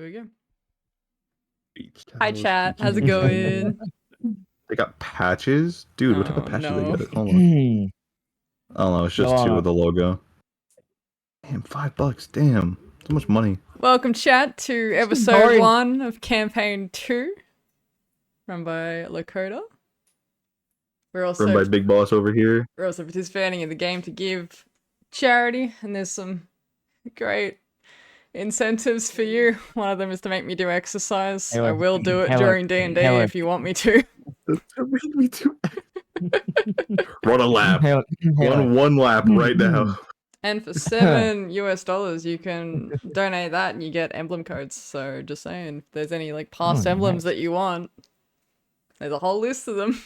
we go. Hi, chat. How's it going? They got patches? Dude, what type of patches no. they got? Hold on. I don't know, it's just two with the logo. Damn, $5. Damn. So much money. Welcome, chat, to episode 1 of Campaign 2. Run by Lakota. We're also Run by Big Boss over here. We're also participating in the game to give charity, and there's some great incentives for you. One of them is to make me do exercise. I will do it during D&D if you want me to. Make me do Run a lap. One lap right now. And for $7 US, you can donate that and you get emblem codes. So just saying, if there's any like past emblems that you want, there's a whole list of them.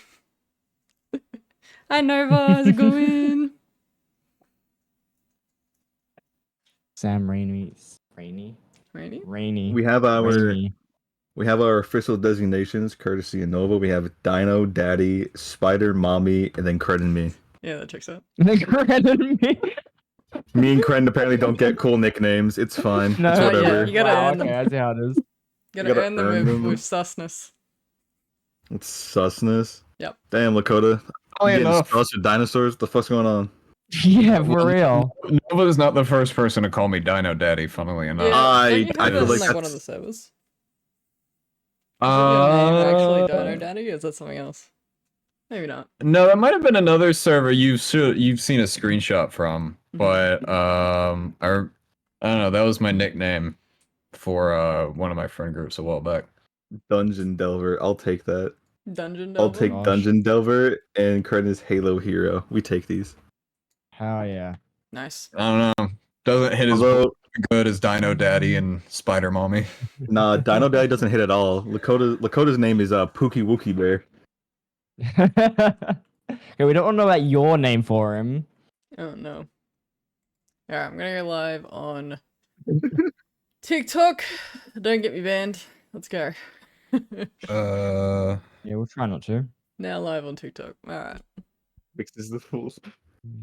Hi Nova, how's it going? Sam Rainey. We have our official designations, courtesy of Nova. We have Dino, Daddy, Spider, Mommy, and then Cred and me. Yeah, that checks out. Cred and me. Me and Cred apparently don't get cool nicknames. It's fine. No, it's whatever. Yeah, you gotta earn them. Okay, that's how it is. You gotta earn them with susness. It's susness? Yep. Damn, Lakota. Sus with dinosaurs? What the fuck's going on? Yeah, for real. Nova's not the first person to call me Dino Daddy, funnily enough. Yeah, I feel feel like one of the servers. Is your name actually Dino Daddy, or is that something else? Maybe not. No, that might have been another server you've seen a screenshot from, but I don't know. That was my nickname for one of my friend groups a while back. Dungeon Delver. I'll take that. Dungeon Delver? I'll take Dungeon Delver, and Cred is Halo Hero. We take these. Hell yeah. Nice. I don't know. Doesn't hit as good as Dino Daddy and Spider Mommy. Nah, Dino Daddy doesn't hit at all. Lakota's name is Pookie Wookie Bear. Okay, we don't know about your name for him. Oh no. Alright, I'm gonna go live on TikTok. Don't get me banned. Let's go. Yeah, we'll try not to. Now live on TikTok. Alright. Vix is the fool.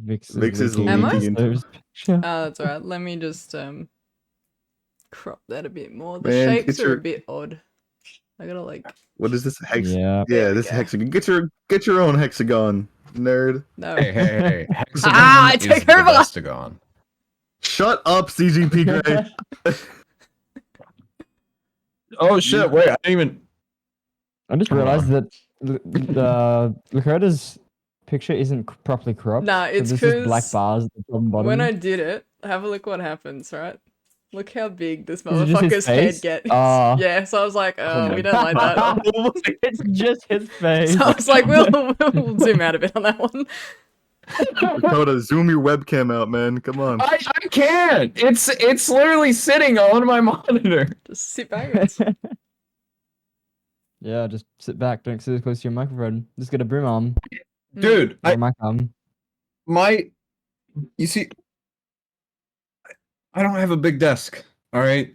Vix is Am I? leaking into Oh, that's alright. Let me just crop that a bit more. The Man, shapes are a bit odd. I gotta like. What is this Yeah. Yeah, this hexagon. Get your own hexagon, nerd. No. Hey. Hexagon I is take the over! bestagon. Shut up, CGP Gray. Oh shit! Wait, I didn't even. I just realized that the Lakota's picture isn't properly cropped. Nah, it's so there's just 'cause black bars at the top and bottom. When I did it, have a look what happens, right? Look how big this Is it just his motherfucker's head face? gets. Oh. Yeah, so I was like, we don't like that. It's just his face. So I was like, we'll zoom out a bit on that one. Lakota, zoom your webcam out, man. Come on. I can't. It's literally sitting on my monitor. Just sit backwards. Yeah, just sit back. Don't sit close to your microphone. Just get a boom arm. Dude, Or a mic arm. you see, I don't have a big desk. All right,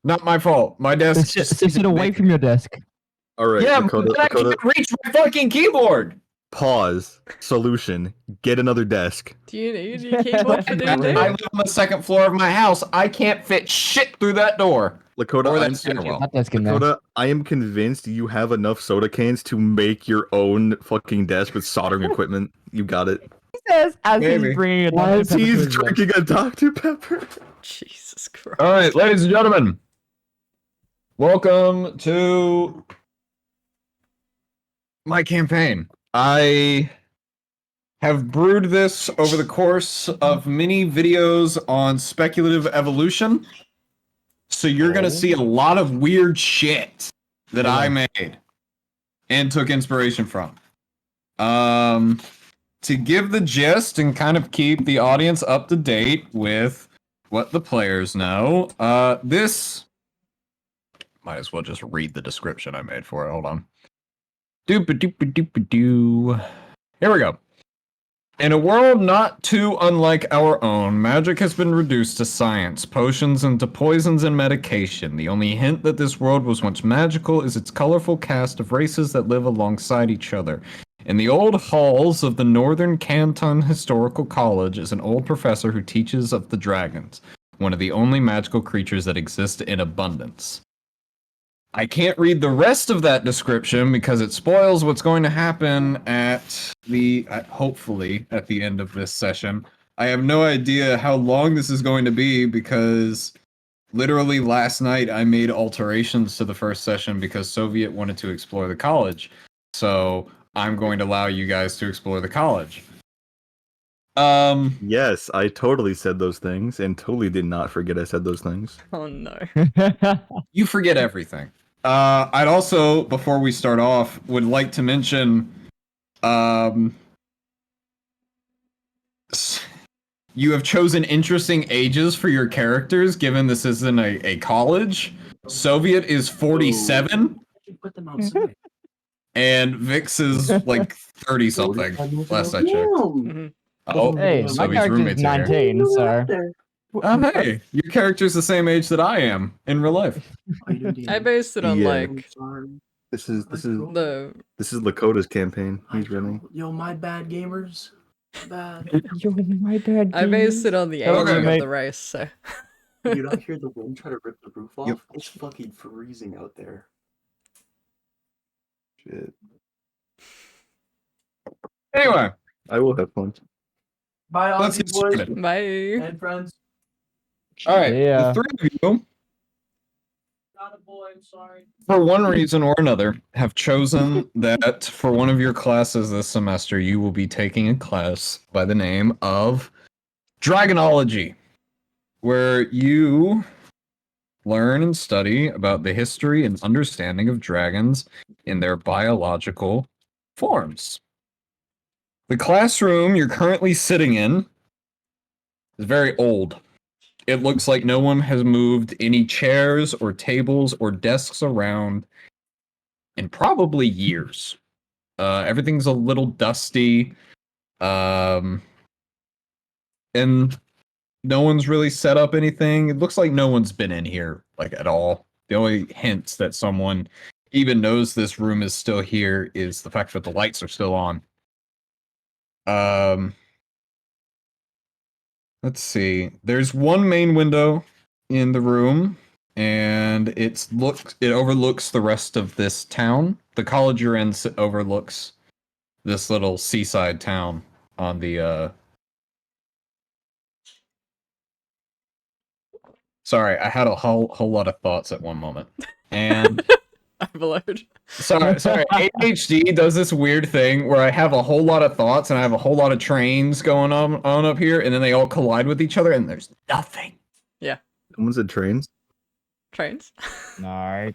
not my fault. My desk Sit away from your desk. All right, Yeah, Lakota, but I can't reach my fucking keyboard. pause. Solution. Get another desk. Do you need your keyboard for I D&D? live on the second floor of my house. I can't fit shit through that door. Lakota, Or I'm, that stairwell. That desk in there. Lakota, I am convinced you have enough soda cans to make your own fucking desk with soldering equipment. You got it. He says as Maybe. he's bringing it As he's drinking a Dr. Pepper. Jesus Christ. All right, ladies and gentlemen, welcome to my campaign. I have brewed this over the course of many videos on speculative evolution. So you're going to see a lot of weird shit that I made and took inspiration from. To give the gist and kind of keep the audience up to date with what the players know, this might as well just read the description I made for it. Hold on. Doop-a-doop-a-doop-a-doo. Here we go. In a world not too unlike our own, magic has been reduced to science, potions, and to poisons and medication. The only hint that this world was once magical is its colorful cast of races that live alongside each other. In the old halls of the Northern Canton Historical College is an old professor who teaches of the dragons, one of the only magical creatures that exist in abundance. I can't read the rest of that description because it spoils what's going to happen hopefully at the end of this session. I have no idea how long this is going to be because literally last night I made alterations to the first session because Soviet wanted to explore the college. So I'm going to allow you guys to explore the college. Yes, I totally said those things and totally did not forget I said those things. Oh no. You forget everything. I'd also, before we start off, would like to mention, you have chosen interesting ages for your characters, given this isn't a college. Soviet is 47, Put them outside. and Vix is like 30 something. Last I checked. Mhm. Oh, Hey, so my his character's roommates are here. 19, so Hey, your character's the same age that I am in real life. I based it on Yeah. like This is the Lakota's campaign. He's running. Yo, my bad, gamers. My bad. Yo, my bad. I based it on the Hello, aging of roommate. the race, so You don't hear the wind try to rip the roof off? Yep. It's fucking freezing out there. Shit. Anyway, I will have fun. Bye, let's Aussie get boys started. bye. and friends. All right, Yeah. the three of you, Not a boy, I'm sorry. for one reason or another, have chosen that for one of your classes this semester, you will be taking a class by the name of Dragonology, where you learn and study about the history and understanding of dragons in their biological forms. The classroom you're currently sitting in is very old. It looks like no one has moved any chairs or tables or desks around in probably years. Everything's a little dusty. And no one's really set up anything. It looks like no one's been in here like at all. The only hints that someone even knows this room is still here is the fact that the lights are still on. Let's see. There's one main window in the room, and it overlooks the rest of this town. The college you're in overlooks this little seaside town on the Sorry, I had a whole lot of thoughts at one moment. And Overload. sorry, ADHD does this weird thing where I have a whole lot of thoughts and I have a whole lot of trains going on up here, and then they all collide with each other, and there's nothing. Someone said trains. Trains. No.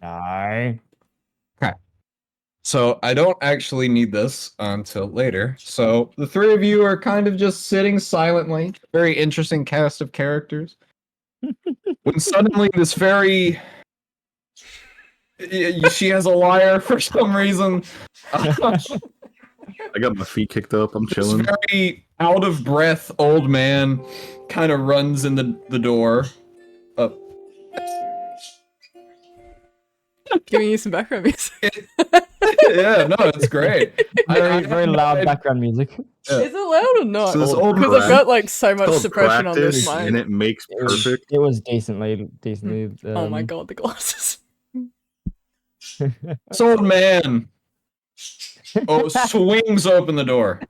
No. So I don't actually need this until later. So the three of you are kind of just sitting silently. Very interesting cast of characters. When suddenly this very... She has a liar for some reason. I got my feet kicked up. I'm This chilling. very out of breath old man kind of runs in the door. Giving you some background music. Yeah, no, it's great. Very loud background music. Yeah. Is it loud or not? So this old Because I've man- got like so much Called suppression on this practice, and mic. it makes perfect. It was decently. Oh my god, the glasses. This old man swings open the door.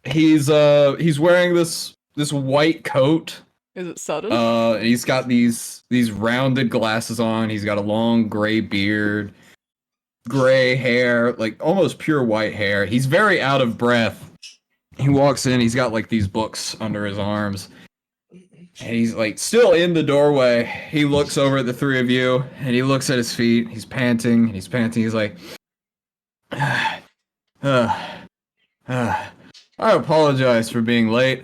He's wearing this white coat. Is it sudden? And he's got these rounded glasses on. He's got a long gray beard, gray hair, like almost pure white hair. He's very out of breath. He walks in, he's got like these books under his arms. And he's like still in the doorway. He looks over at the three of you and he looks at his feet. He's panting. He's like, I apologize for being late.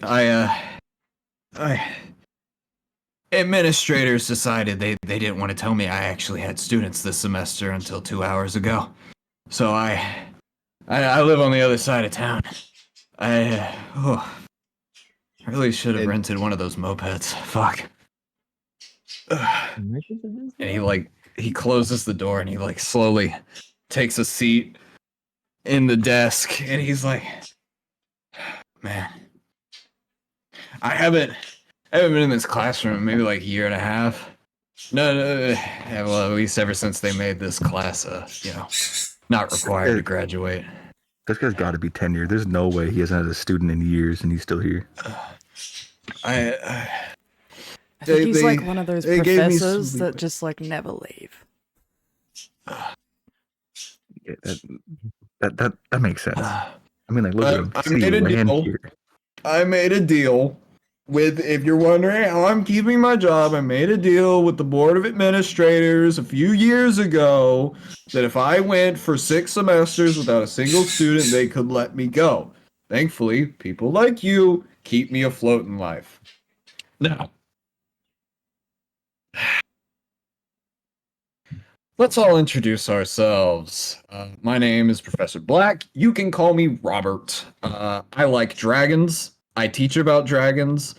Administrators decided they didn't want to tell me I actually had students this semester until 2 hours ago. So I live on the other side of town. I really should have rented one of those mopeds. Fuck. And he closes the door and he like slowly takes a seat in the desk and he's like, man, I haven't been in this classroom in maybe like a year and a half. No, yeah, well, at least ever since they made this class, not required to graduate. This guy's got to be tenured. There's no way he hasn't had a student in years and he's still here. I I think he's they- like one of those they gave me professors some that leeway. just like never leave. Yeah, that makes sense. I mean, like, look I- at him. I See, made a land deal. here. I made a deal with, if you're wondering how I'm keeping my job, I made a deal with the Board of Administrators a few years ago that if I went for 6 semesters without a single student, they could let me go. Thankfully, people like you keep me afloat in life. Now, let's all introduce ourselves. My name is Professor Black. You can call me Robert. I like dragons. I teach about dragons.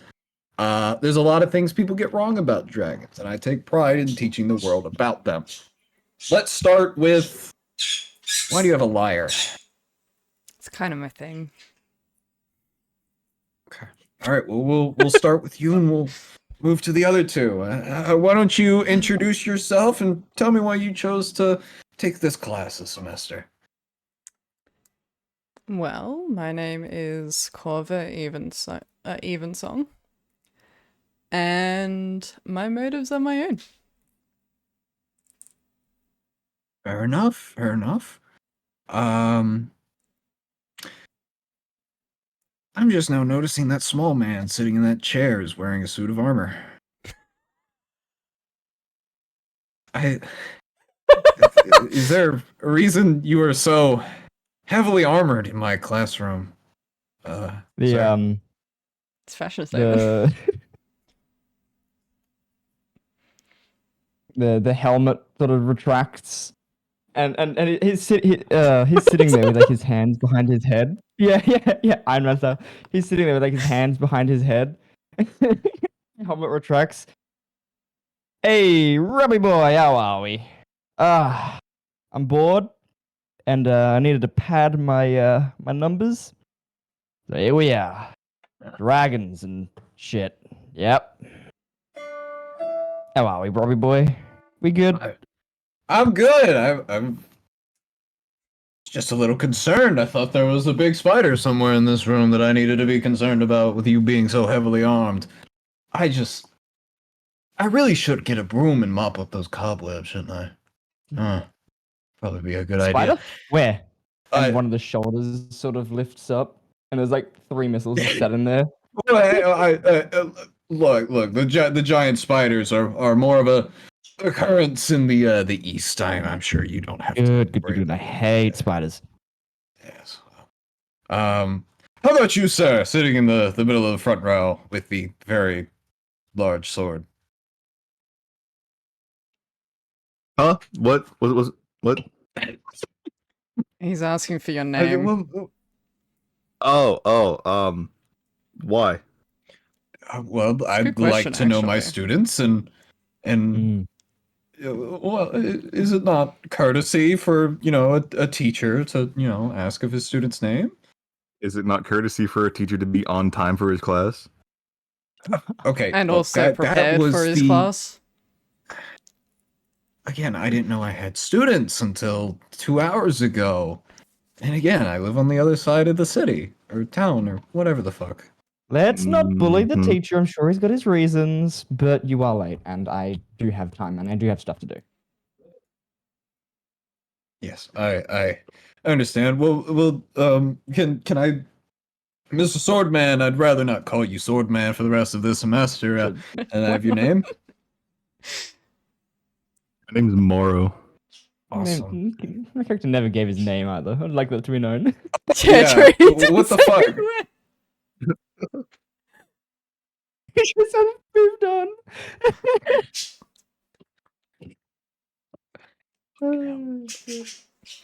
There's a lot of things people get wrong about dragons, and I take pride in teaching the world about them. Let's start with, why do you have a lyre? It's kind of my thing. All right, well, we'll start with you, and we'll move to the other two. Why don't you introduce yourself and tell me why you chose to take this class this semester? Well, my name is Corva Evensong, and my motives are my own. Fair enough. Fair enough. I'm just now noticing that small man sitting in that chair is wearing a suit of armor. Is there a reason you are so heavily armored in my classroom? Sorry. It's fashion statement. The helmet sort of retracts, and he's sitting there with like his hands behind his head. Yeah. I'm myself. He's sitting there with like his hands behind his head. Helmet retracts. Hey, Robbie boy, how are we? I'm bored, and I needed to pad my my numbers. So here we are, dragons and shit. Yep. How are we, Robbie boy? We good? I'm good. I'm just a little concerned. I thought there was a big spider somewhere in this room that I needed to be concerned about with you being so heavily armed. I really should get a broom and mop up those cobwebs, shouldn't I? Probably be a good Spider? idea. Where? And I- one of the shoulders sort of lifts up, and there's like 3 missiles set in there. Look. The giant spiders are more of a occurrence in the east. I'm sure you don't have to. Good. I hate spiders. Yes. How about you, sir, sitting in the middle of the front row with the very large sword? Huh? What? What? He's asking for your name. Why? Well, I'd good like question, to know my actually. students, and well, is it not courtesy for a teacher to ask of his student's name? Is it not courtesy for a teacher to be on time for his class? Okay, And look, also that prepared was for his the- class. Again, I didn't know I had students until 2 hours ago. And again, I live on the other side of the city or town or whatever the fuck. Let's not bully the Mhm. teacher. I'm sure he's got his reasons, but you are late, and I do have time, and I do have stuff to do. Yes, I understand. Well, can I, Mr. Swordman? I'd rather not call you Swordman for the rest of this semester. And I have your name. My name's Morrow. Awesome. My character never gave his name either. I'd like that to be known. Yeah, Trey, he what the does fuck? everywhere. He just has moved on.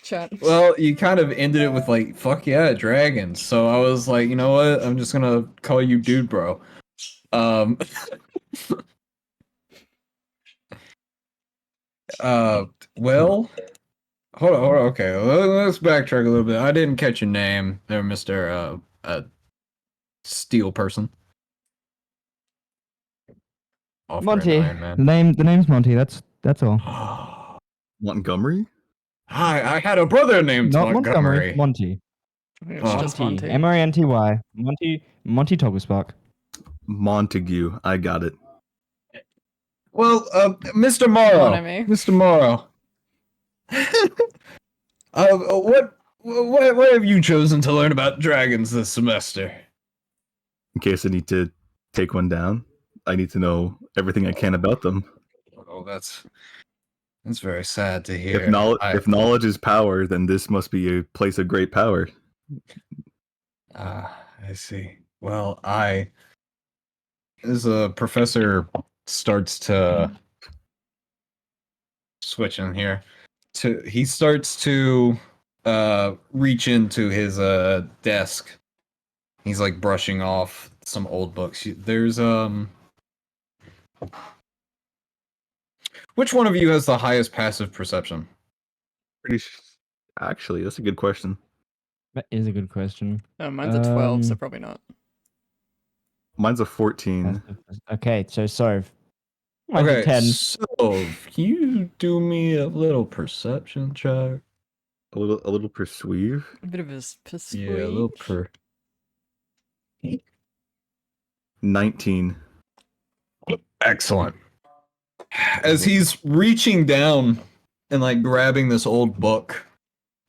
Chat. Well, you kind of ended it with like, "Fuck yeah, dragons." So I was like, you know what? I'm just gonna call you Dude Bro. Well, hold on. Okay, let's backtrack a little bit. I didn't catch your name there, Mister Steel Person. Off-brand Monty. Iron Man. The name's Monty. That's all. Montgomery? Hi, I had a brother named Not Montgomery. Monty. I think it's Oh. just Monty. Monty. Monty. Monty Togglespark. Montague. I got it. Well, Mr. Morrow. Mon ami. Mr. Morrow. What have you chosen to learn about dragons this semester? In case I need to take one down, I need to know everything I can about them. Oh, that's very sad to hear. If knowledge is power, then this must be a place of great power. I see. Well, as a professor starts to switch in here, he starts to reach into his desk. He's like brushing off some old books. There's which one of you has the highest passive perception? Actually, that's a good question. That is a good question. Mine's a 12, so probably not. Mine's a 14. Okay, so Sov. Mine's a Okay, 10. so can you do me a little perception check? A little persuave. A bit of a persuade. Yeah, a little per. 19. Excellent. As he's reaching down and like grabbing this old book,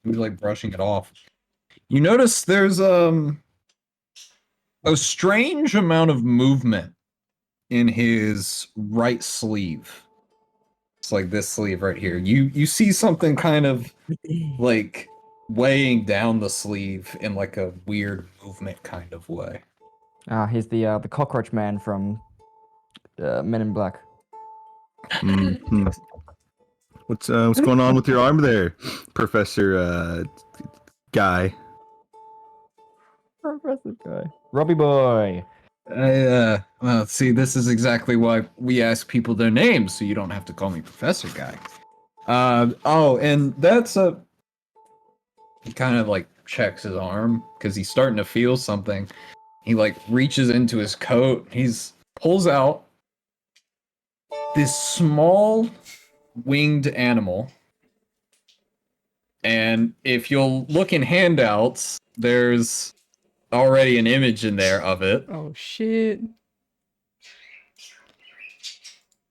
he's like brushing it off. You notice there's a strange amount of movement in his right sleeve. It's like this sleeve right here. You see something kind of like weighing down the sleeve in like a weird movement kind of way. He's the cockroach man from Men in Black. Mhm. What's going on with your arm there, Professor Guy? Professor Guy. Robbie boy. Well, see, this is exactly why we ask people their names, so you don't have to call me Professor Guy. Oh, and that's he kind of like checks his arm because he's starting to feel something. He like reaches into his coat. He's pulls out this small winged animal. And if you'll look in handouts, there's already an image in there of it. Oh shit.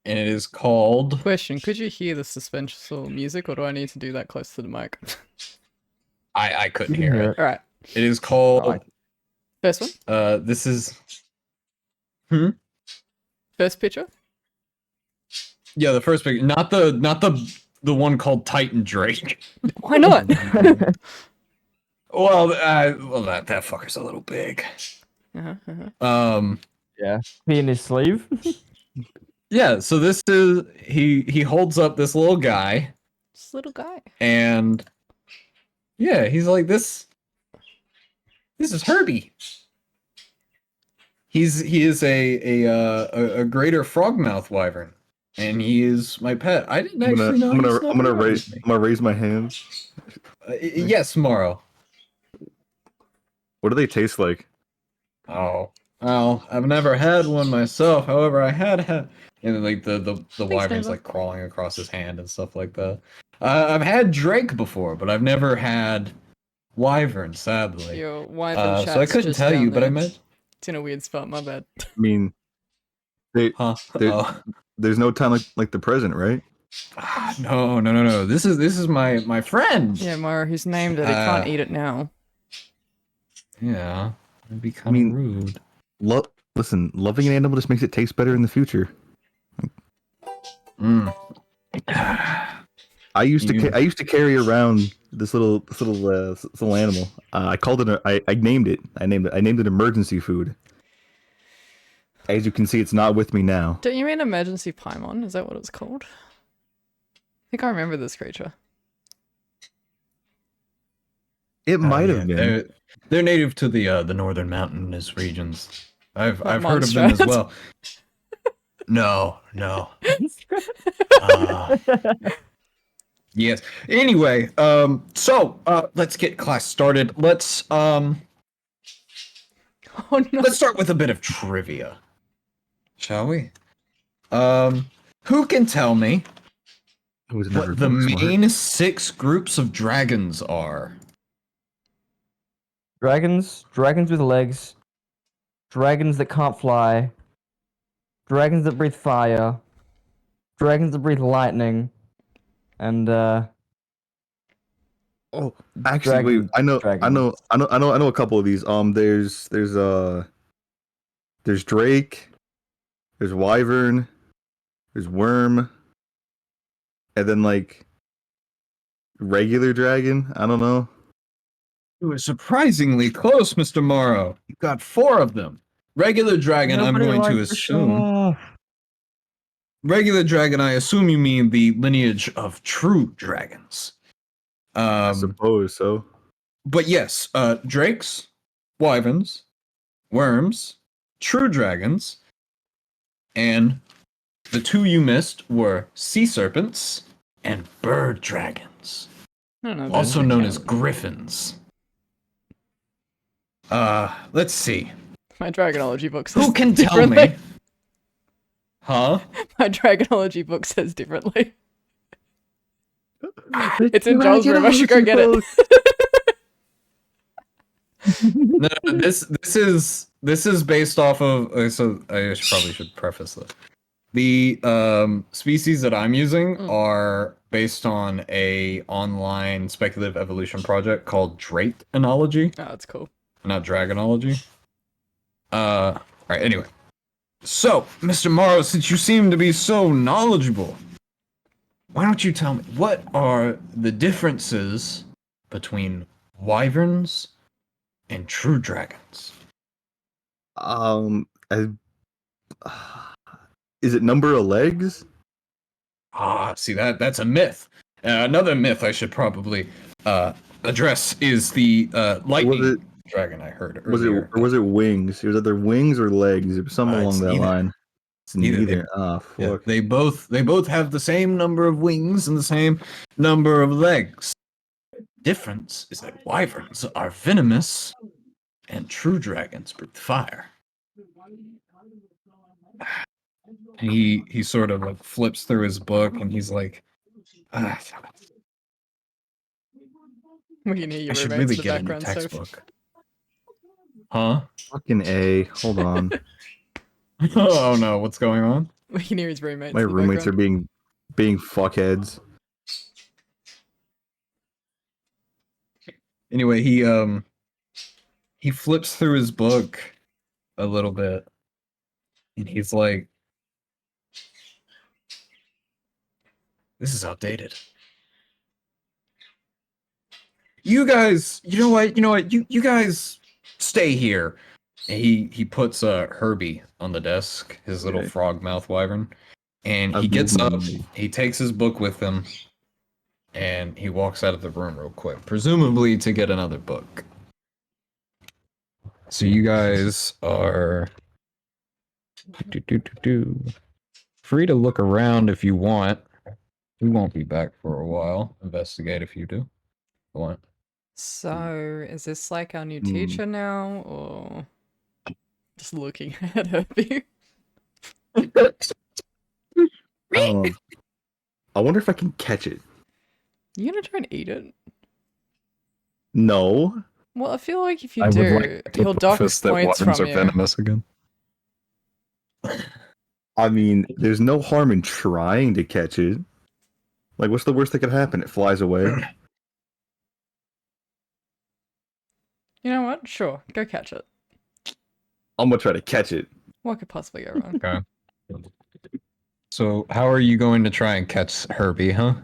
And it is called... Question, could you hear the suspenseful music, or do I need to do that close to the mic? I couldn't You can hear hear it. Alright, It is called... Alright. first one? This is... First picture? Yeah, the first picture. Not the one called Titan Drake. Why not? Well, that fucker's a little big. Yeah. He in his sleeve. Yeah, so this is he holds up this little guy, This little guy. and yeah, he's like this is Herbie. He is a greater frogmouth wyvern, and he is my pet. I didn't actually know. I'm gonna raise my hands. Yes, Morrow. What do they taste like? Oh, well, I've never had one myself. However, I had, and like the wyvern's Nova. like crawling across his hand and stuff like that. I've had Drake before, but I've never had wyvern. Sadly, Your wyvern so I chat's couldn't just tell down you, but I there. meant, It's in a weird spot, my bad. I mean, huh? There- Oh. there's no time like the present, right? No. This is my friend. Yeah, Mara, he's named it. He can't eat it now. Yeah, it'd be kind of mean- rude. Listen, loving an animal just makes it taste better in the future. Mm. I used You- to carry around this little animal. I called it. I named it. I named it emergency food. As you can see, it's not with me now. Don't you mean emergency Paimon? Is that what it's called? I think I remember this creature. It might have Yeah, been. they're native to the northern mountainous regions. I've Not heard of them as monstrous. well. No. Yes. Anyway, so let's get class started. Let's Oh no. let's start with a bit of trivia, shall we? Who can tell me It was never what the book smart. main 6 groups of dragons are? Dragons with legs, dragons that can't fly, dragons that breathe fire, dragons that breathe lightning, and Oh, actually, wait. I know a couple of these. There's Drake, there's Wyvern, there's Worm, and then like regular dragon. I don't know. It was surprisingly close, Mr. Morrow. You got 4 of them. Regular dragon, I'm Nobody going to likes to show assume. off. Regular dragon, I assume you mean the lineage of true dragons. I suppose so. But yes, drakes, wyverns, worms, true dragons, and the 2 you missed were sea serpents and bird dragons, I don't know. also those known count. as griffins. Let's see. My Dragonology book says Who can tell differently. me? Huh? My Dragonology book says differently. It's in Joel's room. I should go get it. No, this is based off of. So I probably should preface this. The species that I'm using are based on a online speculative evolution project called Drakenology, Oh, that's cool. not Dragonology. All right. Anyway, so Mr. Morrow, since you seem to be so knowledgeable, why don't you tell me what are the differences between wyverns and true dragons? Is it number of legs? Ah, see that's a myth. Another myth I should probably address is the lightning dragon I heard earlier. Was it wings? It was either wings or legs. It was something It's along that neither. line. It's Neither. neither. Ah, Yeah, fuck. they both have the same number of wings and the same number of legs. Difference is that wyverns are venomous and true dragons breathe fire. He sort of like flips through his book and he's like, We can hear your I should roommates really in the get a new background. So textbook. Huh? Fucking A. Hold on. Oh no, what's going on? we can hear his roommates. My in the roommates are background. being fuckheads. Anyway, he flips through his book a little bit and he's like, this is outdated. You guys, you know what, you guys stay here. And he puts Herbie on the desk, his little Okay. frog mouth wyvern, and he I've gets moved up, my leg. he takes his book with him, and he walks out of the room real quick, presumably to get another book. So you guys are free to look around if you want. We won't be back for a while. Investigate if you do. Want. So, is this like our new Hmm. teacher now, or just looking at Herbie? I don't know. I wonder if I can catch it. You gonna try and eat it? No. Well, I feel like if you I would do, like to he'll dock preface that points wyverns from are you. venomous again. I mean, there's no harm in trying to catch it. Like, what's the worst that could happen? It flies away. You know what? Sure, go catch it. I'm gonna try to catch it. What could possibly go wrong? Okay. So, how are you going to try and catch Herbie, huh?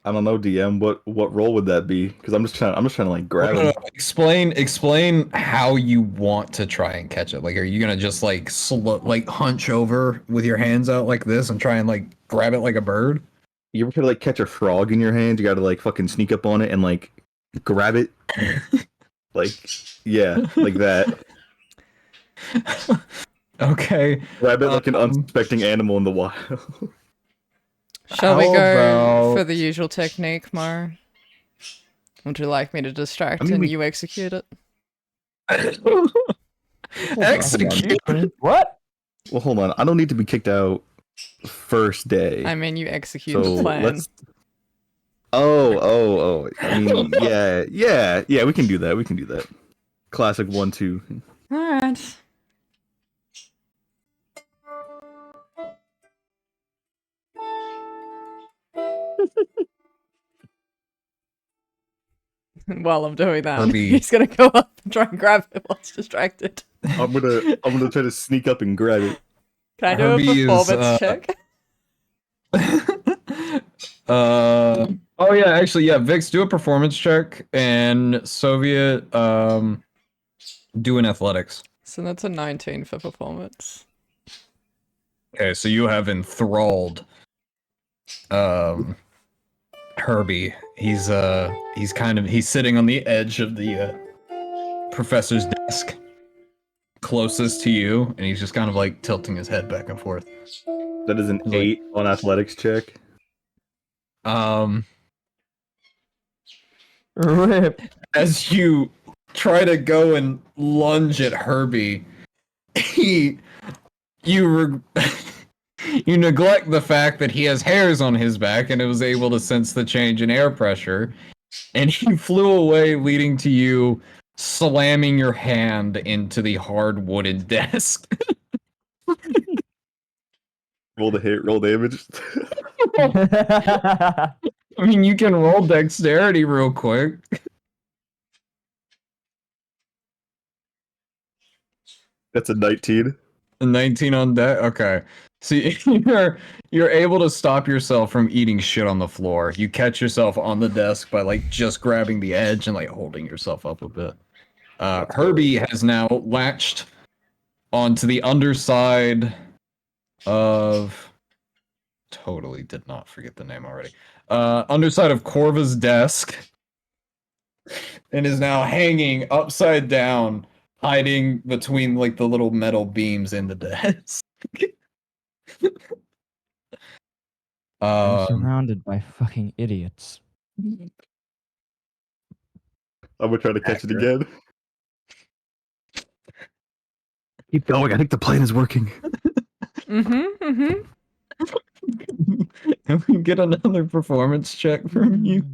I don't know, DM. What role would that be? Because I'm just trying to like grab No, no, it. no. Explain how you want to try and catch it. Like, are you gonna just like hunch over with your hands out like this and try and like grab it like a bird? You ever try to like catch a frog in your hand? You gotta like fucking sneak up on it and like grab it. Like, yeah, like that. Okay. Grab it like an unsuspecting animal in the wild. Shall we How go for about- the usual technique, Mar? Would you like me to distract I mean, and we- you execute it? Execute. What? Well, hold on. I don't need to be kicked out first day. I mean, you execute so the plan. let's. Oh. I mean, yeah. We can do that. We can do that. Classic 1-2. Alright. While I'm doing that, Herbie. he's gonna go up and try and grab him while he's distracted. I'm gonna try to sneak up and grab it. Can I do Herbie a is, performance check? Oh yeah, actually, yeah. Vix, do a performance check, and Soviet, do an athletics. So that's a 19 for performance. Okay, so you have enthralled, Herbie. He's sitting on the edge of the professor's desk, closest to you, and he's just kind of like tilting his head back and forth. That is an 8 on athletics check. Rip. As you try to go and lunge at Herbie, you neglect the fact that he has hairs on his back and it was able to sense the change in air pressure, and he flew away, leading to you slamming your hand into the hard wooden desk. Roll the hit, roll damage. I mean, you can roll dexterity real quick. That's a 19. A 19 on deck. Okay. So you're able to stop yourself from eating shit on the floor. You catch yourself on the desk by like just grabbing the edge and like holding yourself up a bit. Herbie has now latched onto the underside of. Totally did not forget the name already. Underside of Corva's desk, and is now hanging upside down, hiding between like the little metal beams in the desk. I'm surrounded by fucking idiots. I'm gonna try to catch it Accurate. again. Keep going. I think the plan is working. Can we get another performance check from you?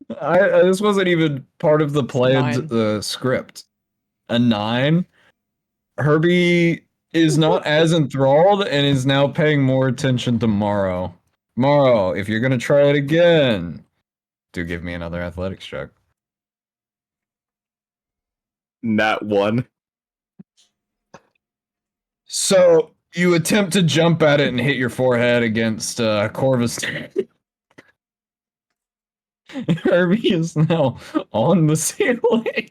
This wasn't even part of the planned script. A 9. Herbie is not as enthralled and is now paying more attention to Morrow. Morrow, if you're gonna try it again, do give me another athletics check. Nat 1. So you attempt to jump at it and hit your forehead against Corvus. Herbie is now on the ceiling.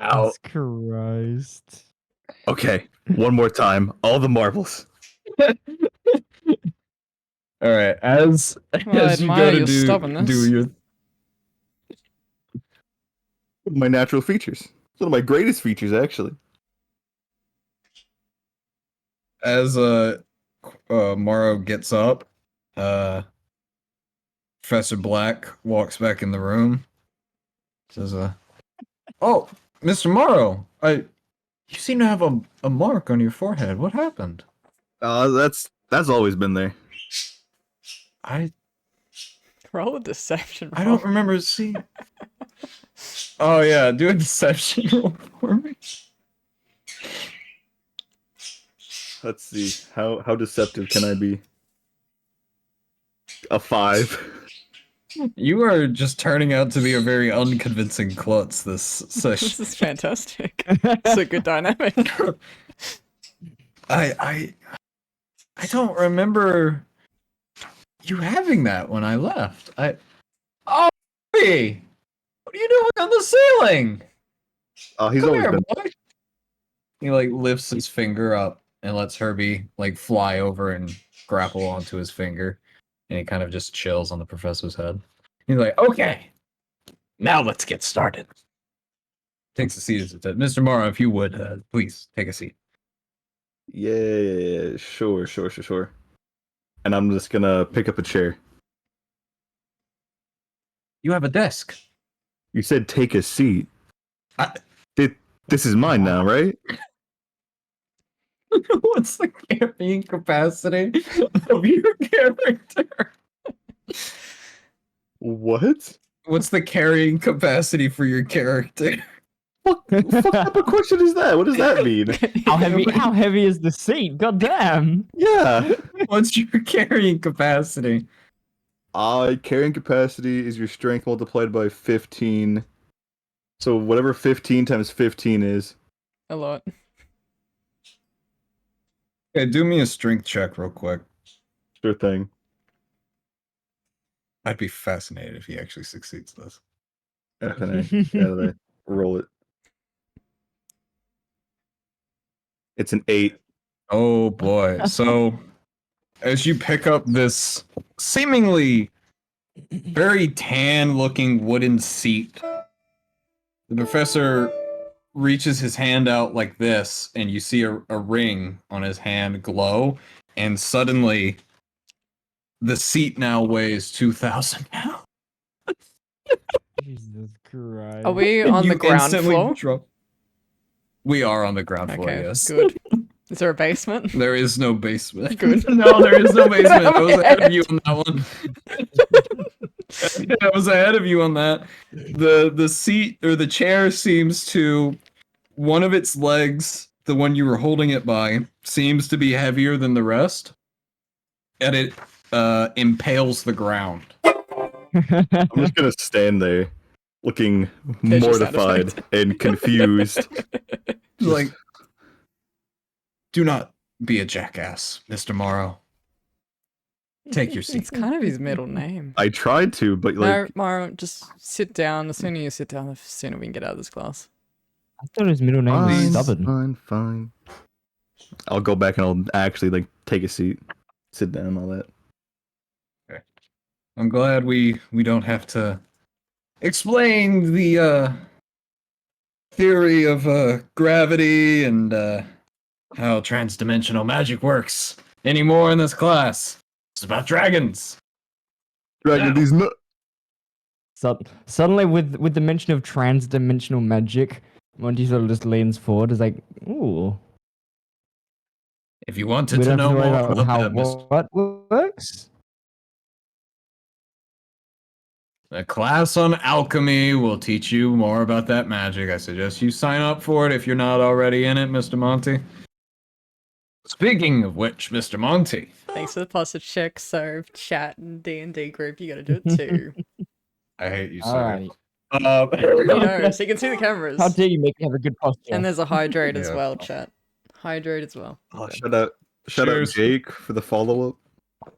Ow. Jesus Christ. Okay, one more time. All the marbles. All right, as Well, I you admire go to your do stubbornness. One your of my natural features. It's one of my greatest features, actually. as Morrow gets up, Professor Black walks back in the room. Says, "Oh, Mr. Morrow, you seem to have a mark on your forehead. What happened?" That's always been there. Roll a deception. I don't remember seeing. Oh yeah, do a deception roll for me. Let's see. How deceptive can I be? A 5. You are just turning out to be a very unconvincing klutz this session. This is fantastic. It's a good dynamic. I don't remember you having that when I left. Oh, hey! What are you doing on the ceiling? He's Come always here, been. boy. He like lifts his finger up and lets Herbie like fly over and grapple onto his finger, and he kind of just chills on the professor's head. He's like, "Okay, now let's get started." Takes a seat at Mr. Morrow, if you would, please take a seat. Yeah, sure. And I'm just gonna pick up a chair. You have a desk. You said take a seat. I- This is mine now, right? What's the carrying capacity of your character? What? What's the carrying capacity for your character? What type of question is that? What does that mean? How heavy is the seat? God damn. Yeah. What's your carrying capacity? Carrying capacity is your strength multiplied by 15. So whatever 15 times 15 is. A lot. Okay, do me a strength check real quick. Sure thing. I'd be fascinated if he actually succeeds this. FNA. Yeah, they roll it. It's an 8. Oh boy. So, as you pick up this seemingly very tan looking wooden seat, the professor reaches his hand out like this, and you see a ring on his hand glow, and suddenly the seat now weighs 2,000 pounds. Jesus Christ. Are we And on you the ground instantly floor? drop- We are on the ground floor, Okay, yes. good. Is there a basement? There is no basement. Good. No, there is no basement. I was ahead of you on that one. I was ahead of you on that. The seat or the chair seems to, one of its legs, the one you were holding it by, seems to be heavier than the rest, and it impales the ground. I'm just gonna stand there, looking There's your sound mortified effect. and confused. Like, do not be a jackass, Mr. Morrow. Take your seat. It's kind of his middle name. I tried to, but No, like, Mara, just sit down. The sooner you sit down, the sooner we can get out of this class. I thought his middle name was fine, Stubborn. fine. I'll go back and I'll actually like take a seat, sit down, all that. I'm glad we don't have to explain the theory of gravity and how transdimensional magic works anymore in this class. It's about dragons. Dragon, these no- Suddenly, with the mention of trans-dimensional magic, Monty sort of just leans forward. Is like, ooh. If you wanted We to don't have know to worry more about about how that, what works. the class on alchemy will teach you more about that magic. I suggest you sign up for it if you're not already in it, Mr. Monty. Speaking of which, Mr. Monty, Thanks for the positive check. So, chat and D&D group, you gotta do it too. I hate you, All sir. right. You know, so you can see the cameras. How dare you make me have a good posture? And there's a hydrate as Yeah. well, chat. Hydrate as well. Oh, shout out Cheers. Jake for the follow up.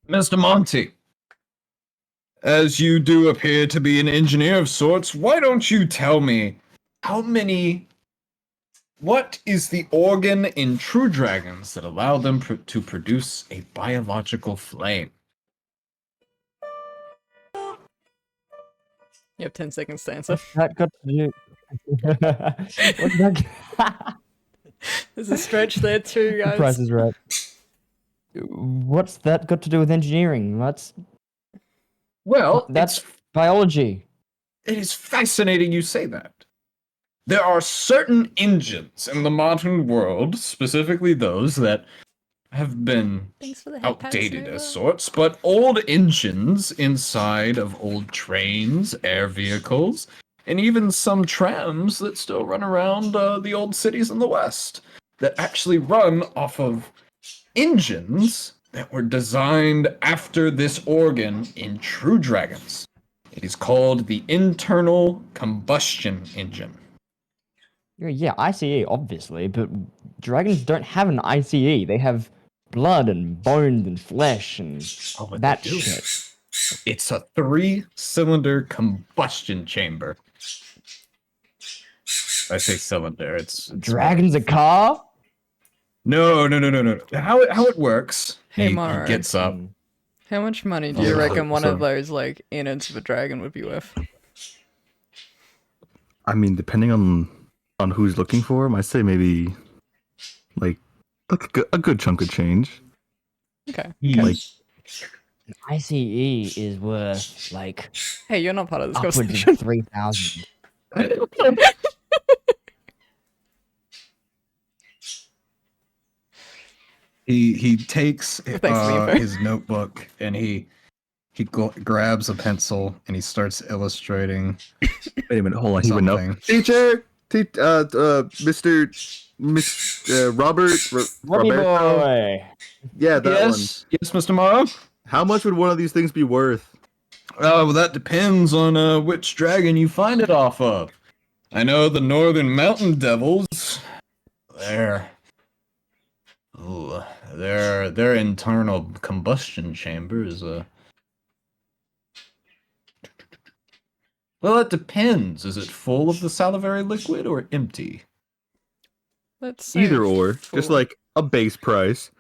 Mr. Monty, as you do appear to be an engineer of sorts, why don't you tell me what is the organ in true dragons that allow them to produce a biological flame? You have 10 seconds to answer. That got to do. What's that? There's a stretch there too, The Price guys. is Right. What's that got to do with engineering? That's Well, That's- biology. it is fascinating you say that. There are certain engines in the modern world, specifically those that have been Thanks for the head pats, outdated Nova. as sorts, but old engines inside of old trains, air vehicles, and even some trams that still run around the old cities in the West that actually run off of engines that were designed after this organ in True Dragons. It is called the internal combustion engine. Yeah, ICE, obviously, but dragons don't have an ICE. They have blood and bones and flesh and Oh, but that they do. shit. It's a 3-cylinder combustion chamber. I say cylinder. It's Dragon's a car? No. How it works? Hey, he Mara. gets up. How much money do Oh, you yeah, reckon one of sorry. those, like, innards of a dragon would be worth? I mean, depending on who's looking for them, I say maybe like a good chunk of change. Okay. He, Like ICE is worth like Hey, you're not part of this upwards conversation. of 3,000. He takes Thanks for the info. his notebook and he grabs a pencil and he starts illustrating Wait a minute, hold on. He would know. something. Teacher, Mr. Robert, Robbie Roberto? boy. Yeah, that one. Yes, Mr. Morrow. How much would one of these things be worth? Well, that depends on which dragon you find it off of. I know the Northern Mountain Devils. Their internal combustion chamber is Well, it depends. Is it full of the salivary liquid or empty? Let's say Either or, just full. like a base price.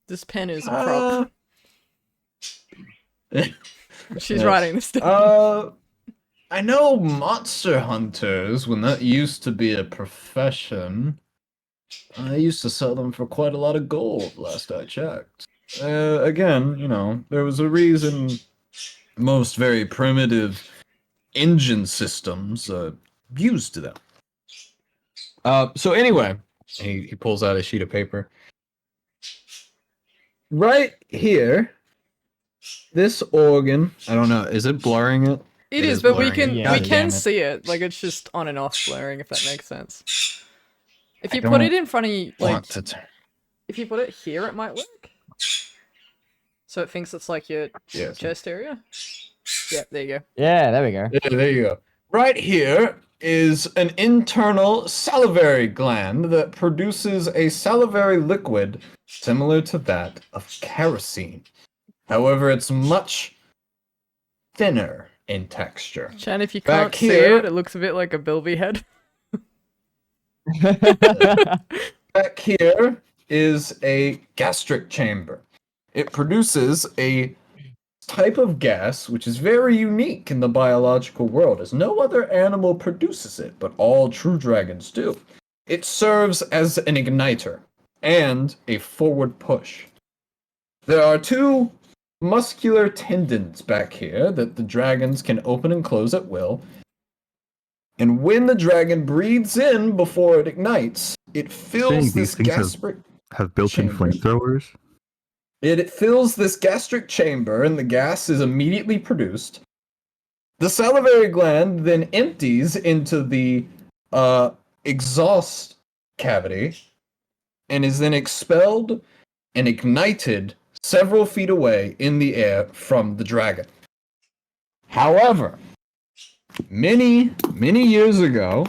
This pen is a prop. She's yes. writing this down. I know monster hunters, when that used to be a profession, I used to sell them for quite a lot of gold last I checked. Again, you know, there was a reason most very primitive engine systems used them. So anyway, he pulls out a sheet of paper. Right here, this organ, I don't know, is it blurring it? It It is, is but we blurring can it. we God can damn it. see it. Like it's just on and off blurring, if that makes sense. If I you put it don't in front of you, like Want to turn. if you put it here, it might work. So it thinks it's like your Yeah. chest area. Yeah, there you go. Yeah, there we go. Yeah, there you go. Right here is an internal salivary gland that produces a salivary liquid similar to that of kerosene. However, it's much thinner in texture. Chan, if you Back can't see here- it, it looks a bit like a Bilby head. Back here is a gastric chamber. It produces a type of gas which is very unique in the biological world, as no other animal produces it, but all true dragons do. It serves as an igniter and a forward push. There are two muscular tendons back here that the dragons can open and close at will. And when the dragon breathes in before it ignites, it fills Saying this these things gastric Have built-in Chamber. flamethrowers. It fills this gastric chamber and the gas is immediately produced. The salivary gland then empties into the exhaust cavity and is then expelled and ignited several feet away in the air from the dragon. However, many years ago,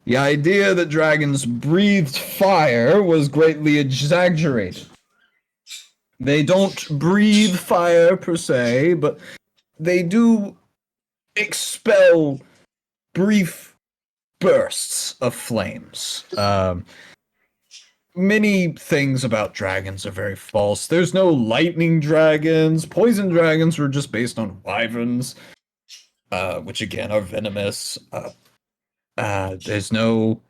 the idea that dragons breathed fire was greatly exaggerated. They don't breathe fire per se, but they do expel brief bursts of flames. Many things about dragons are very false. There's no lightning dragons. Poison dragons were just based on wyverns, which again are venomous. There's no...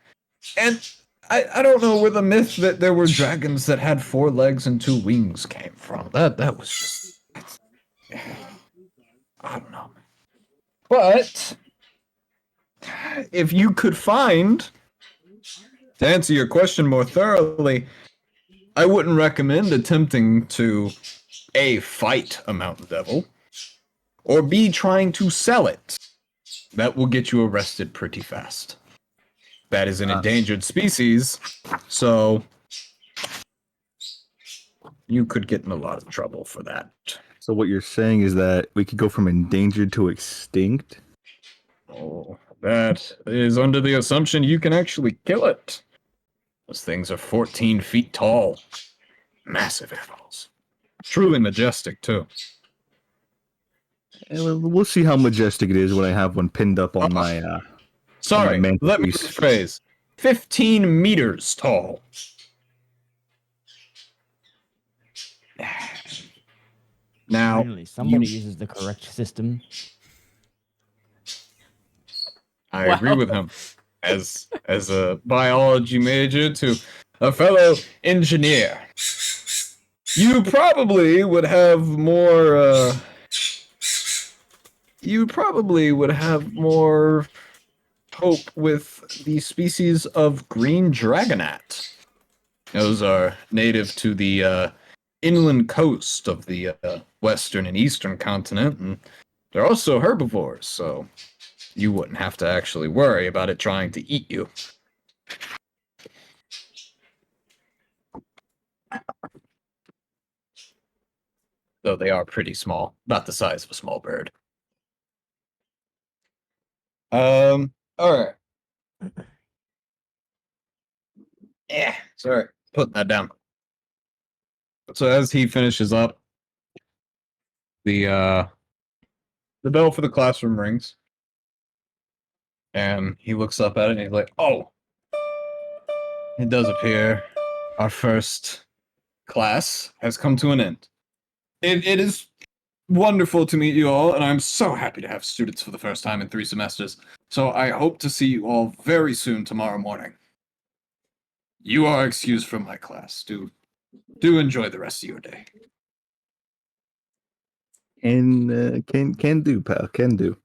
And I don't know where the myth that there were dragons that had 4 legs and 2 wings came from. That was just... I don't know. But if you could find, to answer your question more thoroughly, I wouldn't recommend attempting to A, fight a mountain devil, or B, trying to sell it. That will get you arrested pretty fast. That is an endangered species, so you could get in a lot of trouble for that. So what you're saying is that we could go from endangered to extinct? Oh, that is under the assumption you can actually kill it. Those things are 14 feet tall. Massive animals. Truly majestic, too. We'll see how majestic it is when I have one pinned up on my... Sorry, my let me mantelpiece. rephrase. 15 meters tall. Now, Finally, somebody uses the correct system. I Wow. agree with him. As a biology major to a fellow engineer. You probably would have more. You probably would have more hope with the species of green dragonat. Those are native to the inland coast of the western and eastern continent, and they're also herbivores, so you wouldn't have to actually worry about it trying to eat you. Though they are pretty small, about the size of a small bird. All right. Yeah, sorry, putting that down. So as he finishes up, the bell for the classroom rings, and he looks up at it and he's like, "Oh, it does appear our first class has come to an end. It is wonderful to meet you all, and I'm so happy to have students for the first time in 3 semesters. So I hope to see you all very soon tomorrow morning. You are excused from my class. Do enjoy the rest of your day." And can do, pal. Can do.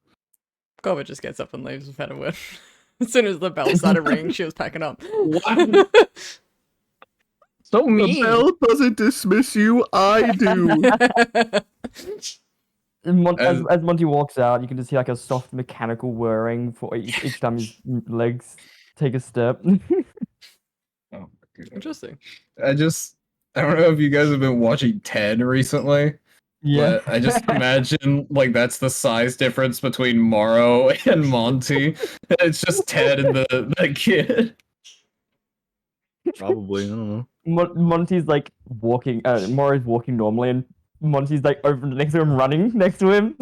Corva just gets up and leaves without a word. As soon as the bell started ringing, she was packing up. What? So The bell doesn't dismiss you. I do. As Monty walks out, you can just hear like a soft mechanical whirring for each time his legs take a step. Oh, Interesting. I don't know if you guys have been watching Ted recently. Yeah. But I just imagine like that's the size difference between Morrow and Monty. It's just Ted and the kid. Probably. I don't know. Monty's like walking. Morrow's walking normally, and Monty's like over next to him, running next to him.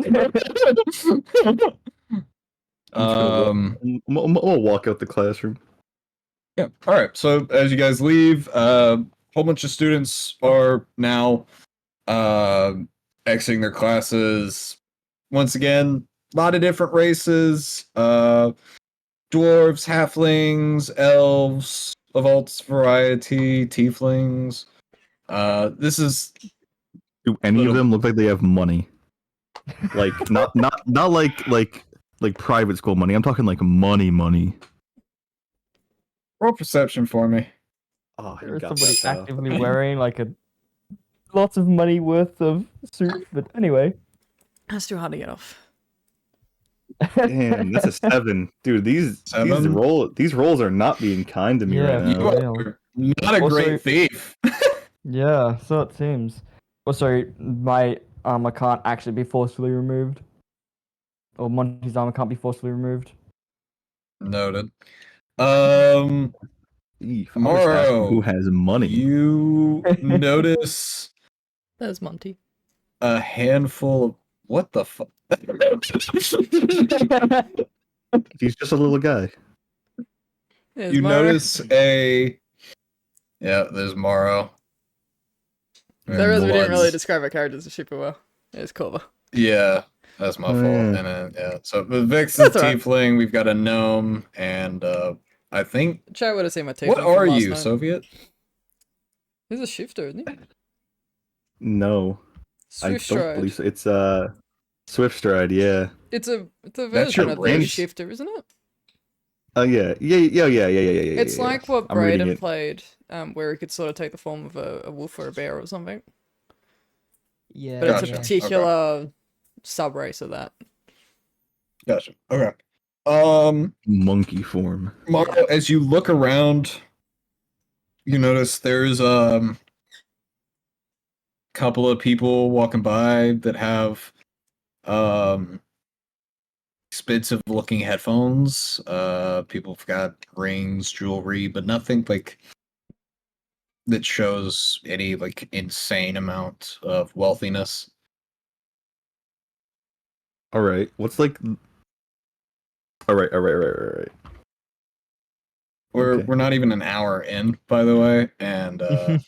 We'll walk out the classroom. Yeah. All right. So as you guys leave, a whole bunch of students are now exiting their classes. Once again, a lot of different races. Dwarves, halflings, elves of all variety, tieflings. This is Do any of them look like they have money? Like not like private school money. I'm talking like money. roll perception for me. Oh, There's somebody actively wearing like lots of money worth of suit. But anyway, That's too hard to get off. Damn, that's a 7, dude. These 7? rolls are not being kind to me Yeah. right You now. Yeah. are not a Also- great thief. Yeah, so it seems. Oh, sorry, my armor can't actually be forcefully removed. Or Monty's armor can't be forcefully removed. Noted. Eef, I'm just asking who has money. You notice There's Monty. a handful of what the fuck? He's just a little guy. There's You Mara. notice a there's Morrow. There is, we didn't really Bloods. describe our characters super well. It's Corva. Yeah, that's my Oh, fault. yeah. And then so the Vix is That's all right. tiefling. We've got a gnome, and I think. Chat would have seen my teeth. What are you, Soviet? He's a shifter, isn't he? No, I Swift don't stride. believe so. It's Swift Stride. Yeah. It's a That's version your of the range. shifter, isn't it? Oh yeah. It's yeah. like what I'm reading Brayden it. played, where he could sort of take the form of a wolf or a bear or something. Yeah. But it's Gotcha. a particular sub race of that. Gotcha. Okay. Monkey form. Marco, as you look around, you notice there's couple of people walking by that have expensive looking headphones. People have got rings, jewelry, but nothing like that shows any like insane amount of wealthiness. All right. What's like? All right. We're Okay. we're not even an hour in, by the way, and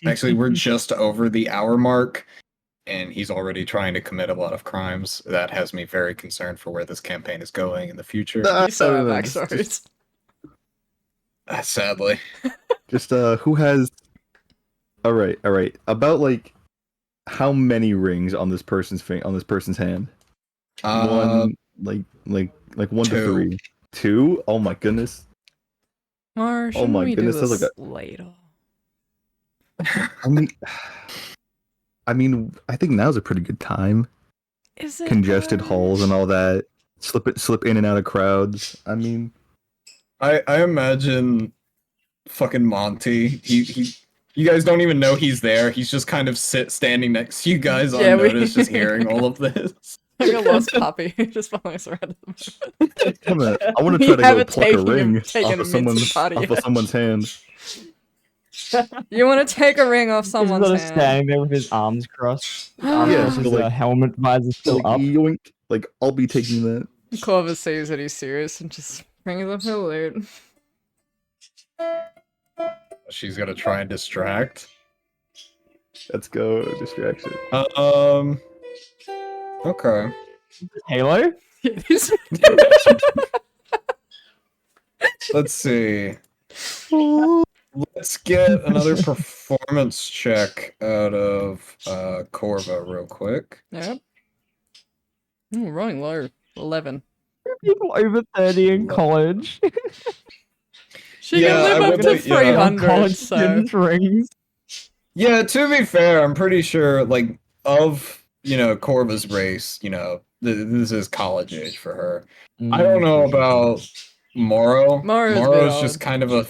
actually we're just over the hour mark, and he's already trying to commit a lot of crimes. That has me very concerned for where this campaign is going in the future. You saw our no, backstories. Sadly, Just who has? All right. About like how many rings on this person's hand? One, like 1 to two. 3. 2? Oh my goodness. Or Oh shouldn't my we goodness, do that's this like later? I mean, I think now's a pretty good time. Is it Congested though? halls and all that. Slip in and out of crowds. I mean, I imagine fucking Monty. He you guys don't even know he's there. He's just kind of standing next to you guys Yeah, unnoticed, just hearing all of this. Like a lost puppy just following us around. I want to We try to have go it pluck a taken ring taken off of a mince party. someone's hand. You want to take a ring off He's someone's sort of hand? standing there with his arms crossed. His arms Yeah, crossed, so his like- helmet visor still Like, up. yoink. Like, I'll be taking that. Corvus sees that he's serious and just brings up her loot. She's gonna try and distract. Let's go. Distraction. Okay. Halo? Let's see. Let's get another performance check out of Corva real quick. Yep. Ooh, rolling low. 11. People over 30 in college. She Yeah, can I live up would to think, yeah. 300, College so... students rings. Yeah, to be fair, I'm pretty sure, like, of, Corva's race, this is college age for her. I don't know about Moro. Moro's a bit Moro's old. just kind of a...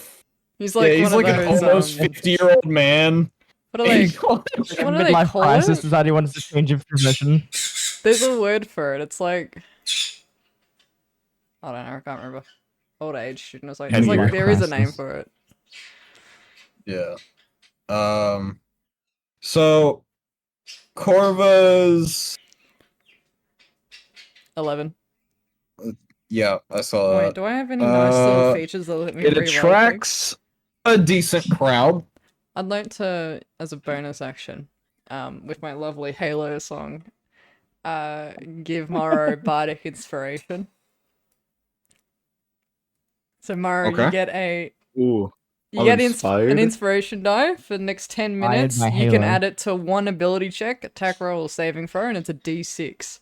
He's like he's one like of an those, almost 50-year-old man. What are they? What What do they midlife call crisis it? society wants to change of profession. There's a word for it. It's like... I don't know, I can't remember. Old age, shouldn't I say? There's like, Midlife there is a name crisis. for it. Yeah. So Corva's 11. yeah, I saw Wait, that. do I have any nice little uh, features that let me It re-roll quick? attracts a decent crowd. I'd like to, as a bonus action, with my lovely Halo song, give Morrow Bardic Inspiration. So Morrow, Okay. you get a Ooh. you I'm get an inspired? inspiration die for the next 10 Inspired minutes. by You can Halo. add it to one ability check, attack roll, or saving throw, and it's a D6.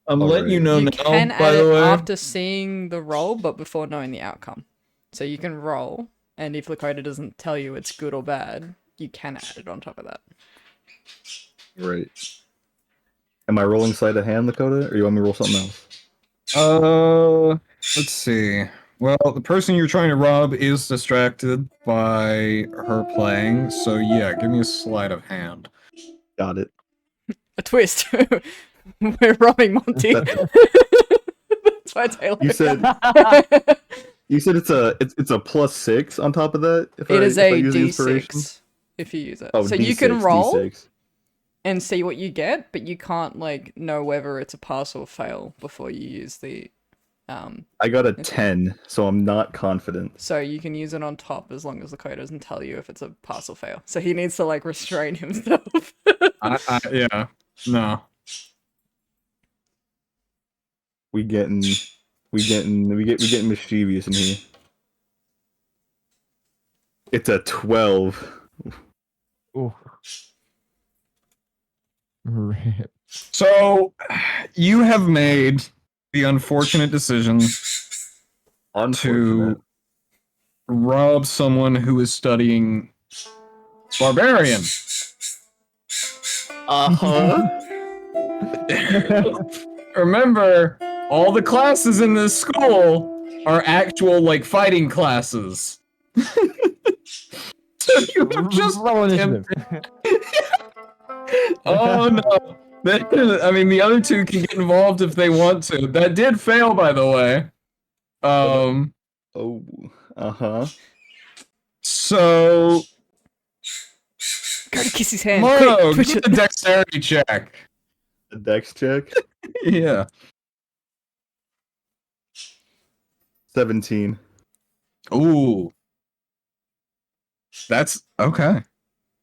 I'm Alright. letting you know You now, can by add the it way. after seeing the roll, but before knowing the outcome. So you can roll, and if Lakota doesn't tell you it's good or bad, you can add it on top of that. Right. Am I rolling sleight of hand, Lakota, or you want me to roll something else? Let's see. Well, the person you're trying to rob is distracted by her playing, so yeah, give me a sleight of hand. Got it. A twist. We're robbing Monty. That's That's why Taylor. You said it's a +6 on top of that. If It is a use the inspiration? D6 if you use it. Oh, So D6, you can roll D6. and see what you get, but you can't like know whether it's a pass or fail before you use the I got a 10, so I'm not confident. so you can use it on top as long as the code doesn't tell you if it's a pass or fail. So he needs to like restrain himself. Yeah, no. We getting mischievous in here. It's a 12. Ooh. Rip. So, you have made the unfortunate decision Unfortunate. to rob someone who is studying barbarian. Uh-huh. Remember, all the classes in this school are actual, like, fighting classes. So you have just Roll initiative. Oh no. I mean, the other two can get involved if they want to. That did fail, by the way. Oh, uh-huh. So Go to kiss his hand. Moro, Quick, twitch give it. a dexterity check. A dex check. Yeah. 17. Ooh. That's okay.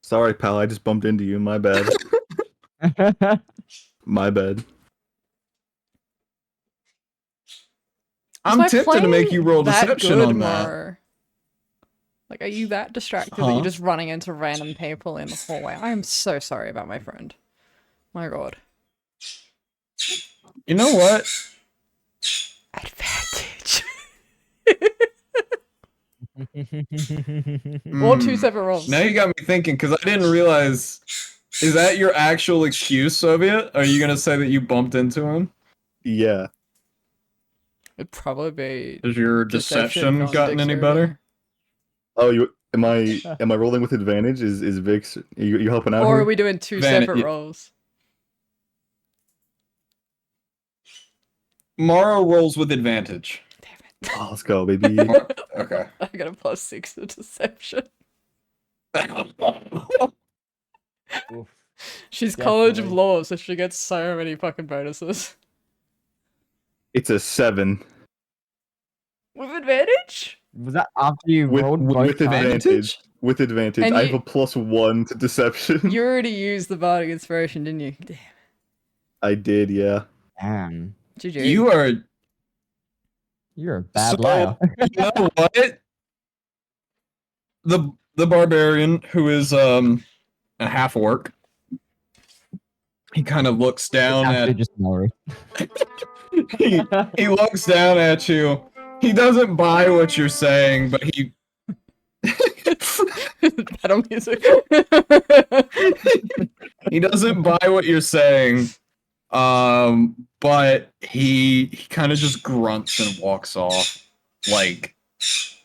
Sorry, pal, I just bumped into you. My bad. My bad. I'm By tempted to make you roll playing that deception good, on that. Moro, Like, are you that distracted that Huh? you're just running into random people in the hallway? I am so sorry about my friend. My god. You know what? Advantage. Mm. Or two separate rolls. Now you got me thinking because I didn't realize. Is that your actual excuse, Soviet? Are you gonna say that you bumped into him? Yeah. It'd probably be Has your deception, deception gotten any better? Oh, you am I rolling with advantage? Is Vix you helping out Or here? are we doing two Vanity- separate rolls? Morrow rolls with advantage. Oh, let's go, baby. Okay. I got a +6 to deception. Oof. She's College of Definitely. Law, so she gets so many fucking bonuses. It's a 7 With advantage? Was that after you with rolled both with times? advantage. With advantage, And I you- have a +1 to deception. You already used the Bardic Inspiration, didn't you? Damn. I did, yeah. Damn, GG. You are. you're a bad So- liar. You know what? The barbarian who is a half orc. He kind of looks down Actually, at. just Maury. He looks down at you. He doesn't buy what you're saying, but he. Battle music. He doesn't buy what you're saying. But he kind of just grunts and walks off. Like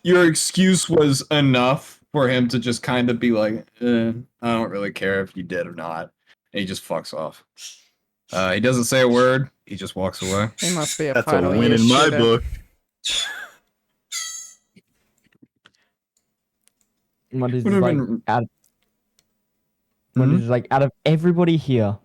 your excuse was enough for him to just kind of be like, I don't really care if you did or not. And he just fucks off. He doesn't say a word. He just walks away. He must be a That's a final win year in my student. book. Monty's Would've like, been- Monty's like, out of everybody here,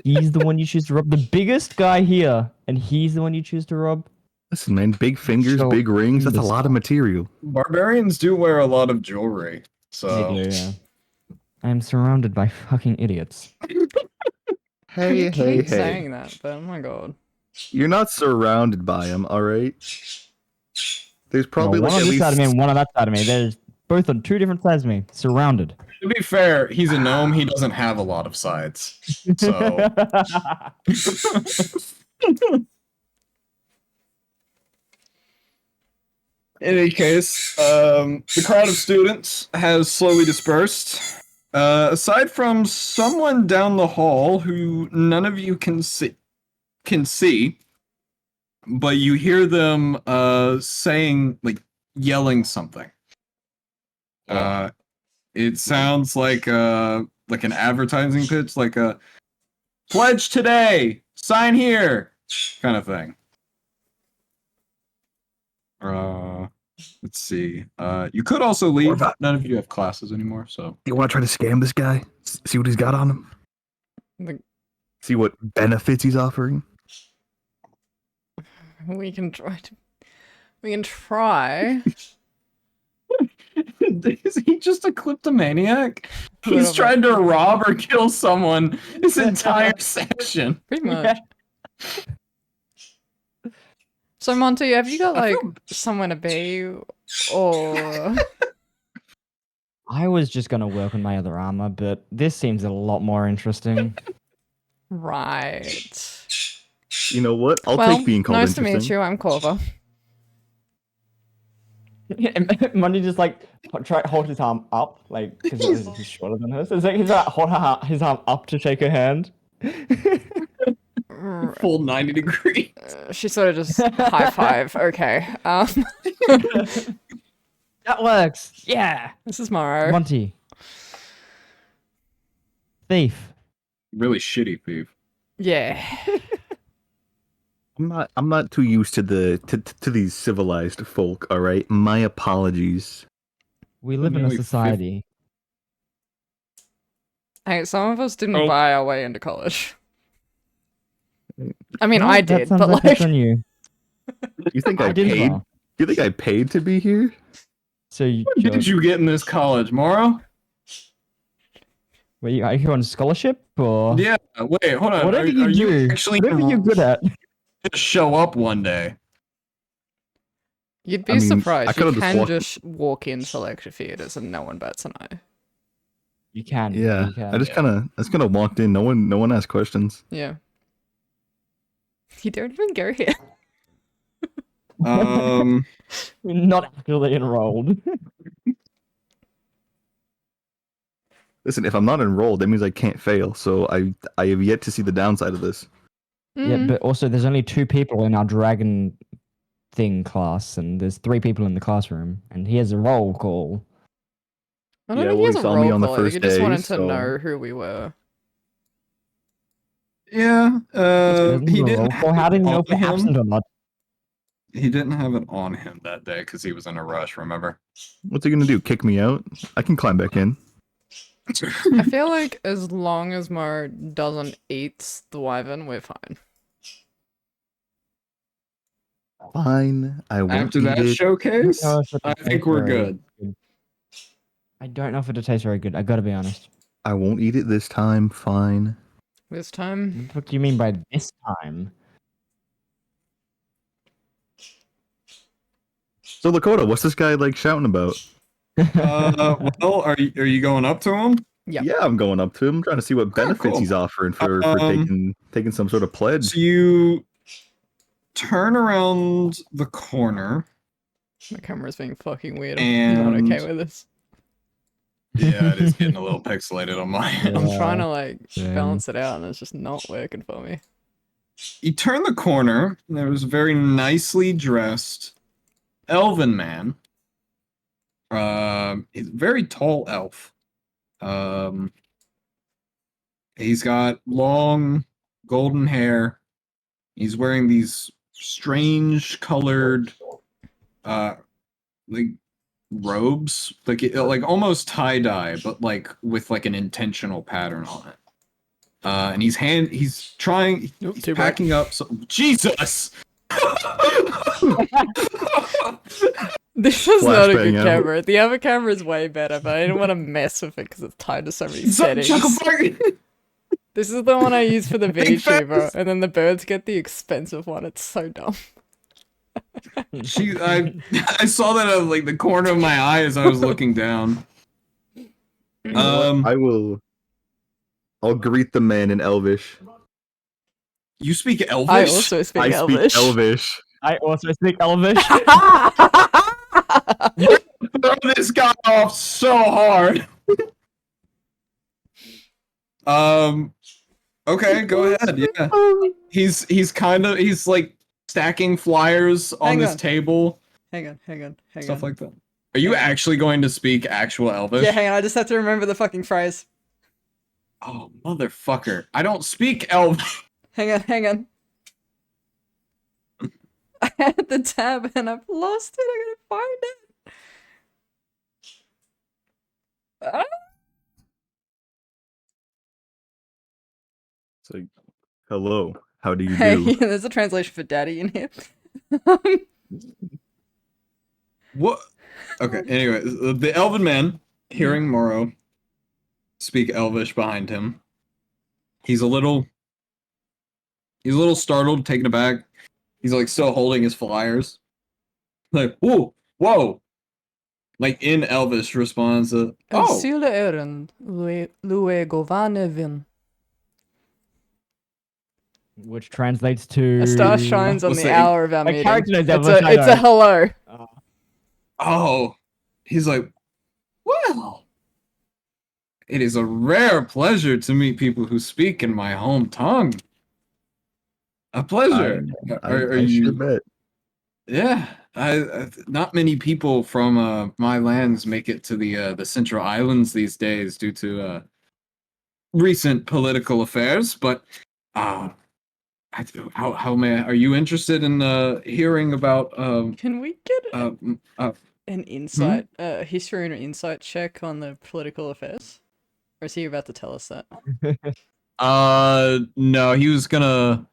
he's the one you choose to rob. The biggest guy here, and he's the one you choose to rob. Listen, man, big fingers, So big rings, that's a imbecile. lot of material. Barbarians do wear a lot of jewelry. So Yeah. I am surrounded by fucking idiots. Hey, You hey, keep hey. saying that, but oh my god. You're not surrounded by them, alright? There's probably one like on at this side of me least and one on that side of me. There's both on two different sides of me, surrounded. to be fair, he's a gnome. He doesn't have a lot of sides. So in any case, the crowd of students has slowly dispersed. Aside from someone down the hall who none of you can see, but you hear them saying, like, yelling something. It sounds like an advertising pitch, like a pledge today, sign here, kind of thing. Let's see. You could also leave. None of you have classes anymore, so you want to try to scam this guy? See what he's got on him? The- See what benefits he's offering? We can try to. We can try. is he just a kleptomaniac? A little He's bit. trying to rob or kill someone this entire session. Pretty much. So Monty, have you got I like feel- somewhere to be, or I was just gonna work on my other armor, but this seems a lot more interesting. right? You know what? I'll Well, take being called nice to interesting. meet you. I'm Corva. Monty just like hold his arm up, like because he's shorter than her. So it's like he's like hold his arm up to shake her hand. Full 90 degree. She sort of just high five. Okay. That works. Yeah. This is Morrow. Monty. Thief. Really shitty thief. Yeah. I'm not too used to to these civilized folk, alright? My apologies. We live in a Nearly society. Hey, some of us didn't Oh. buy our way into college. I mean, No, I that did, sounds but like like, it's on you. You think I, I did paid? well. You think I paid to be here? So you, What did you get in this college, Morrow? are you on scholarship or Yeah, wait, hold on. whatever are you do? actually Whatever you're good at. gonna show up one day? You'd be I mean, I surprised. You could've just can walked- just walk into lecture theaters and no one bats an eye. You can. Yeah, You can. I just kind of walked in. No one asked questions. Yeah. You don't even go here. Not actually enrolled. Listen, if I'm not enrolled, that means I can't fail. So I have yet to see the downside of this. Yeah, Mm. but also there's only 2 people in our dragon thing class, and there's 3 people in the classroom, and he has a roll call. I don't Yeah, think well, he has he a saw me roll on the call. I think first he just day, wanted to so- know who we were. Yeah. He doesn't He have a didn't. roll call. How did he know if on we're him. absent or not? He didn't have it on him that day because he was in a rush. Remember? What's he gonna do? Kick me out? I can climb back in. I feel like as long as Mo doesn't eat the wyvern, we're fine. Fine. I won't After eat that it. showcase, I don't know if it I tastes think we're very good. I don't know if it'll taste very good. I gotta be honest. I won't eat it this time. Fine. This time, What do you mean by this time? So Lakota, what's this guy like shouting about? Well, are you going up to him? Yeah. Yeah, I'm going up to him, trying to see what benefits cool. he's offering for taking some sort of pledge. So you turn around the corner. my camera's being fucking weird. I'm not okay And- with this. Yeah, it is getting a little pixelated on my end. I'm trying to like Yeah. balance it out, and it's just not working for me. You turn the corner, and there was a very nicely dressed elven man. He's a very tall elf. He's got long golden hair. He's wearing these strange colored like robes, like almost tie-dye, but like with like an intentional pattern on it. And he's trying Nope, he's too bright. packing up some Jesus. This is not a good Flashbang out. camera. The other camera is way better, but I didn't want to mess with it because it's tied to so many settings. This is the one I use for the Big VTuber, fast. and then the birds get the expensive one. It's so dumb. I saw that out of like the corner of my eye as I was looking down. I'll greet the man in Elvish. You speak Elvish? I also speak I Elvish. speak Elvish. I also speak Elvish. Throw this guy off so hard. Okay, go ahead. Yeah. He's like stacking flyers on Hang this on. table, hang on. stuff like that. Are you actually going to speak actual Elvish? Yeah, hang on. I just have to remember the fucking phrase. Oh, motherfucker. I don't speak Elvish. Hang on. I had the tab and I've lost it. I gotta find it. Ah! It's like, hello, how do you Hey, do? there's a translation for daddy in here. What? Okay, anyway, the elven man, hearing Morrow speak Elvish behind him, he's a little startled, taken aback. He's like still holding his flyers. Like, whoa. Like in Elvish responds, El oh, cielo errand, luego vanevin. Which translates to A star shines on What's the that? hour of our My meeting. character knows It's Elvish, I a don't. hello. oh. He's like, well, it is a rare pleasure to meet people who speak in my home tongue. A pleasure. Are I you? sure bet. Yeah, I not many people from my lands make it to the Central Islands these days due to recent political affairs. But how are you interested in hearing about Can we get an insight, history and an insight check on the political affairs? Or is he about to tell us that? no, he was gonna.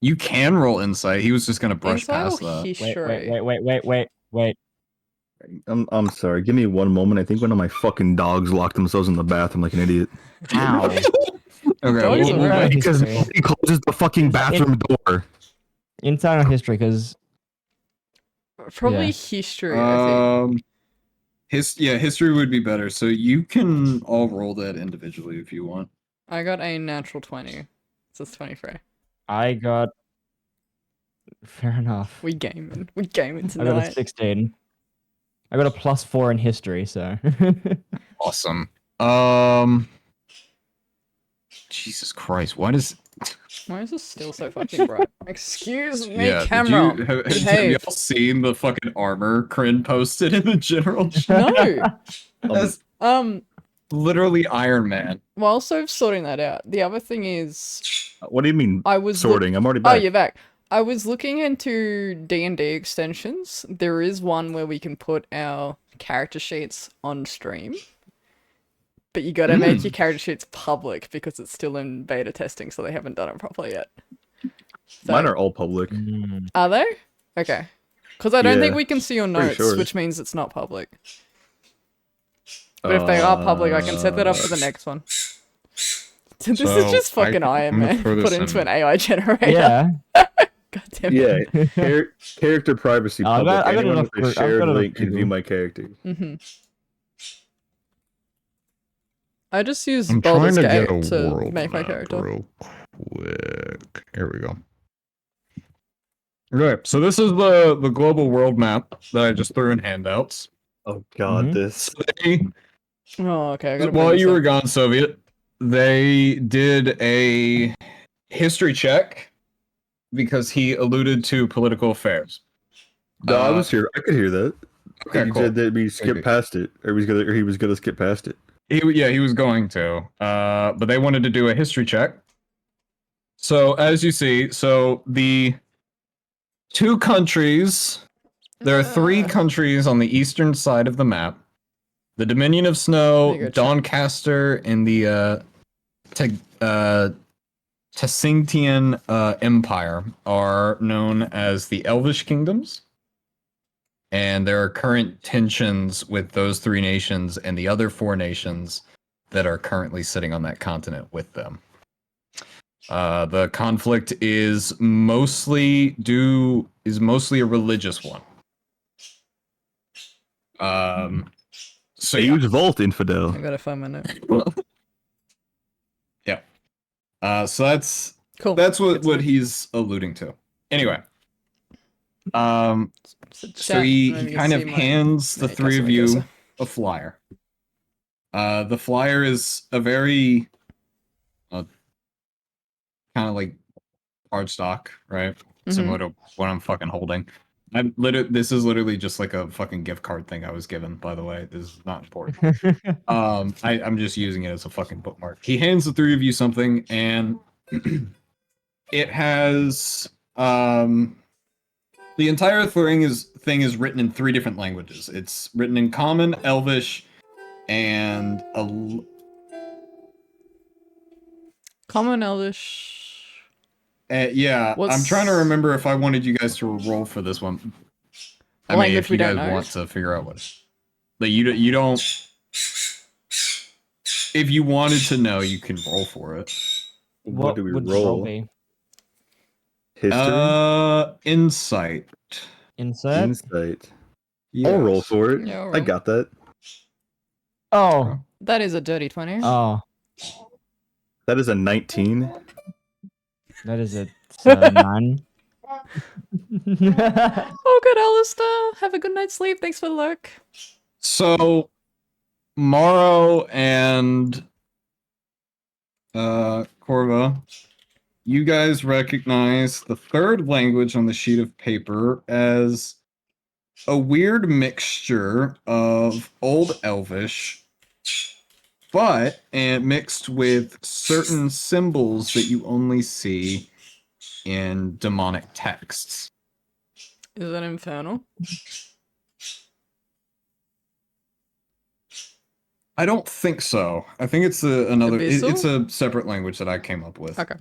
You can roll insight. He was just gonna brush Insight past or that. history? Wait. I'm sorry. Give me one moment. I think one of my fucking dogs locked themselves in the bathroom like an idiot. Ow. Okay, Dogs we'll are right. Because History. he closes the fucking bathroom door. Inside or history, because Probably Yeah. history, I think. History would be better. So you can all roll that individually if you want. I got a natural 20. So it's 23. I got. Fair enough. We gaming. We gaming I got a tonight. 16. I got a +4 in history, so. Awesome. Jesus Christ, why does Why is this still so fucking bright? Excuse me, yeah? camera. Have behave. y'all seen the fucking armor Kryn posted in the general chat? No. That's literally Iron Man. Whilst I'm sorting that out, the other thing is What do you mean I was sorting? I'm already Oh, back. you're back. I was looking into D&D extensions. There is one where we can put our character sheets on stream. But you gotta make your character sheets public because it's still in beta testing, so they haven't done it properly yet. So, Mine are all public. Mm. Are they? Okay. Because I don't think Yeah, we can see your pretty notes, sure. which means it's not public. But if they are public, I can set that up for the next one. So this is So, just fucking I'm Iron gonna Man throw put this into in. an AI generator. Yeah. God damn it. Yeah, character privacy I public. got Anyone enough with a I've shared got enough link can view Google. my character. Mm-hmm. I just use I'm Baldur's trying to Gate get a to world make my map character. real quick. Here we go. Okay, so this is the global world map that I just threw in handouts. Oh God, Mhm. this. They, Oh, okay. I gotta bring while this you were up. gone, Soviet, they did a history check because he alluded to political affairs. No, I was here. I could hear that. Okay, He cool. said that we skipped past it, or he was gonna skip past it. He was going to. But they wanted to do a history check. So as you see, so the two countries, there are three countries on the eastern side of the map. The Dominion of Snow, There you go, chat. Doncaster, and the Tessintian Empire are known as the Elvish Kingdoms. And there are current tensions with those three nations and the other four nations that are currently sitting on that continent with them. The conflict is mostly a religious one. So They yeah. use Vault infidel. I gotta find my note. Yeah. So that's Cool. what he's alluding to. Anyway. So chat, he and then you kind can of see my- hands the my three of customer you cursor. a flyer. The flyer is a very kind of like cardstock, right? Similar to what I'm fucking holding. This is literally just like a fucking gift card thing I was given, by the way. This is not important. I'm just using it as a fucking bookmark. He hands the three of you something, and it has the entire thing is written in three different languages. It's written in Common, Elvish, and Common Elvish. yeah. I'm trying to remember if I wanted you guys to roll for this one. I mean, Language if we you guys don't know. want to figure out what. But you don't. If you wanted to know, you can roll for it. What do we would the roll? be? History, Insight. Insert? insight. I'll roll Yes. for it. Yeah, I'll I roll. got that. Oh. That is a dirty 20. Oh. That is a 19. That is a 9. Oh, good, Alistair. Have a good night's sleep. Thanks for the lurk. So, Morrow and Corva, you guys recognize the third language on the sheet of paper as a weird mixture of Old Elvish, and mixed with certain symbols that you only see in demonic texts. Is that infernal? I don't think so. I think it's Abyssal? it's a separate language that I came up with. Okay.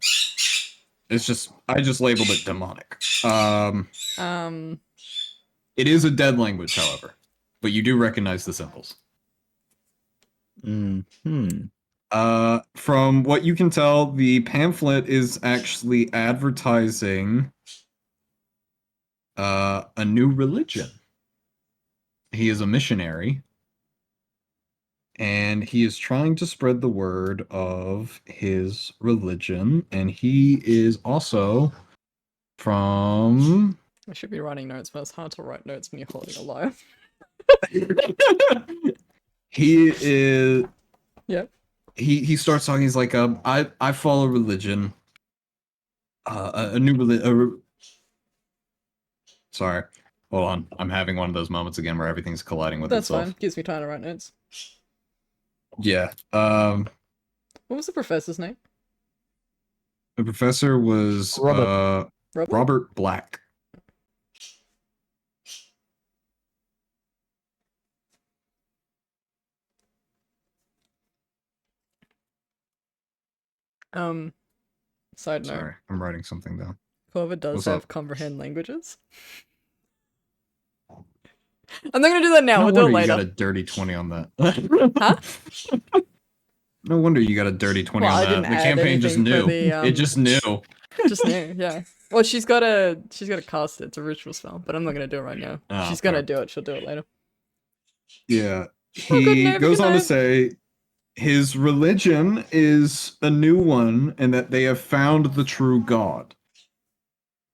It's just I just labeled it demonic. It is a dead language, however, but you do recognize the symbols. From what you can tell, the pamphlet is actually advertising a new religion. He is a missionary, and he is trying to spread the word of his religion, and he is also from I should be writing notes, but it's hard to write notes when you're holding a lion. he is Yep. he starts talking. He's like, I follow religion, a new religion. Sorry, hold on, I'm having one of those moments again where everything's colliding with That's itself. fine. Gives me time to write notes. Yeah. What was the professor's name? The professor was Robert. Robert Black. Side note. Sorry, I'm writing something down. Corva does What's have up? comprehend languages. I'm not gonna do that now. No We'll do it wonder you later. got a dirty 20 on that. Huh? No wonder you got a dirty 20 Well, on I that. didn't The add campaign just anything for knew. the, It just knew. Just new, yeah. Well, she's got to cast it. It's a ritual spell, but I'm not gonna do it right now. Oh, She's gonna fair. do it. She'll do it later. Yeah. Oh, good He night, goes good on to night. say his religion is a new one and that they have found the true God.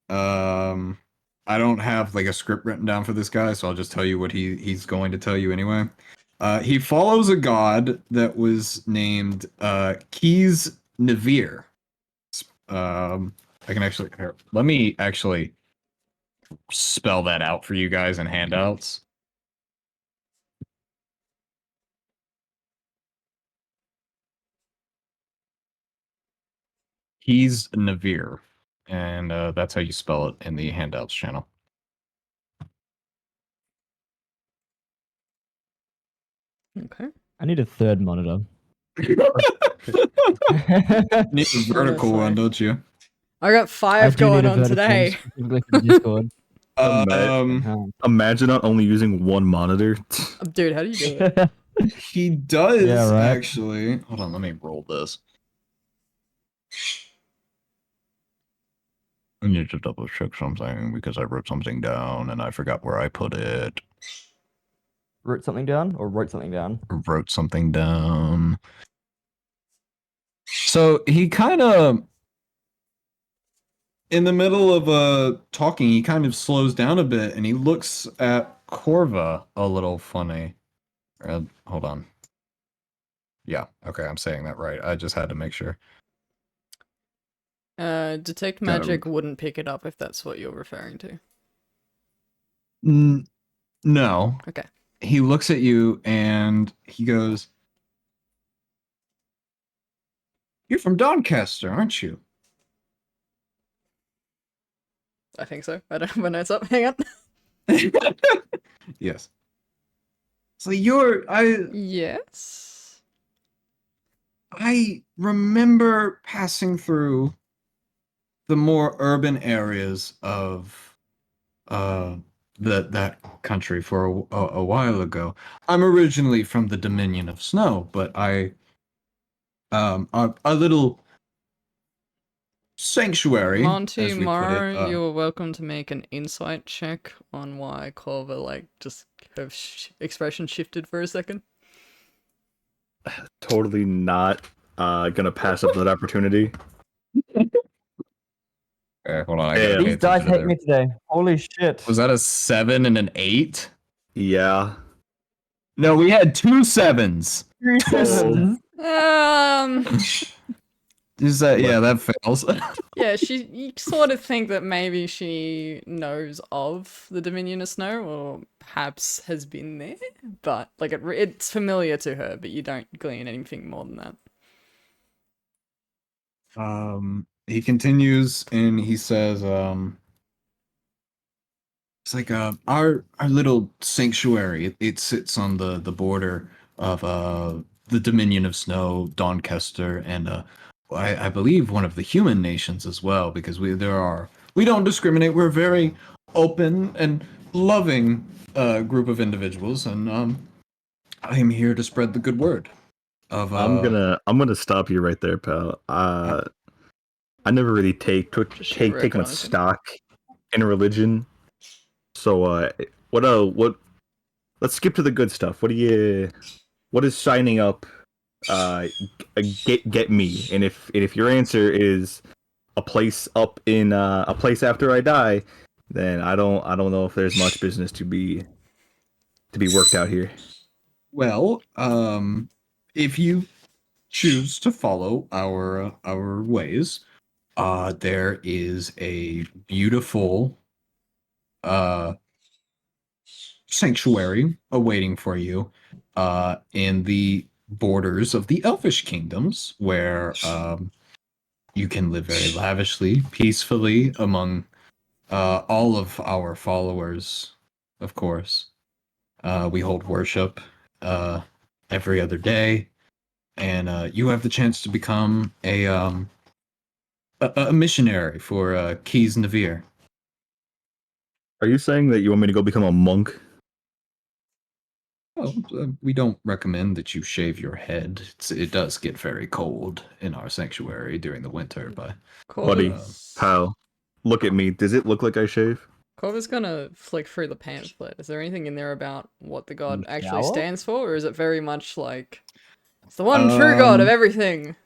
I don't have like a script written down for this guy, so I'll just tell you what he's going to tell you anyway. He follows a god that was named Keys Navir. I can actually here, let me actually spell that out for you guys in handouts. Keys Navir, and that's how you spell it in the handouts channel. Okay. I need a third monitor. Need a vertical one, don't you? I got I 5 do need going a on vertical one today. specifically for Discord. Imagine not only using one monitor. Dude, how do you do it? He does Yeah, right. actually. Hold on, let me roll this. I need to double check something because I wrote something down and I forgot where I put it. Wrote something down or wrote something down? Wrote something down. So he kind of, in the middle of talking, he kind of slows down a bit and he looks at Corva a little funny. Hold on. Yeah, okay, I'm saying that right. I just had to make sure. Detect magic wouldn't pick it up if that's what you're referring to. No. Okay. He looks at you and he goes, "You're from Doncaster, aren't you?" I think so. I don't have my notes up. Hang on. Yes. So I Yes. remember passing through the more urban areas of that country for a while ago. I'm originally from the Dominion of Snow, but a little sanctuary, Monty as we put Morrow, it. you're welcome to make an insight check on why Corva, like, just her expression shifted for a second. Totally not gonna pass up that opportunity. Hold on, I Yeah. gotta pay These dice attention to hate there. me today. Holy shit. Was that a 7 and an 8? Yeah. No, we had 2 7s. 3 sevens. Is that that fails? Yeah, you sort of think that maybe she knows of the Dominion of Snow, or perhaps has been there, but like it's familiar to her, but you don't glean anything more than that. He continues and he says, it's like our little sanctuary. It sits on the border of the Dominion of Snow, Doncaster, and I believe one of the human nations as well, because we don't discriminate. We're a very open and loving group of individuals, and I am here to spread the good word. I'm gonna stop you right there, pal. I never really take much recognizing. stock in religion. So what let's skip to the good stuff. What is signing up get me? And if your answer is a place up in a place after I die, then I don't know if there's much business to be worked out here. Well, if you choose to follow our ways, there is a beautiful sanctuary awaiting for you in the borders of the Elfish kingdoms, where you can live very lavishly, peacefully among all of our followers, of course. We hold worship every other day, and you have the chance to become a missionary for Keys Navir. Are you saying that you want me to go become a monk? Well, we don't recommend that you shave your head. It does get very cold in our sanctuary during the winter, but Buddy, Corvus, pal, look at me. Does it look like I shave? Corvus gonna flick through the pamphlet. Is there anything in there about what the god actually shower? stands for, or is it very much like it's the one true god of everything?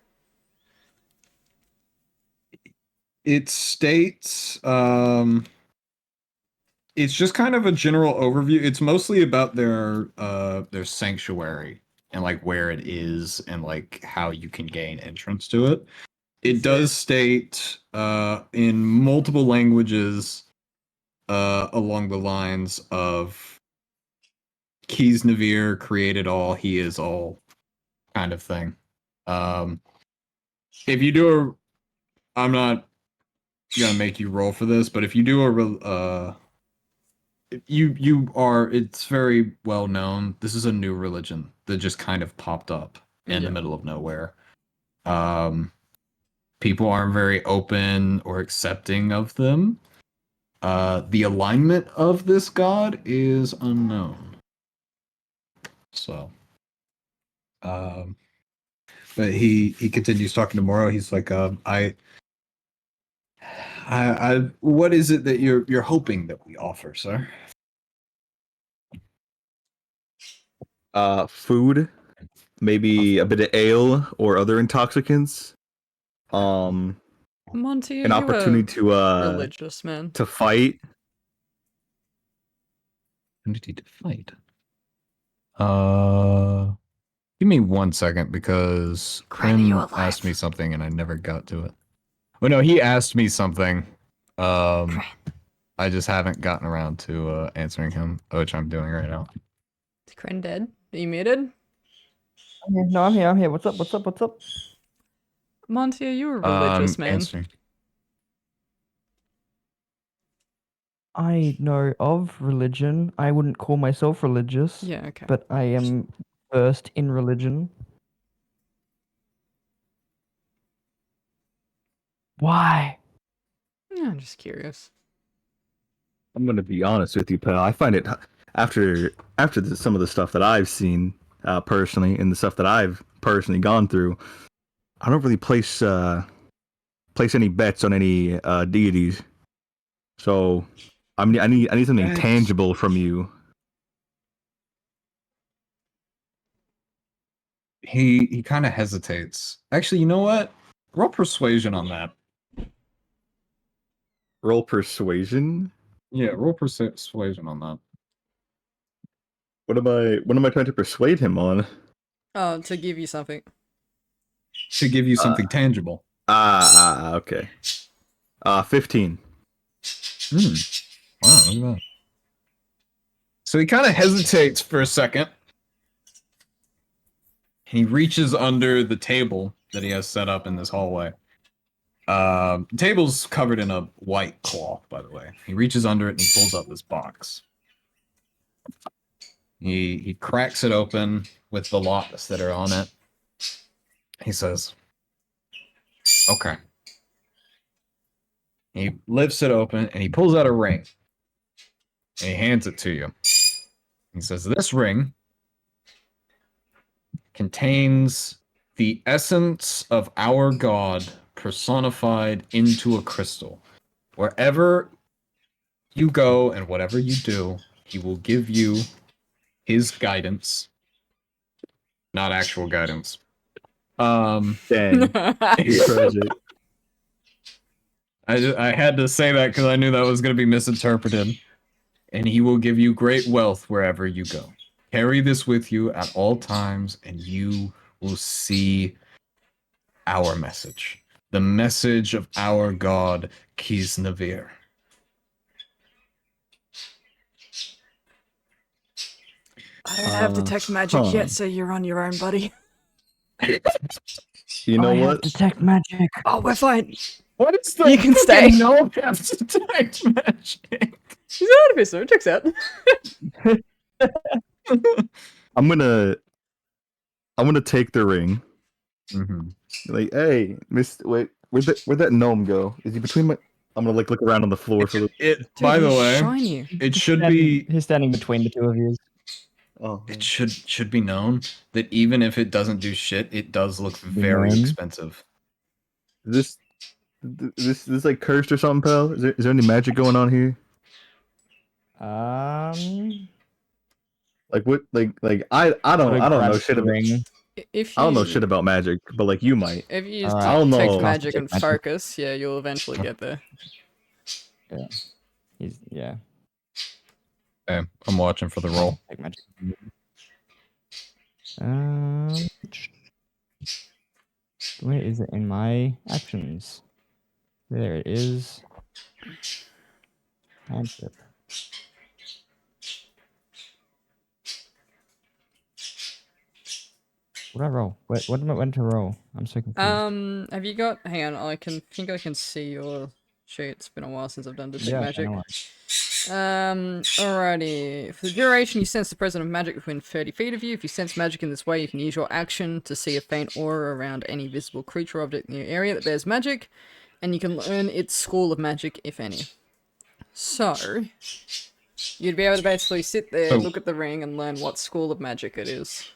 it states it's just kind of a general overview. It's mostly about their sanctuary and like where it is and like how you can gain entrance to it. It does state in multiple languages along the lines of Keys Navir created all, he is all kind of thing. If you do I'm not gonna make you roll for this, but if you do you are, it's very well known. This is a new religion that just kind of popped up in Yeah. the middle of nowhere. People aren't very open or accepting of them. The alignment of this god is unknown. So, but he continues talking to Moro. He's like, what is it that you're hoping that we offer, sir? Food, maybe a bit of ale or other intoxicants. Monty, An you opportunity a religious man. to fight. Opportunity to fight. Give me 1 second because Granny, you Quinn alive? asked me something and I never got to it. Well, no, he asked me something. I just haven't gotten around to answering him, which I'm doing right now. Is Kren dead? Are you muted? No, I'm here. I'm here. What's up? What's up? What's up? Monty, are you a religious man? Answering. I know of religion. I wouldn't call myself religious, Yeah, okay. but I am versed in religion. Why? Yeah, I'm just curious. I'm gonna be honest with you, pal. I find it after some of the stuff that I've seen personally and the stuff that I've personally gone through. I don't really place any bets on any deities. So I need something That's- tangible from you. He kind of hesitates. Actually, you know what? Roll persuasion on that. Roll persuasion. Yeah, roll persuasion on that. What am I trying to persuade him on? To give you something. To give you something tangible. Okay. 15. Wow, look at that. So he kind of hesitates for a second. He reaches under the table that he has set up in this hallway. The table's covered in a white cloth, by the way. He reaches under it and he pulls up this box. He cracks it open with the locks that are on it. He says, "Okay." He lifts it open and he pulls out a ring. And he hands it to you. He says, "This ring contains the essence of our God personified into a crystal. Wherever You go, and whatever you do, he will give you his guidance. Not actual guidance. Dang, tragic. I had to say that because I knew that was going to be misinterpreted. And he will give you great wealth wherever you go. Carry this with you at all times, and you will see our message. The message of our god, Kisnavir. I don't have detect magic huh. yet, so you're on your own, buddy. You know I have what? detect magic. Oh, we're fine. What is the You can stay. No have to detect magic? She's an artificer. It checks out. I'm gonna take the ring. Mm-hmm. Like, hey, wait, where'd that gnome go? Is he between my? I'm gonna like look around on the floor for the. By the he's way, shiny. it should be He's standing between the two of you. Oh, it should be known that even if it doesn't do shit, it does look very known? expensive. is this like cursed or something, pal? Is there any magic going on here? Like what? Like I don't know shit about. If I don't know you- shit about magic, but like you might. If you use Alright. I don't detect know. magic and Detect magic. focus, yeah, you'll eventually get there. He's yeah. Okay, I'm watching for the roll. Detect magic. Where is it in my actions? There it is. Handship. What did I roll? What am I went to roll? I'm so confused. Have you got? Hang on, think I can see your sheet. It's been a while since I've done detect Yeah, I magic. know. Alrighty. For the duration, you sense the presence of magic within 30 feet of you. If you sense magic in this way, you can use your action to see a faint aura around any visible creature or object in your area that bears magic, and you can learn its school of magic, if any. So, you'd be able to basically sit there, So- look at the ring, and learn what school of magic it is.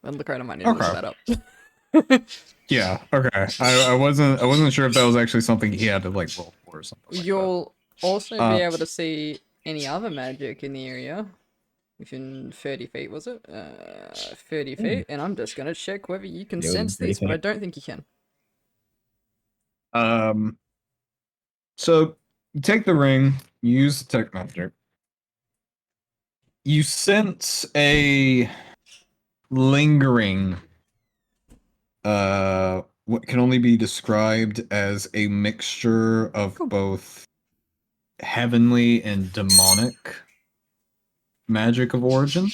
And look, I might need to look Okay. that up. Yeah. Okay. I wasn't sure if that was actually something he had to like roll for or something. Like that. You'll also Uh, be able to see any other magic in the area within 30 feet, was it? 30 feet, and I'm just gonna check whether you can Yeah, within sense 30 this, but I feet. don't think you can. So you take the ring, you use the tech magic. You sense a lingering what can only be described as a mixture of both heavenly and demonic magic of origin.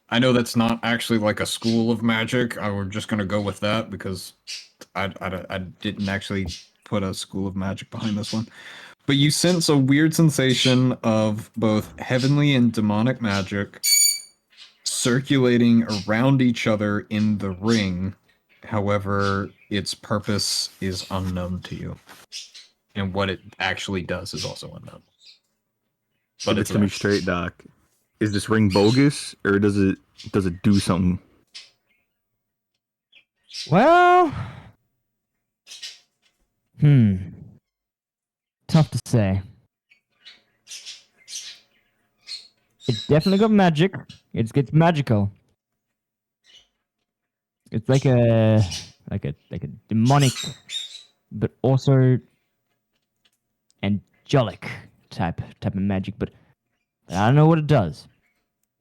I know that's not actually like a school of magic. We're just gonna go with that because I didn't actually put a school of magic behind this one. But you sense a weird sensation of both heavenly and demonic magic circulating around each other in the ring. However, its purpose is unknown to you. And what it actually does is also unknown. But But it's to be straight, Doc. Is this ring bogus or does it do something? Well, tough to say. It's definitely got magic. It's magical. It's like a demonic, but also angelic type of magic. But I don't know what it does.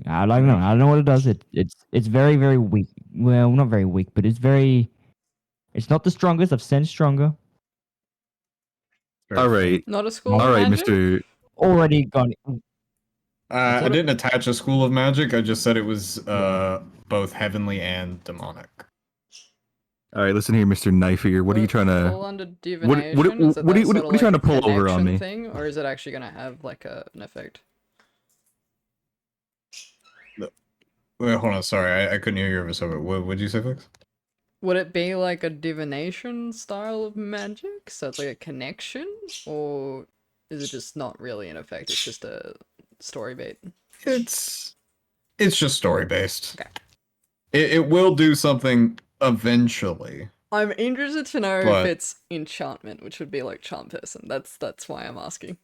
I don't know. I don't know what it does. It's very, very weak. Well, not very weak, but it's very. It's not the strongest. I've sensed stronger. All right, Not a school all of right, magic? Mister. Already gone. I sort of- didn't attach a school of magic. I just said it was both heavenly and demonic. All right, listen here, Mister Knife Ear. What are you trying to? Fall under divination? Is it what are that you sort of trying to like pull over on connection me? Thing, or is it actually going to have like an effect? Wait, hold on. Sorry, I couldn't hear you over so. What did you say, Fix? Would it be like a divination style of magic? So it's like a connection? Or is it just not really an effect? It's just a story bait? It's just story based. Okay. It will do something eventually. I'm interested to know But- if it's enchantment, which would be like charm person. That's why I'm asking.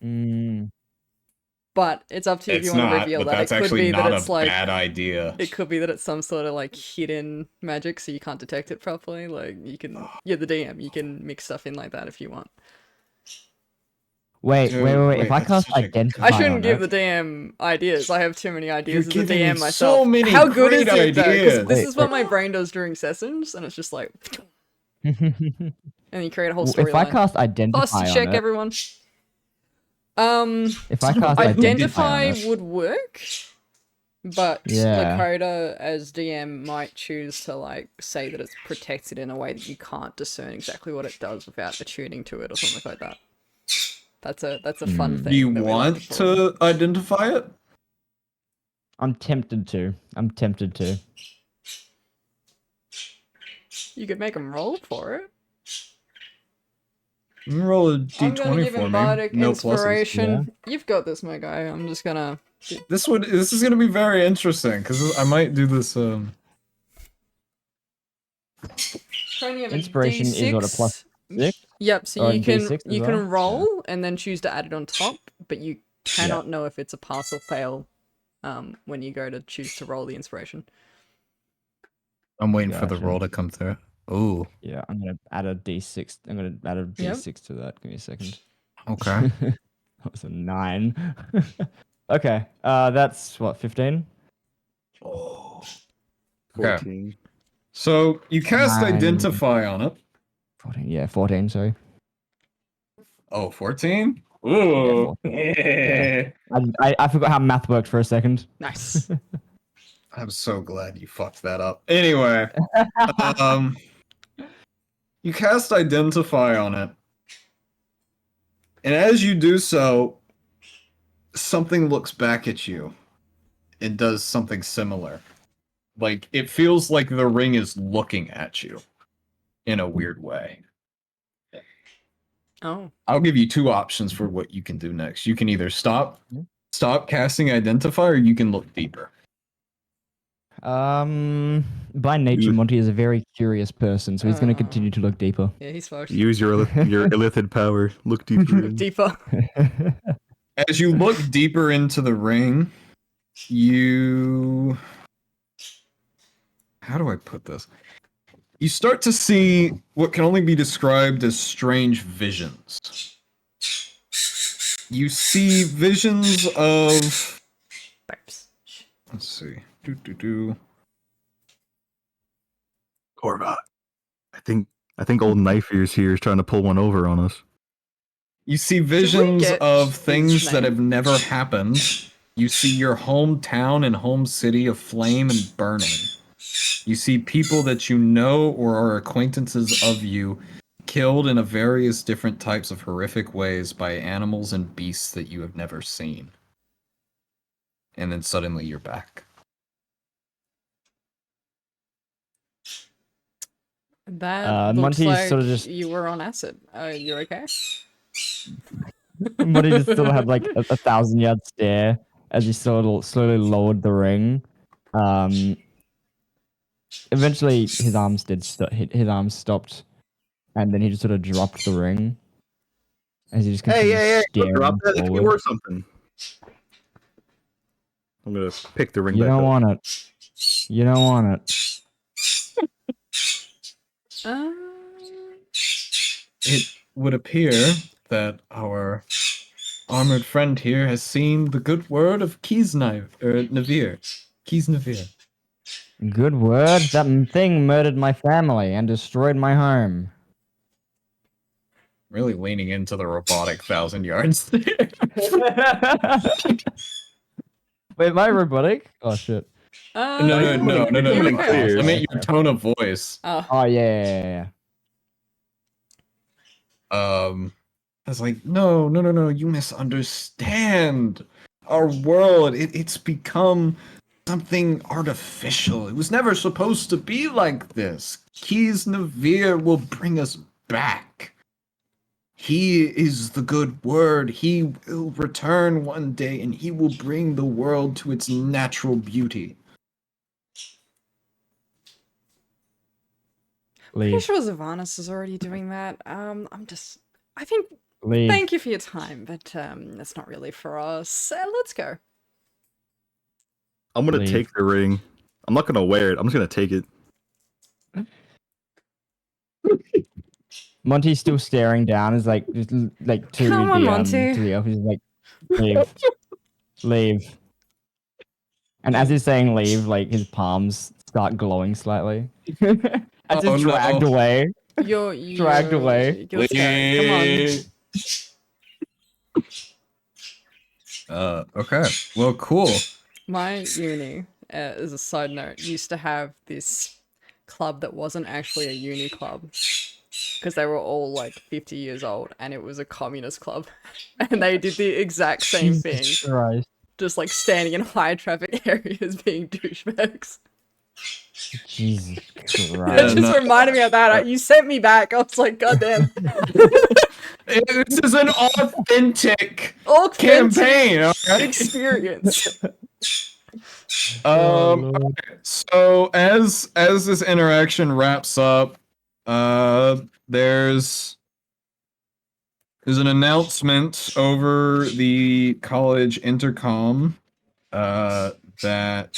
Mm. But it's up to you if It's you want to not, reveal but that. that's It could actually be that not it's a like bad idea. it could be that it's some sort of like hidden magic, so you can't detect it properly. Like you're the DM, you can mix stuff in like that if you want. Wait. If I that's cast such a identify I good- shouldn't on give it, the DM ideas. I have too many ideas You're as a giving DM me myself. so many How good is great it though? Because ideas. this Wait, is what my brain does during sessions, and it's just like, and you create a whole if I storyline. cast identify Plus, on check it, everyone. if I cast Identify on it, would work, but Yeah. Lakota as DM might choose to like say that it's protected in a way that you can't discern exactly what it does without attuning to it or something like that. That's a fun thing. Do you that we like want explore. to identify it? I'm tempted to. You could make them roll for it. You can roll a I'm gonna d20 give for him me. bardic No pluses. inspiration. You've got this, my guy. I'm just gonna. This is gonna be very interesting because I might do this. Tony, have a Inspiration is what, a D6. plus 6? Yep. So Or a you can D6 as you well? can roll and then choose to add it on top, but you cannot know if it's a pass or fail. When you go to choose to roll the inspiration. I'm waiting for the Gotcha. roll to come through. Ooh. Yeah, I'm gonna add a d6. I'm gonna add a d6 to that. Give me a second. Okay. That was a 9. Okay. That's what, 15? Okay. 14. So you cast 9. identify on it. 14. Yeah, 14. Sorry. Oh, 14? Ooh. I forgot how math worked for a second. Nice. I'm so glad you fucked that up. Anyway, you cast identify on it. And as you do so, something looks back at you and does something similar. Like, it feels like the ring is looking at you in a weird way. Oh. I'll give you two options for what you can do next. You can either stop casting identify, or you can look deeper. By nature, You- Monty is a very curious person, so he's going to continue to look deeper. Yeah, he's fucked. Use your illithid power. Look deeper. in. Deeper. As you look deeper into the ring, you... How do I put this? You start to see what can only be described as strange visions. You see visions of... Burps. Let's see. Korvat. I think old knife ears here is trying to pull one over on us. You see visions get of his things that name? have never happened. You see your hometown and home city aflame and burning. You see people that you know or are acquaintances of you killed in a various different types of horrific ways by animals and beasts that you have never seen. And then suddenly you're back. That looks Monty's like sort of just- you were on acid. You okay? Monty just sort of had like a 1,000-yard stare as he slowly lowered the ring. Eventually, his arms his arms stopped, and then he just sort of dropped the ring. As he just continued Hey! Don't staring drop that. That could be forward. worth something. I'm gonna pick the ring You back don't up. want it. You don't want it. It would appear that our armored friend here has seen the good word of Navir. Good word. That thing murdered my family and destroyed my home. Really leaning into the robotic 1,000 yards there. Wait, am I robotic? Oh shit. No. You're okay. clear. I meant your tone of voice. Oh. Oh yeah. I was like, no, you misunderstand. Our world, it's become something artificial. It was never supposed to be like this. Keys Navir will bring us back. He is the good word. He will return one day and he will bring the world to its natural beauty. Pretty Leave. sure Zavanis is already doing that. I think Leave. Thank you for your time, but that's not really for us. Let's go. I'm gonna Leave. take the ring. I'm not gonna wear it. I'm just gonna take it. Monty's still staring down. Is like just like to Come on, the Monty. to the elf. He's like, leave, leave. And as he's saying leave, like his palms start glowing slightly. As Oh, it's dragged no. away. You're Dragged away. You're scary. Come on. Okay. Well, cool. My uni, as a side note, used to have this club that wasn't actually a uni club because they were all like 50 years old and it was a communist club and they did the exact same thing, Jesus Christ. just like standing in high traffic areas being douchebags. Jesus That Christ. just no. reminded me of that. You sent me back. I was like, God damn. This is an authentic Authentic campaign. All right? experience. Oh, Um. Lord. So as this interaction wraps up, there's an announcement over the college intercom, that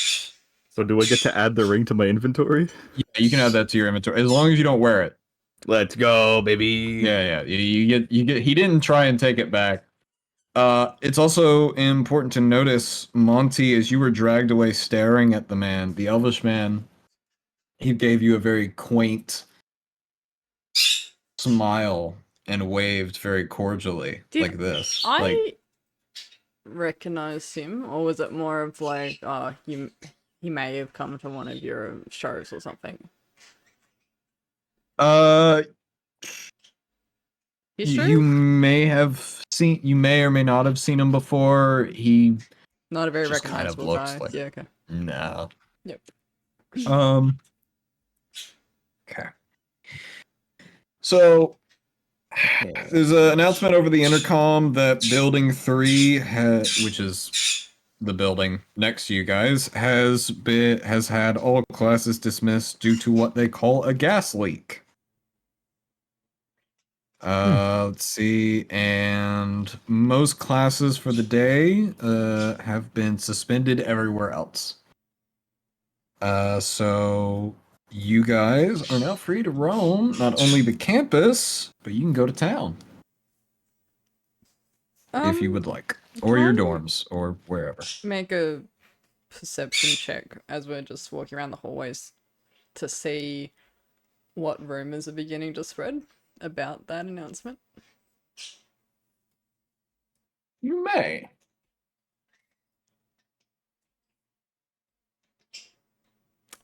So do I get to add the ring to my inventory? yeah, you can add that to your inventory as long as you don't wear it. Let's go, baby. Yeah. You get. He didn't try and take it back. It's also important to notice, Monty, as you were dragged away staring at the man, the elvish man, he gave you a very quaint smile and waved very cordially, Did like this. I Like, recognize him, or was it more of like, oh, he may have come to one of your shows or something? History? you may or may not have seen him before. He Not a very just kind of recognizable looks guy. like- Yeah, okay. no. Yep. Okay. So there's an announcement over the intercom that Building 3, which is the building next to you guys, has had all classes dismissed due to what they call a gas leak. Let's see, and most classes for the day have been suspended everywhere else. So you guys are now free to roam not only the campus, but you can go to town if you would like, or your can I dorms, or wherever. make a perception check as we're just walking around the hallways to see what rumors are beginning to spread about that announcement. You may.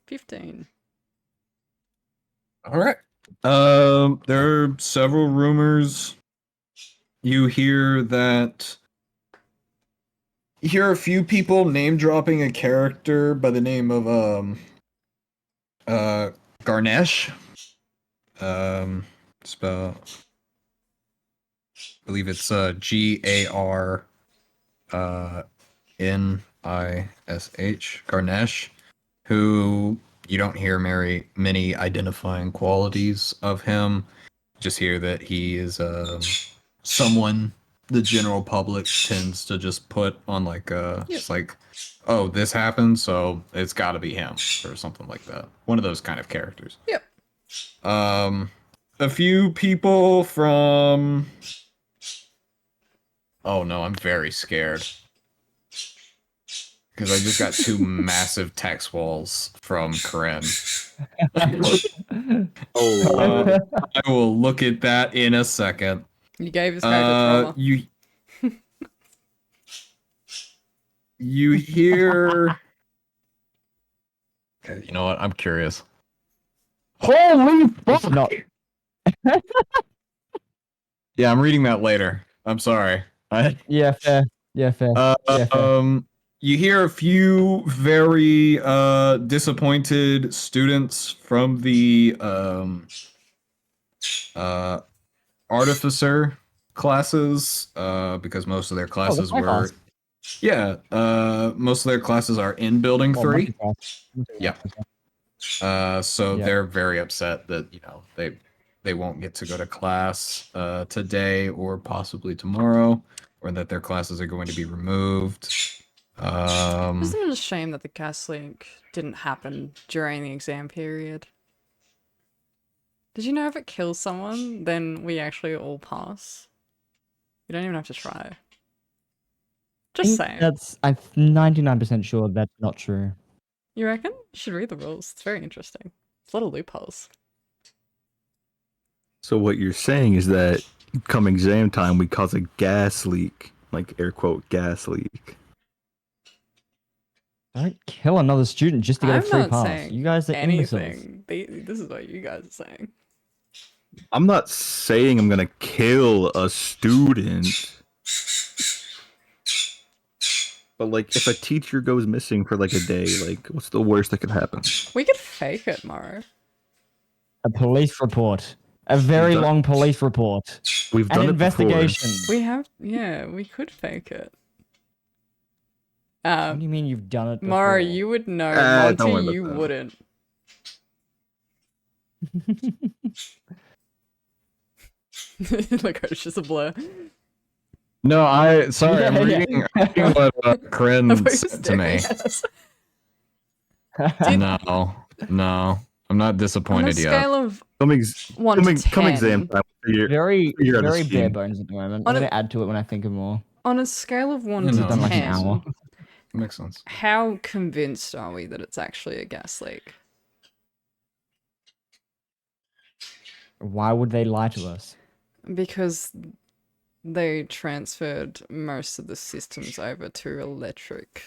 $15. All right. There are several rumors. You hear a few people name dropping a character by the name of Garnesh. Spell. I believe it's Gar Nish, Garnesh, who you don't hear many identifying qualities of him. Just hear that he is someone the general public tends to just put on like just like, oh, this happened, so it's got to be him or something like that. One of those kind of characters. Yep. A few people from. Oh no, I'm very scared. Because I just got two massive text walls from Karen. Oh, I will look at that in a second. You gave his character trauma. You hear. Okay, you know what? I'm curious. Holy It's not. Yeah, I'm reading that later. I'm sorry. Yeah, fair. Yeah, fair. Yeah, fair. You hear a few very disappointed students from the artificer classes, because most of their classes my were class. most of their classes are in building Oh, 3. multi-class. Yeah. So Yeah. they're very upset that, they they won't get to go to class today or possibly tomorrow, or that their classes are going to be removed. Isn't it a shame that the gas leak didn't happen during the exam period? Did you know if it kills someone, then we actually all pass? You don't even have to try. Just saying. I'm 99% sure that's not true. You reckon? You should read the rules. It's very interesting. There's a lot of loopholes. So what you're saying is that come exam time, we cause a gas leak, like air quote gas leak. Don't kill another student just to get a I'm free not pass. saying You guys are imbeciles. anything. This is what you guys are saying. I'm not saying I'm gonna kill a student. But like, if a teacher goes missing for like a day, like, what's the worst that could happen? We could fake it, Morrow. A police report. A very done- long police report. We've An done it before. investigation. We have, yeah, we could fake it. What do you mean you've done it before? Morrow, you would know. don't worry Monty, about you that. wouldn't. Like, it's just a blur. No, sorry, I'm Yeah, yeah. reading, I'm reading what I Corinne thought you were sent to me. staring at us. No, I'm not On a disappointed yet. scale of Come 1 to 10. exam time. very You're on a very bare scheme. bones at the moment. On I'm a- gonna add to it when I think of more. On a scale of 1 You to know. Done like an 10, hour. Makes sense. how convinced are we that it's actually a gas leak? Why would they lie to us? Because they transferred most of the systems over to electric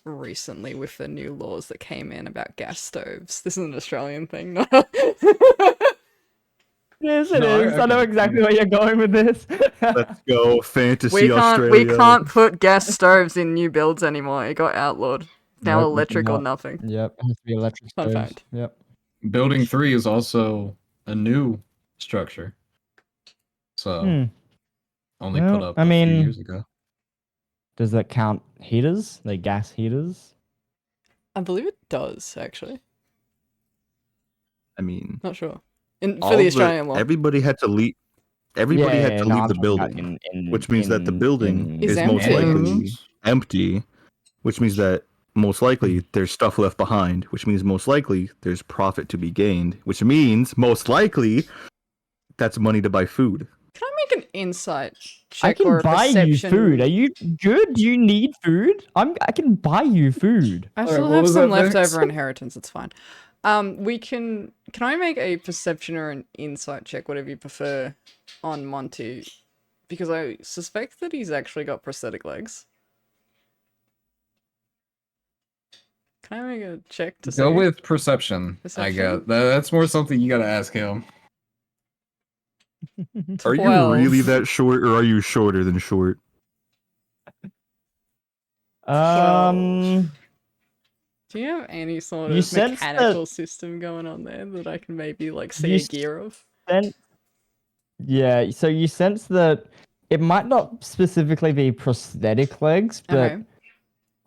recently with the new laws that came in about gas stoves. This is an Australian thing. No. Yes, it No, is. I know okay. exactly where you're going with this. Let's go, fantasy we Australia. can't put gas stoves in new builds anymore. It got outlawed. It's now Nope, we electric or cannot. nothing. Yep, it has to be electric Fun stoves. fact. Yep. Building 3 is also a new structure. So Hmm. only put Well, up I a mean- few years ago. Does that count heaters? Like gas heaters? I believe it does, actually. I mean, Not sure. For all the Australian law. everybody had to leave. Everybody had to no, leave I'm the talking about building, in- which means that the in- building in- Is is most empty. likely empty, which means that most likely there's stuff left behind, which means most likely there's profit to be gained, which means most likely that's money to buy food. Can I make an insight I check or can a buy you perception? food. Are you good? Do you need food? I can buy you food. I Alright, still what have was some that next? leftover inheritance. It's fine. Can I make a perception or an insight check, whatever you prefer, on Monty? Because I suspect that he's actually got prosthetic legs. Can I make a check to Go see? with perception. I Perception? got that's more something you gotta ask him. Are you 12. really that short, or are you shorter than short? Um, Do you have any sort You of sense that- mechanical system going on there that I can maybe like see You a s- gear of? yeah. So you sense that it might not specifically be prosthetic legs, but Okay.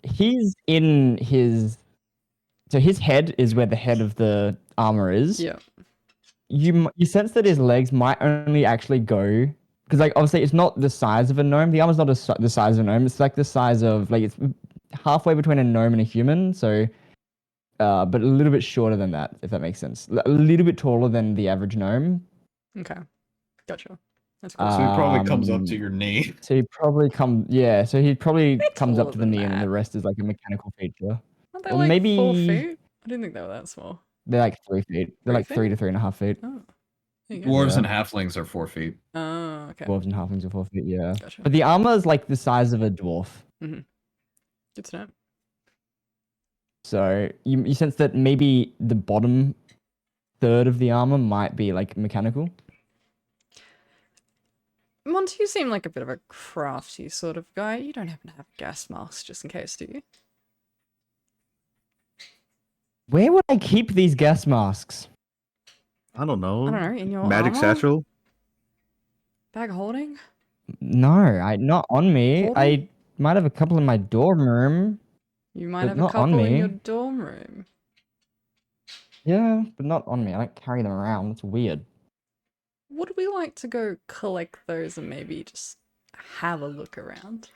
he's in his. So his head is where the head of the armor is. Yeah. You sense that his legs might only actually go because like obviously it's not the size of a gnome. The armor's not the size of a gnome. It's like the size of like it's halfway between a gnome and a human. So, but a little bit shorter than that, if that makes sense. A little bit taller than the average gnome. Okay. Gotcha. That's cool. So he probably comes up to Um, your knee. So he probably So he probably Bit comes up taller to the than knee, and that. the rest is like a mechanical feature. Aren't they or like 4 maybe- feet? I didn't think they were that small. They're like 3 feet. They're 3 like feet? 3 to 3.5 feet. Oh. There you go. Dwarves Yeah. and halflings are 4 feet. Oh, okay. Dwarves and halflings are 4 feet. Yeah. Gotcha. But the armor is like the size of a dwarf. Good to know. So you sense that maybe the bottom third of the armor might be like mechanical. Monty, you seem like a bit of a crafty sort of guy. You don't happen to have gas masks just in case, do you? Where would I keep these gas masks? I don't know. I don't know, in your Magic armor? satchel. Bag holding? No, not on me. Hold I might have a couple in my dorm room. You might But have a not on couple in me. your dorm room. Yeah, but not on me. I don't carry them around. It's weird. would we like to go collect those and maybe just have a look around?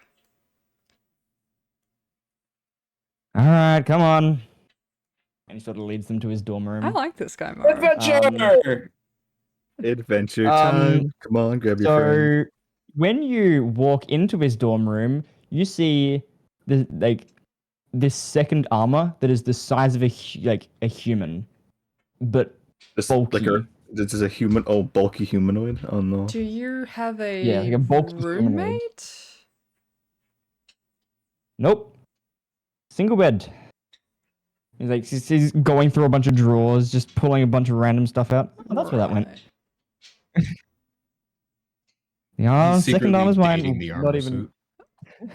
All right, come on. And he sort of leads them to his dorm room. I like this guy, Mara. Adventure! Adventure Um, time. Come on, grab your friend. So when you walk into his dorm room, you see this second armor that is the size of a human, but Just bulky. like this is a human. Oh, bulky humanoid. Oh no. Do you have a, Yeah, like a bulky humanoid. roommate? Nope. Single bed. He's going through a bunch of drawers, just pulling a bunch of random stuff out. Oh, that's where that went. Right. The He's second secretly armor's mine. dating the Not armor even.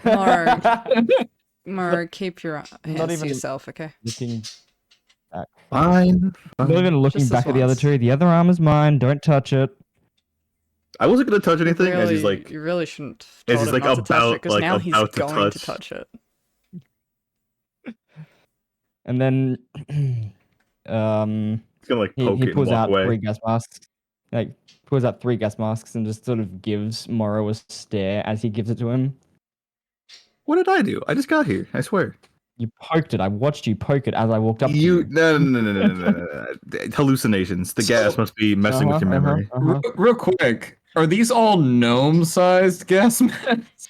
Mara, Mara, keep your hands to even- yourself, okay? Looking, Fine. not even looking Just this back at the other once. two. The other armor's mine. Don't touch it. I wasn't gonna touch anything. As he's like, you really shouldn't as told he's, him like, not to touch it, about- because like, now he's about to going to touch. touch it. And then, he's gonna like poke he it and pulls walk out away. 3 gas masks. Like pulls out 3 gas masks and just sort of gives Morrow a stare as he gives it to him. What did I do? I just got here. I swear. You poked it. I watched you poke it as I walked up to You you. no. Hallucinations. The gas must be messing with your memory. Real quick, are these all gnome-sized gas masks?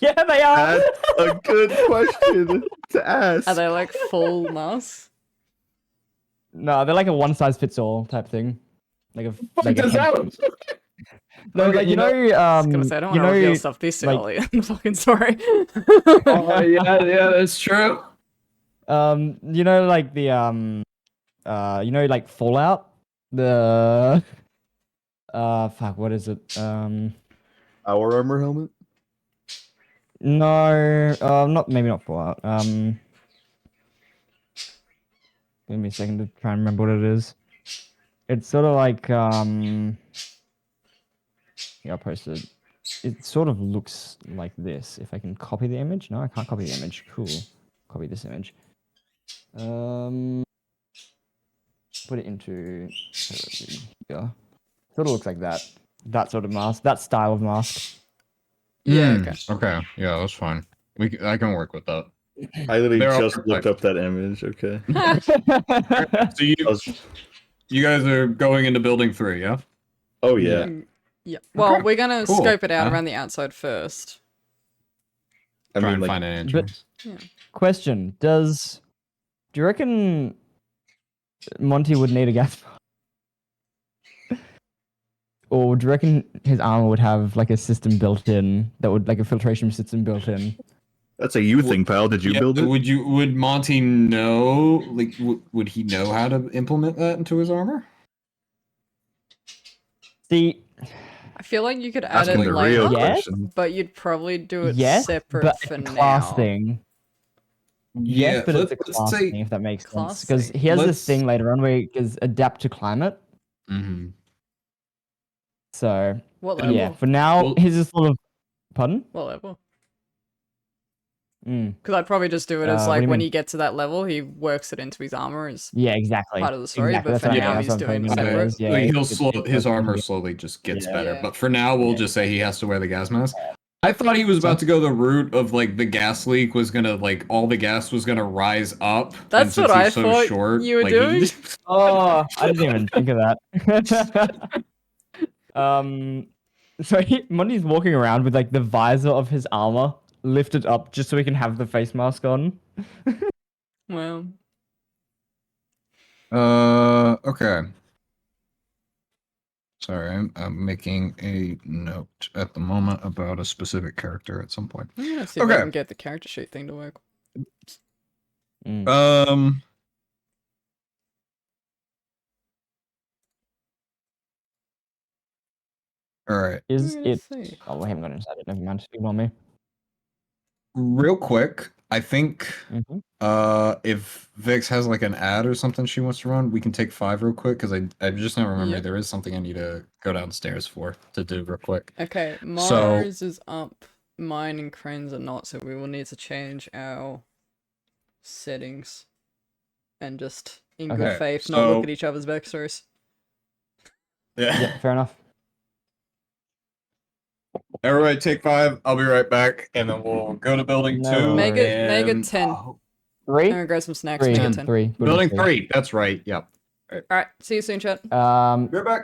Yeah, they are. That's a good question to ask. Are they like full masks? No, they're like a one-size-fits-all type thing. Like a Fuck like a this head- out! No, Okay, like you know- I was gonna say, I don't you want to reveal know, stuff this like- early in the fucking story. Oh, yeah, that's true. you know, like the like Fallout, the fuck, what is it? Our armor helmet. No, not Fallout. Give me a second to try and remember what it is. It's sort of like yeah, I'll post it. It sort of looks like this. If I can copy the image. No, I can't copy the image. Cool. Copy this image. Put it into here. Sort of looks like that. That sort of mask. That style of mask. Yeah, Okay, yeah, that's fine. I can work with that. I literally They're all just looked perfect. up that image. Okay. So you I was- you guys are going into building 3, yeah? oh yeah. Yeah. Well, Okay, we're gonna cool. scope it out Huh? around the outside first. I Try mean, and like, find an entrance. Question: Do you reckon Monty would need a gas mask? Or do you reckon his armor would have like a system built in that would like a filtration system built in? that's a you thing, pal. Did you Yeah, build it? Would Monty know? Like, would he know how to implement that into his armor? See, I feel like you could add Asking it the later, real Yes. question. but you'd probably do it yes, separate but for it's a class now. thing. Yes, but it's a class say. thing, if that makes sense. Class Because thing. he has Let's- this thing later on where he can adapt to climate. Mm-hmm. So What level? yeah, for now Well- he's just sort of. Pardon? What level? Mm. Because I'd probably just do it as What do like you when mean? he gets to that level, he works it into his armor as Yeah, exactly. part of the story. Exactly, But that's for what I now, mean, he's that's what I'm doing saying, separate. yeah, Like, he'll it's- slow, it's- his armor yeah. slowly just gets Yeah. better. Yeah. But for now, we'll Yeah. just say he has to wear the gas mask. I thought he was about to go the route of like the gas leak was gonna like all the gas was gonna rise up. and That's since what I he's so thought short, you were like, he doing. just- Oh, I didn't even think of that. So Monty's walking around with like the visor of his armor lifted up just so he can have the face mask on. Well, Okay. Sorry, I'm making a note at the moment about a specific character at some point. I'm gonna see if I Okay. can get the character sheet thing to work. Mm. All right. Is I'm gonna it? see. Oh, we haven't got inside it. Never mind. Ignore me. Real quick, I think Mhm. if Vix has like an ad or something she wants to run, we can take 5 real quick because I just now remember Yep. there is something I need to go downstairs for to do real quick. Okay, So- Mars is up. Mine and Crane's are not, so we will need to change our settings and just in good Okay, faith not look so- at each other's backstories. Yeah, fair enough. Everybody take 5. I'll be right back, and then we'll go to building No 2. Make it make it and- 10. Oh, I'm 3? gonna grab some snacks. 3. Make it 10. 3. Building 3. That's right. Yep. All right. See you soon, chat. Be right back.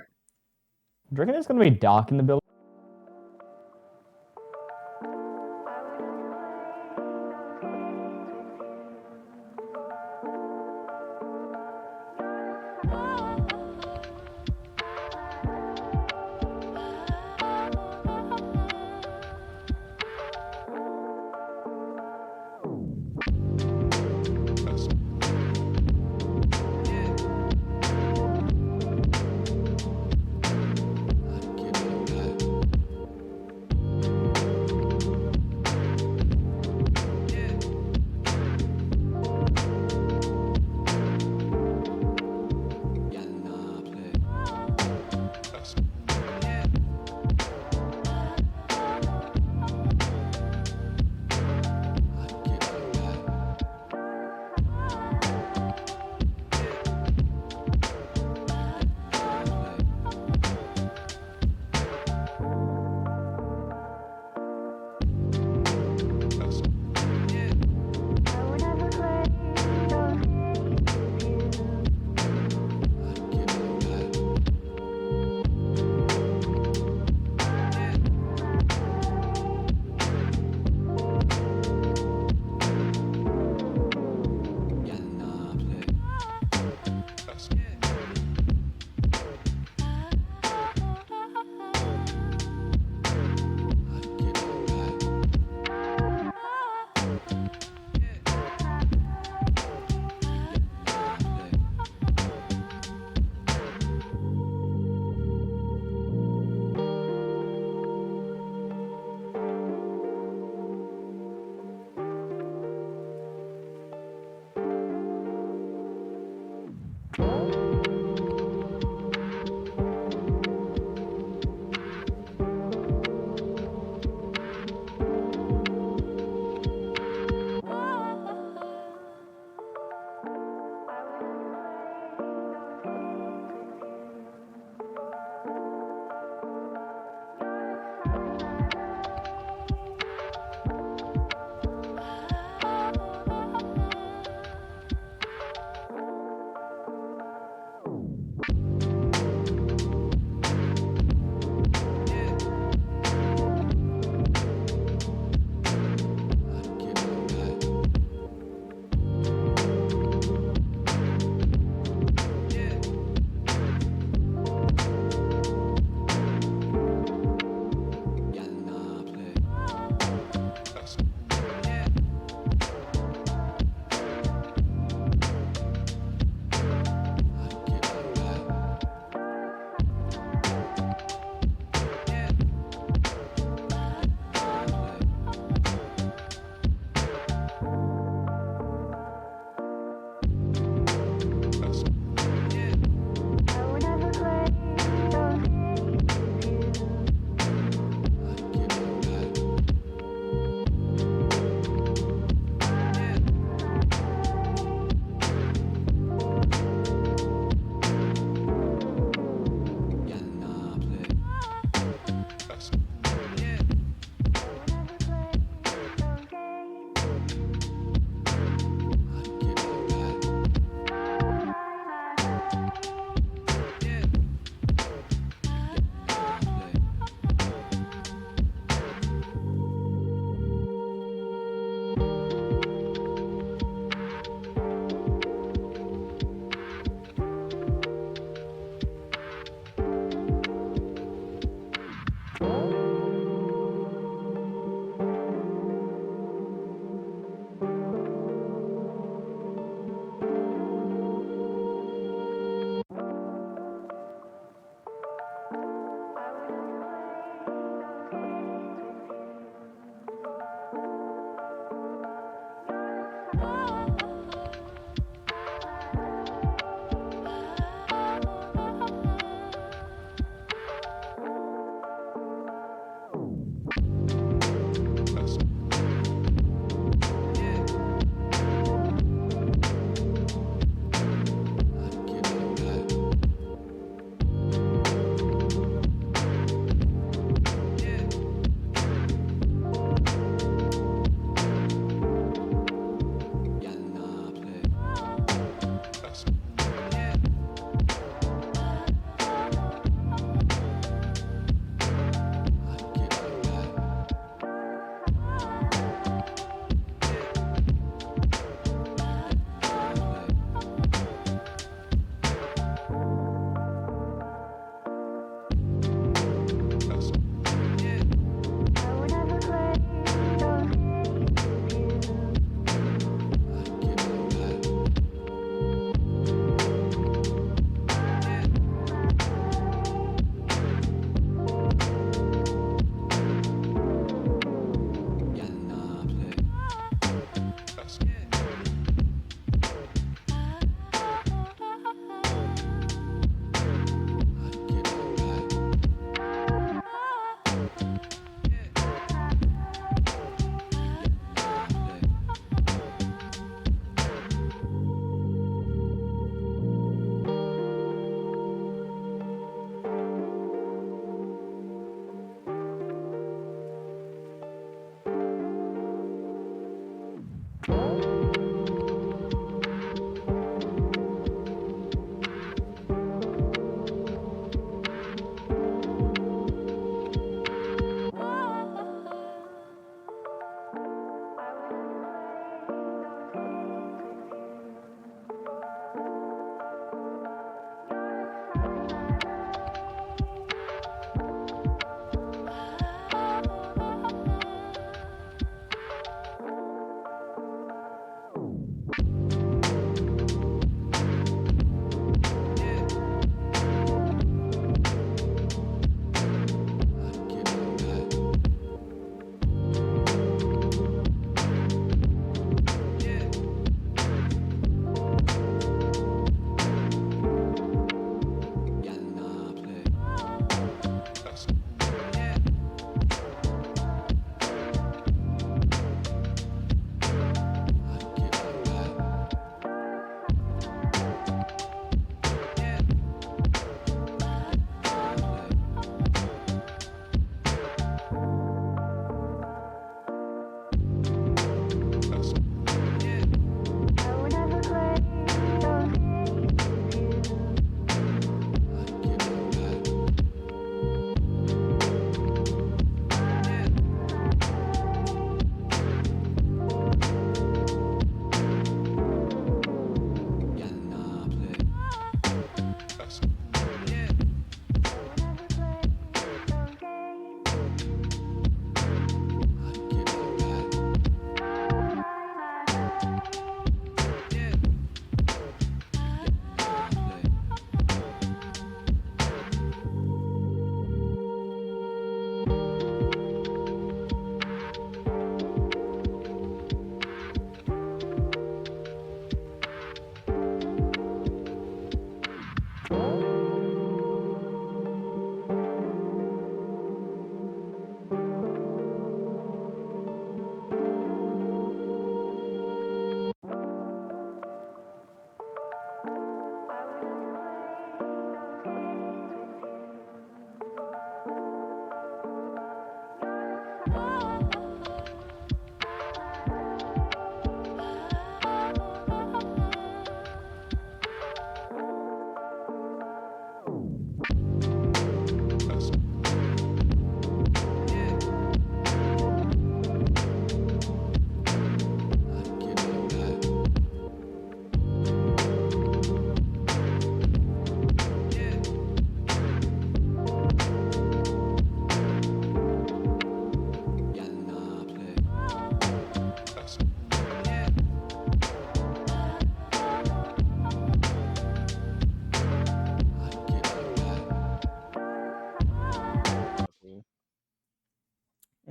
Do you reckon it's gonna be dark in the building?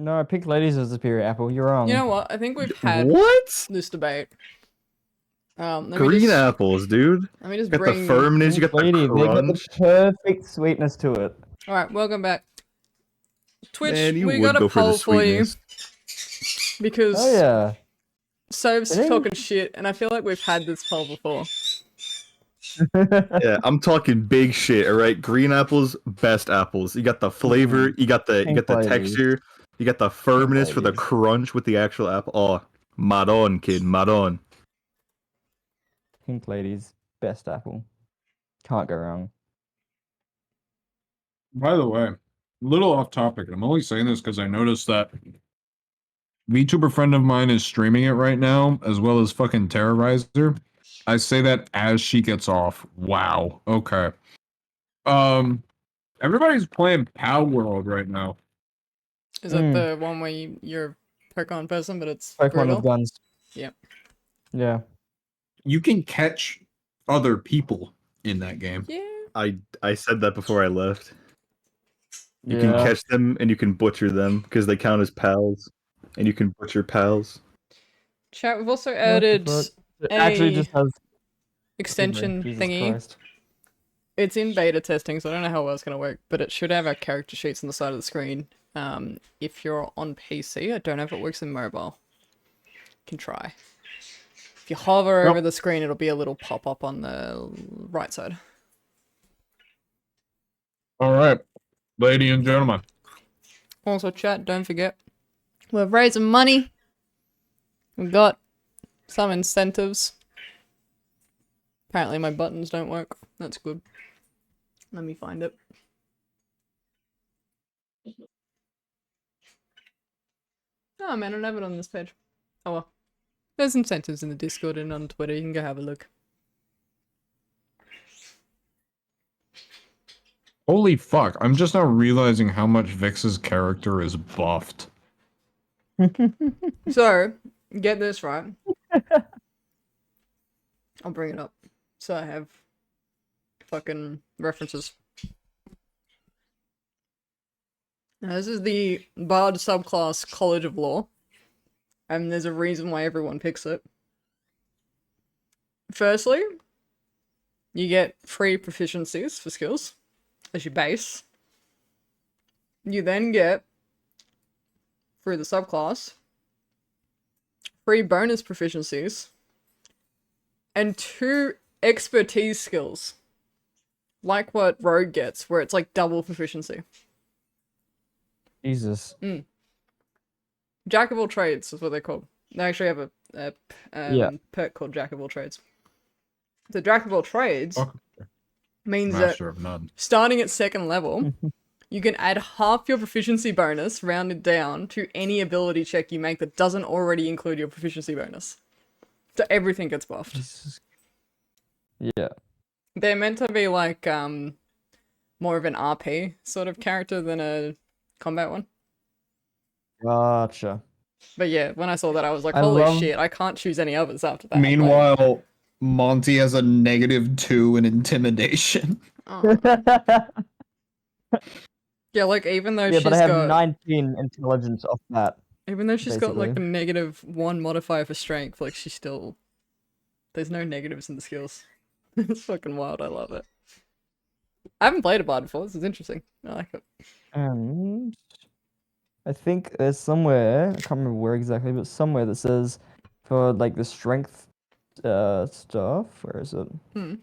No, Pink Ladies is the superior apple. You're wrong. You know what? I think we've had What? this debate. Let me Green just, apples, dude. Let me just You got the bring. firmness, you Pink got the Lady, they got the crunch. perfect sweetness to it. All right, welcome back. Twitch, Man, you we would got a go for the poll for you sweetness. because Oh yeah. Soap's Really? talking shit, and I feel like we've had this poll before. Yeah, I'm talking big shit. All right, green apples, best apples. You got the flavor, you got the Pink ladies. texture, you got the firmness for the ladies. crunch with the actual apple. Oh, madon, kid, madon. Pink Ladies, best apple. Can't go wrong. By the way, a little off topic. I'm only saying this because I noticed that VTuber friend of mine is streaming it right now, as well as fucking Terrorizer. I say that as she gets off. Wow. Okay. Everybody's playing Pow World right now. Is that the one where you're a Pokemon person, but it's Pokemon brutal? with guns. Yep. Yeah. You can catch other people in that game. Yeah. I said that before I left. You Yeah. can catch them and you can butcher them because they count as pals, and you can butcher pals. Chat, we've also What the added fuck? It actually a just has extension Jesus thingy. Christ. It's in beta testing, so I don't know how well it's going to work, but it should have our character sheets on the side of the screen. If you're on PC, I don't know if it works in mobile. You can try. If you hover over the screen, it'll be a little pop-up on the right side. All right, ladies and gentlemen. Also, chat, don't forget, we're raising money. We've got some incentives. Apparently my buttons don't work. That's good. Let me find it. Oh man, I don't have it on this page. Oh well. There's incentives in the Discord and on Twitter. You can go have a look. Holy fuck, I'm just now realizing how much Vix's character is buffed. So, get this right. I'll bring it up. So I have fucking references. Now, this is the Bard subclass College of Law. And there's a reason why everyone picks it. Firstly, you get free proficiencies for skills as your base. You then get, through the subclass, free bonus proficiencies and 2 expertise skills. Like what Rogue gets, where it's like double proficiency. Jesus. Jack of all trades is what they're called. They actually have a perk called Jack of all trades. The Jack of all trades Fuck. means Master that of none. starting at 2nd level, you can add half your proficiency bonus rounded down to any ability check you make that doesn't already include your proficiency bonus. So everything gets buffed. Jesus. Yeah. They're meant to be like more of an RP sort of character than a combat one. Gotcha. But yeah, when I saw that, I was like, I holy love- shit, I can't choose any others after that. Meanwhile, Monty has a -2 in intimidation. Like, oh. Yeah, like even though Yeah, she's but I have got 19 intelligence off that. even though she's got like a basically. -1 modifier for strength, like she's still there's no negatives in the skills. It's fucking wild, I love it. I haven't played a bard before, this is interesting. I like it. And I think there's somewhere, I can't remember where exactly, but somewhere that says for like the strength stuff. Where is it? Give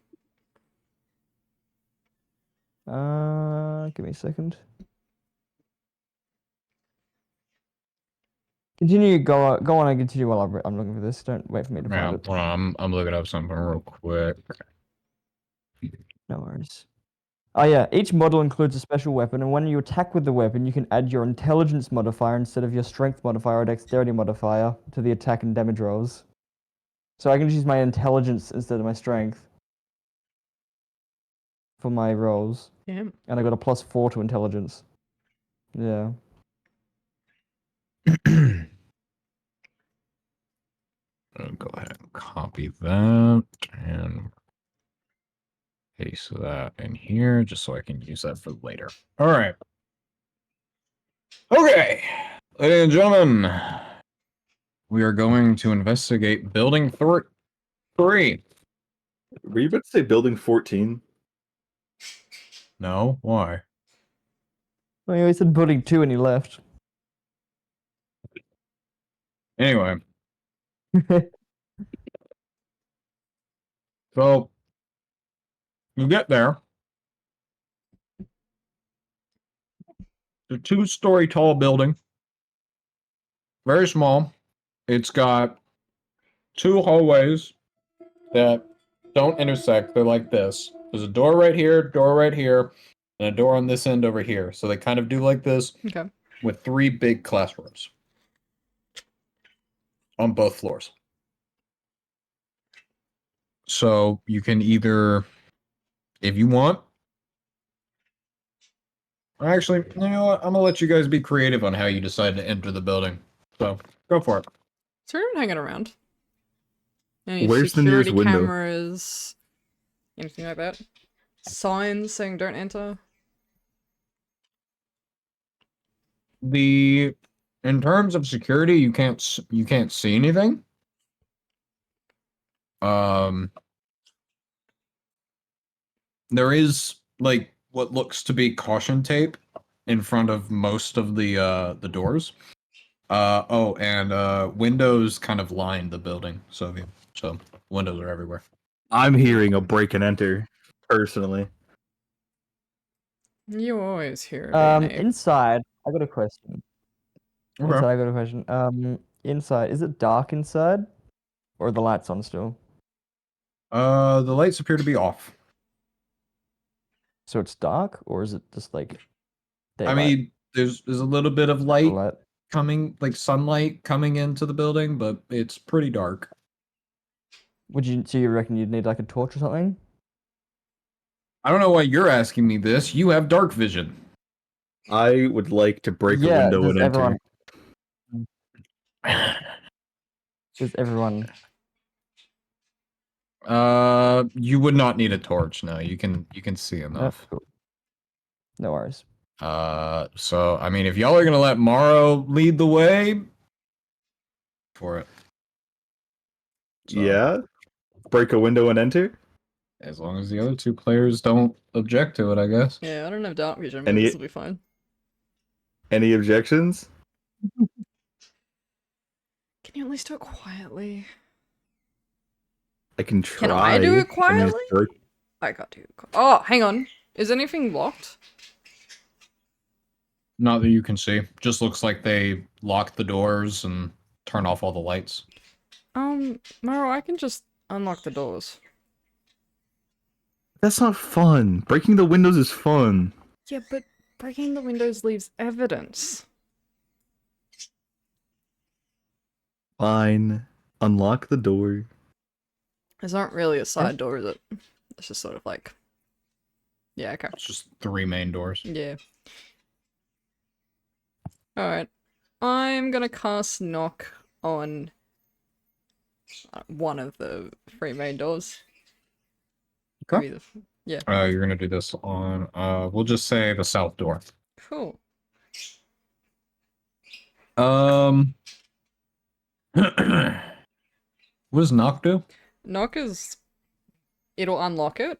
me a second. Continue. Go on and continue while I'm looking for this. Don't wait for me to Yeah, find it. hold on, I'm looking up something real quick. No worries. Oh yeah, each model includes a special weapon, and when you attack with the weapon, you can add your intelligence modifier instead of your strength modifier or dexterity modifier to the attack and damage rolls. So I can just use my intelligence instead of my strength for my rolls. Yeah. And I got a +4 to intelligence. Yeah. I'll go ahead and copy that and paste that in here just so I can use that for later. All right. Okay. Ladies and gentlemen, we are going to investigate building 3. Were you about to say building 14? No, why? Well, he said building 2 and he left. Anyway, so you get there. It's a 2-story tall building. Very small. It's got 2 hallways that don't intersect. They're like this. There's a door right here, and a door on this end over here. So they kind of do like this Okay. with 3 big classrooms on both floors. So you can either, if you want, actually, you know what? I'm gonna let you guys be creative on how you decide to enter the building. So go for it. Is there anyone hanging around? Any Where's the nearest security window? cameras? Anything like that? Signs saying don't enter? In terms of security, you can't see anything. There is like what looks to be caution tape in front of most of the doors. And windows kind of line the building, so windows are everywhere. I'm hearing a break and enter, personally. You always hear it. Inside, I got a question. Okay. Inside, I got a question. Inside, is it dark inside? Or are the lights on still? The lights appear to be off. So it's dark, or is it just like daylight? I mean, there's a little bit of Or light light? coming, like sunlight coming into the building, but it's pretty dark. So you reckon you'd need like a torch or something? I don't know why you're asking me this. You have dark vision. I would like to break a window does and enter. Does everyone? You would not need a torch. No, you can see No, enough. cool. No worries. So I mean, if y'all are gonna let Morrow lead the way, for it. So, Yeah? Break a window and enter? as long as the other 2 players don't object to it, I guess. Yeah, I don't have dark vision, but Any- this will be fine. Any objections? Can you at least do it quietly? I can try. Can I do it mean, it's quietly? dark. I can't do it. Oh, hang on. Is anything locked? Not that you can see. Just looks like they lock the doors and turn off all the lights. Maro, I can just unlock the doors. That's not fun. Breaking the windows is fun. Yeah, but breaking the windows leaves evidence. Fine. Unlock the door. It's not really a side door, is it? It's just sort of like... Yeah, okay. It's just 3 main doors. Yeah. Alright. I'm gonna cast Knock on one of the 3 main doors. Okay. Maybe yeah. You're gonna do this on, we'll just say the south door. Cool. What does knock do? Knock is... It'll unlock it.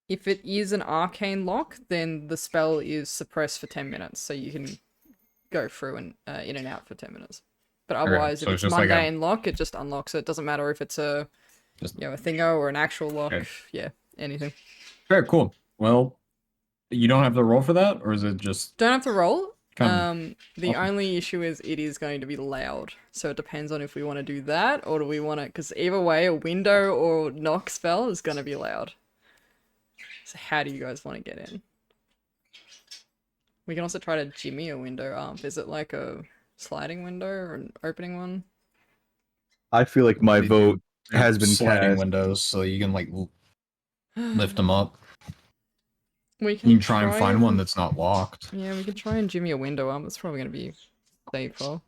If it is an arcane lock, then the spell is suppressed for 10 minutes, so you can go through and in and out for 10 minutes. But otherwise, so if it's it's just like a- mundane lock, it just unlocks it. It doesn't matter if it's a Just- a thingo or an actual lock. Okay. Yeah, anything. Very cool. Well, you don't have to roll for that, or is it just Don't have to roll. Come. The Awesome. only issue is it is going to be loud, so it depends on if we want to do that or do we want to. Because either way, a window or knock spell is going to be loud. So how do you guys want to get in? We can also try to jimmy a window. Is it like a sliding window or an opening one? I feel like my We vote do has been sliding cast. windows, so you can like lift them up? We can You can try and find one that's not locked. Yeah, we can try and jimmy a window up. That's probably going to be safer.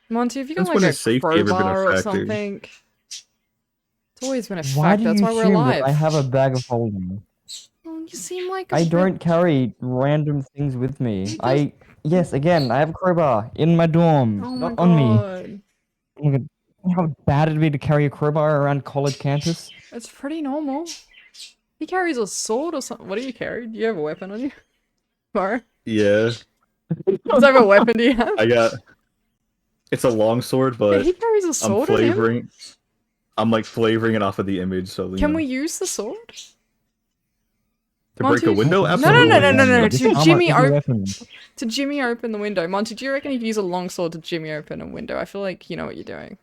Monty, if you got Since when like a has safety ever been a crowbar or factor? something, it's always been a Why fact. do That's you why we're assume alive. that I have a bag of holding? I'm You seem like a I real- don't carry random things with me. You Yes, again, I have a crowbar in my dorm, Oh my not on me. god. Oh my god. You know how bad it'd be to carry a crowbar around college campus? It's pretty normal. He carries a sword or something. What do you carry? Do you have a weapon on you? Mara? Yeah, What type of weapon do you have? I got. It's a long sword, Yeah, but he carries a I'm sword on him. flavoring. I'm like flavoring it off of the image, so Can we use the sword? to break a Monty? window? No, Absolutely. no. Just To armor Jimmy is your op- weapon. To Jimmy open the window. Monty, do you reckon if you use a long sword to Jimmy open a window? I feel like you know what you're doing.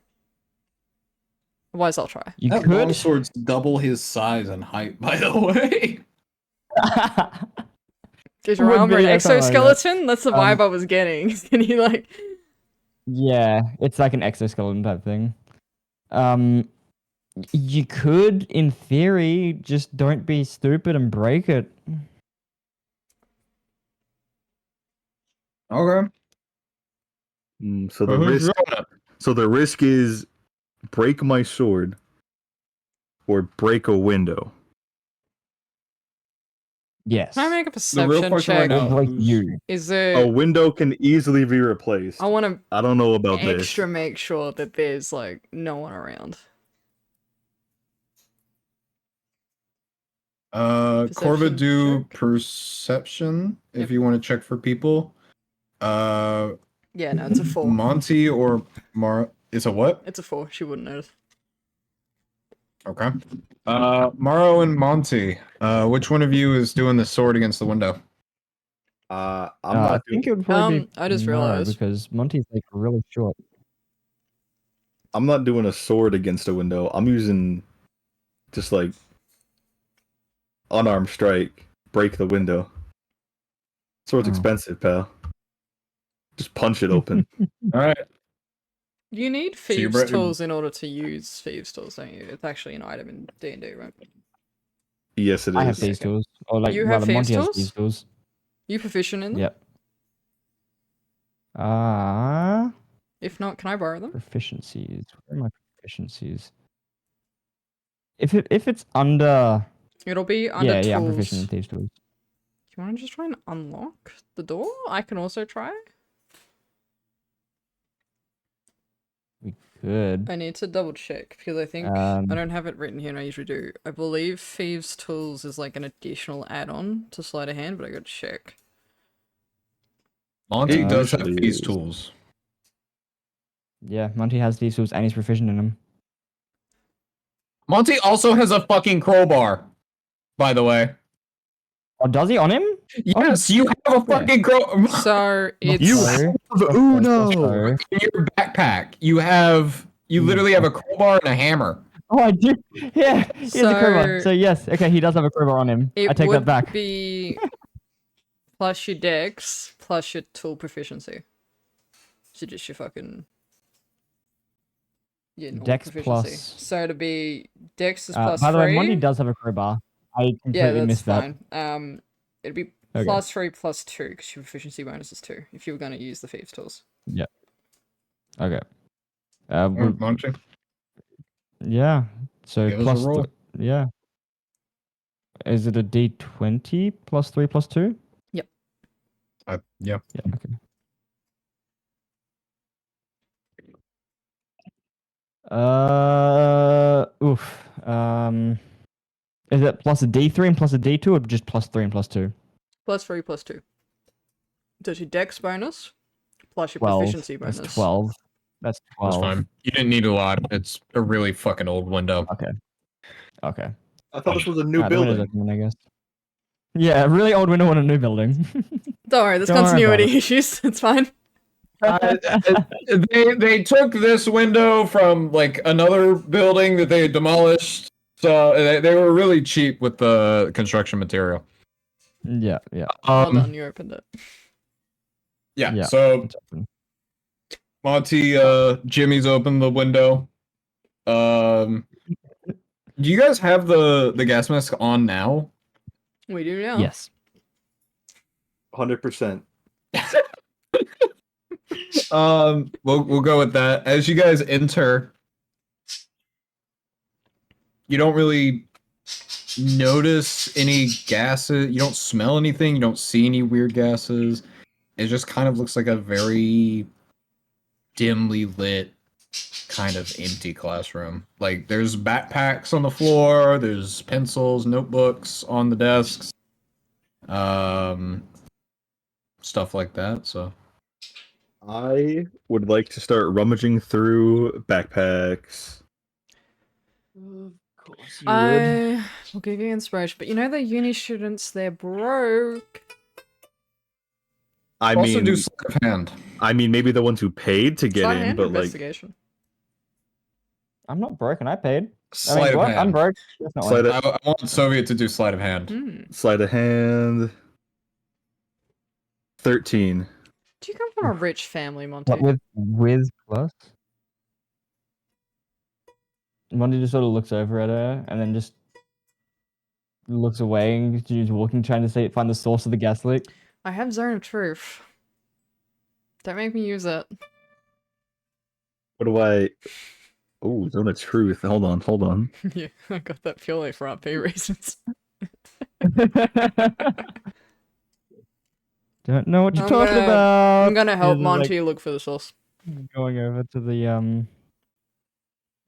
Otherwise, I'll try. You That could. longsword's double his size and height, by the way. Is your Would armor be an or something like that. exoskeleton? That's the vibe I was getting. Can you like? Yeah, it's like an exoskeleton type thing. You could, in theory, just don't be stupid and break it. Okay. So the risk. So the risk is break my sword or break a window. Yes. Can I make a The real perception question check? right now. Or break who's- you. Is A there? window can easily be replaced. I want to I don't know about extra this. make sure that there's like no one around. Corva Perception do check? perception if Yep. you want to check for people. Yeah, no, it's a 4. Monty or Mara. It's a what? It's a 4. She wouldn't notice. Okay. Maro and Monty. Which one of you is doing the sword against the window? I'm I not think doing. it would probably be I just Mara, realized. because Monty's like really short. I'm not doing a sword against a window. I'm using just like unarmed strike, break the window. Sword's Oh. expensive, pal. Just punch it open. All right. You need So you thieves' brought- tools in order to use thieves' tools, don't you? It's actually an item in D&D, right? Yes, it is. I have these Okay. tools. Or like, You have rather, thieves' Monty has tools? these tools. You proficient in them? Yep. If not, can I borrow them? Proficiencies. Where are my proficiencies? If it's under It'll be under yeah, tools. I'm proficient in thieves tools. Do you want to just try and unlock the door? I can also try. We could. I need to double check because I think I don't have it written here and I usually do. I believe Thieves' Tools is like an additional add-on to Sleight of Hand, but I gotta check. Monty It does have usually these is. tools. Yeah, Monty has these tools and he's proficient in them. Monty also has a fucking crowbar, by the way. Oh, does he on him? Yes, you have a fucking crowbar. So it's You Sorry. Oh no! Sorry. In your backpack, you literally have a crowbar and a hammer. Oh, I do. Yeah, he has a crowbar. So- So yes, okay, he does have a crowbar on him. it I take would that back. be plus your dex plus your tool proficiency. So just your fucking normal Dex proficiency. plus- So it'd be dex is plus By the 3. way, Monty does have a crowbar. I completely Yeah, that's missed that. fine. It'd be Okay. plus 3 plus 2 because your proficiency bonus is 2 if you were going to use the thieves tools. Okay. Would- Monty, yeah. So give us plus a roll. yeah. Is it a D20 plus 3 plus 2? Yeah. Yeah. Okay. Oof. Is it plus a D3 and plus a D2 or just plus 3 and plus 2? Plus 3 plus 2. Does your dex bonus plus your 12. proficiency bonus. That's 12. That's 12. That's fine. You didn't need a lot. It's a really fucking old window. Okay. I thought this was a new Alright, the window's building. open, I guess. Yeah, a really old window in a new building. Don't worry, there's Don't worry about continuity issues. It's fine. They took this window from like another building that they had demolished. So they were really cheap with the construction material. Yeah. Well done, you opened it. Yeah. So It's open. Monty, Jimmy's opened the window. Do you guys have the gas mask on now? We do now. Yes. 100%. We'll go with that. As you guys enter, you don't really notice any gases. You don't smell anything. You don't see any weird gases. It just kind of looks like a very dimly lit, kind of empty classroom. Like there's backpacks on the floor. There's pencils, notebooks on the desks. Stuff like that. So I would like to start rummaging through backpacks. Of course you would. I will give you inspiration, but you know the uni students, they're broke. I also mean, do sleight of hand. maybe the ones who paid to get Sleight of in, hand but like, investigation. I'm not broken. I paid. Sleight of what? hand. I'm broke. Definitely. sleight I want Soviet to do sleight of hand. sleight of hand. 13. Do you come from a rich family, Monty? What with plus? Monty just sort of looks over at her and then just looks away and she's walking, trying to find the source of the gas leak. I have Zone of Truth. Don't make me use it. What do I? Oh, Zone of Truth. Hold on. Yeah, I got that purely for RP reasons. Don't know what you're I'm talking gonna- about. I'm gonna help He's like Monty look for the source. going over to the I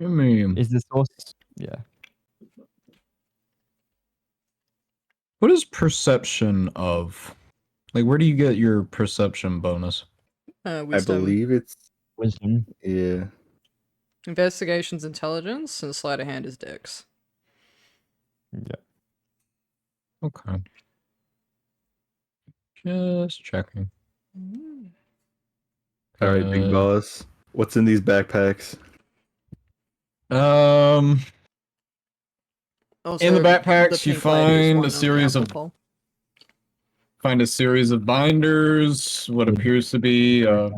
mean, Is the source? Yeah. what is perception of? Like, where do you get your perception bonus? I Wisdom, believe it's Wisdom. yeah. investigations, intelligence, and sleight of hand is dex. Yeah. Okay. Just checking. All right, big boss. What's in these backpacks? Also, In the backpacks, you pink lady is find one a on the series of apple binders, what appears to be a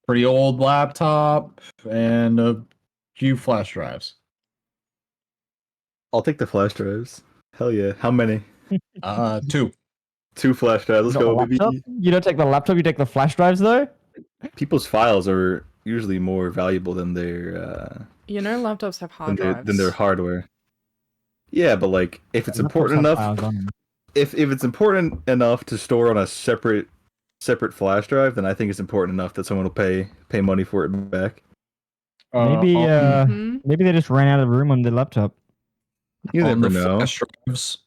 pretty old laptop, and a few flash drives. I'll take the flash drives. Hell yeah. How many? 2. 2 flash drives. Let's Not the go, baby. laptop? You don't take the laptop, you take the flash drives though? People's files are usually more valuable than their You know, laptops have hard drives. than their hardware. Yeah, but like if it's Laptops important have enough, files on them. if it's important enough to store on a separate flash drive, then I think it's important enough that someone will pay money for it back. Maybe Mhm. maybe they just ran out of room on the laptop. You on never the know. flash drives,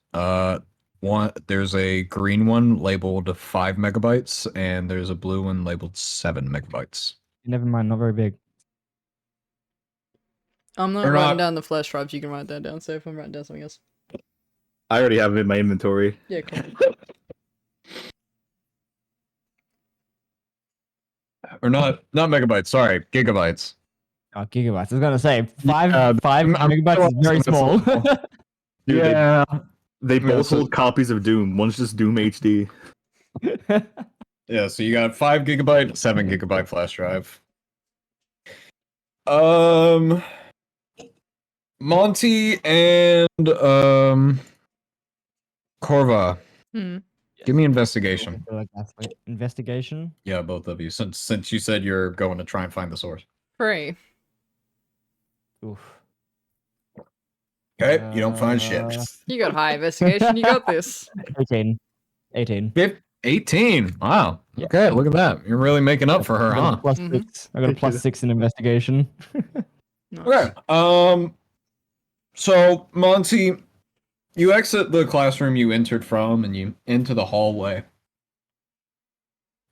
there's a green one labeled 5 megabytes, and there's a blue one labeled 7 megabytes. Never mind, not very big. I'm not Or writing not- down the flash drives. You can write that down. So if I'm writing down something else. I already have it in my inventory. Yeah, cool. Or not megabytes, sorry, gigabytes. Oh, gigabytes. I was gonna say five Yeah, five I'm megabytes is very that's small. small. Dude, Yeah. They Yeah, both so- hold copies of Doom. One's just Doom HD. Yeah, so you got 5 gigabyte, 7 gigabyte flash drive. Monty and Corva, Hmm. give me investigation. Investigation. Yeah, both of you. Since you said you're going to try and find the source. 3. Oof. Okay, you don't find shit. You got high investigation. You got this. 18. 18. 18. Wow. Yeah. Okay, look at that. You're really making up for her, I got huh? a plus Mhm. 6. I got a plus 6 in investigation. Nice. Okay. So Monty, you exit the classroom you entered from and you into the hallway.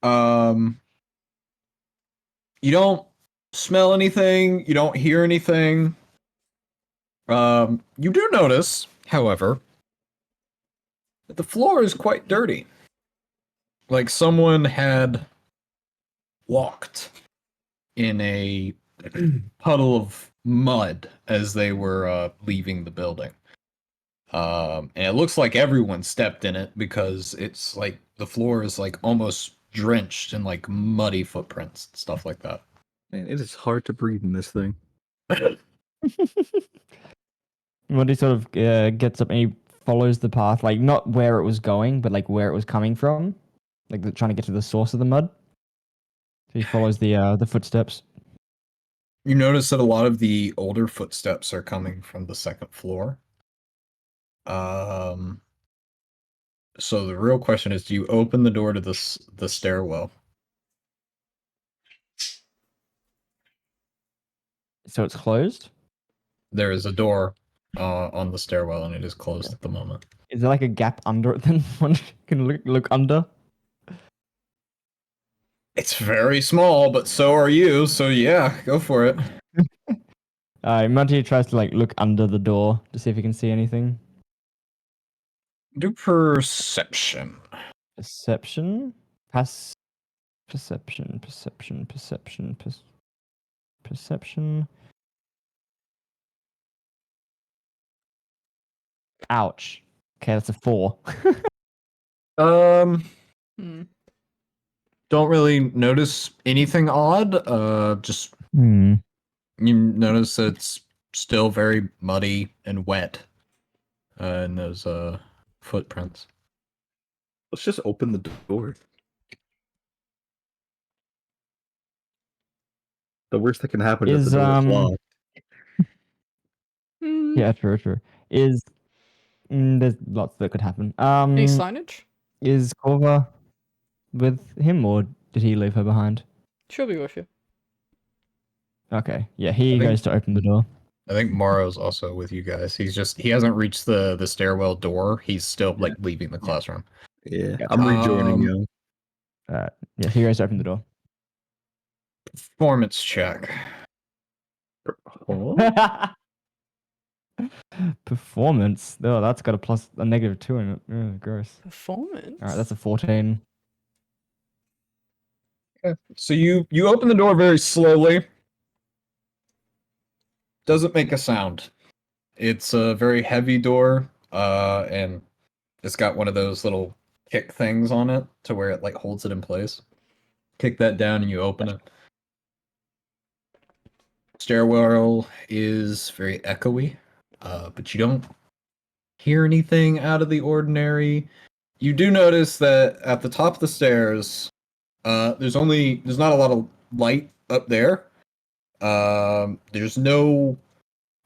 You don't smell anything, you don't hear anything. You do notice, however, that the floor is quite dirty. Like someone had walked in a puddle of mud as they were leaving the building. And it looks like everyone stepped in it because it's like the floor is like almost drenched in like muddy footprints and stuff like that. Man, it is hard to breathe in this thing. When he sort of gets up and he follows the path, like not where it was going, but like where it was coming from, like trying to get to the source of the mud. So he follows the footsteps. You notice that a lot of the older footsteps are coming from the second floor. So the real question is, do you open the door to the stairwell? So it's closed? There is a door on the stairwell, and it is closed at the moment. Is there like a gap under it then one can look under? It's very small, but so are you. So yeah, go for it. Monty tries to like look under the door to see if he can see anything. Do perception. Perception? Perception. Ouch. Okay, that's a 4. Hmm. Don't really notice anything odd. Just you notice that it's still very muddy and wet. And those footprints. Let's just open the door. The worst that can happen is Is the door is locked. Hmm. Yeah, true. Is there's lots that could happen. Any signage? Is Corva with him or did he leave her behind? She'll be with you. Okay, yeah, he I think- goes to open the door. I think Morrow's also with you guys. He hasn't reached the stairwell door. He's still like leaving the classroom. Yeah, Gotcha. I'm rejoining Um, you. Yeah, he goes to open the door. Performance check. Performance. Oh, that's got a -2 in it. Ugh, gross. Performance. All right, that's a 14. So you open the door very slowly. Doesn't make a sound. It's a very heavy door, and it's got one of those little kick things on it to where it like holds it in place. Kick that down and you open it. Stairwell is very echoey, but you don't hear anything out of the ordinary. You do notice that at the top of the stairs, there's not a lot of light up there. There's no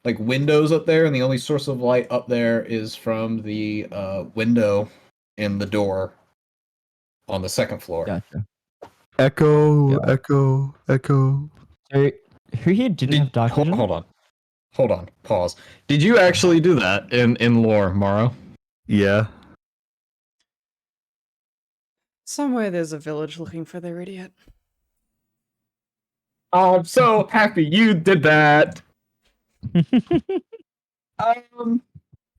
like windows up there, and the only source of light up there is from the window in the door on the second floor. Gotcha. Echo, Yeah. echo, echo. So, who here didn't have dark vision? Hold on. Pause. Did you actually do that in lore, Morrow? Yeah. Somewhere there's a village looking for their idiot. I'm so happy you did that.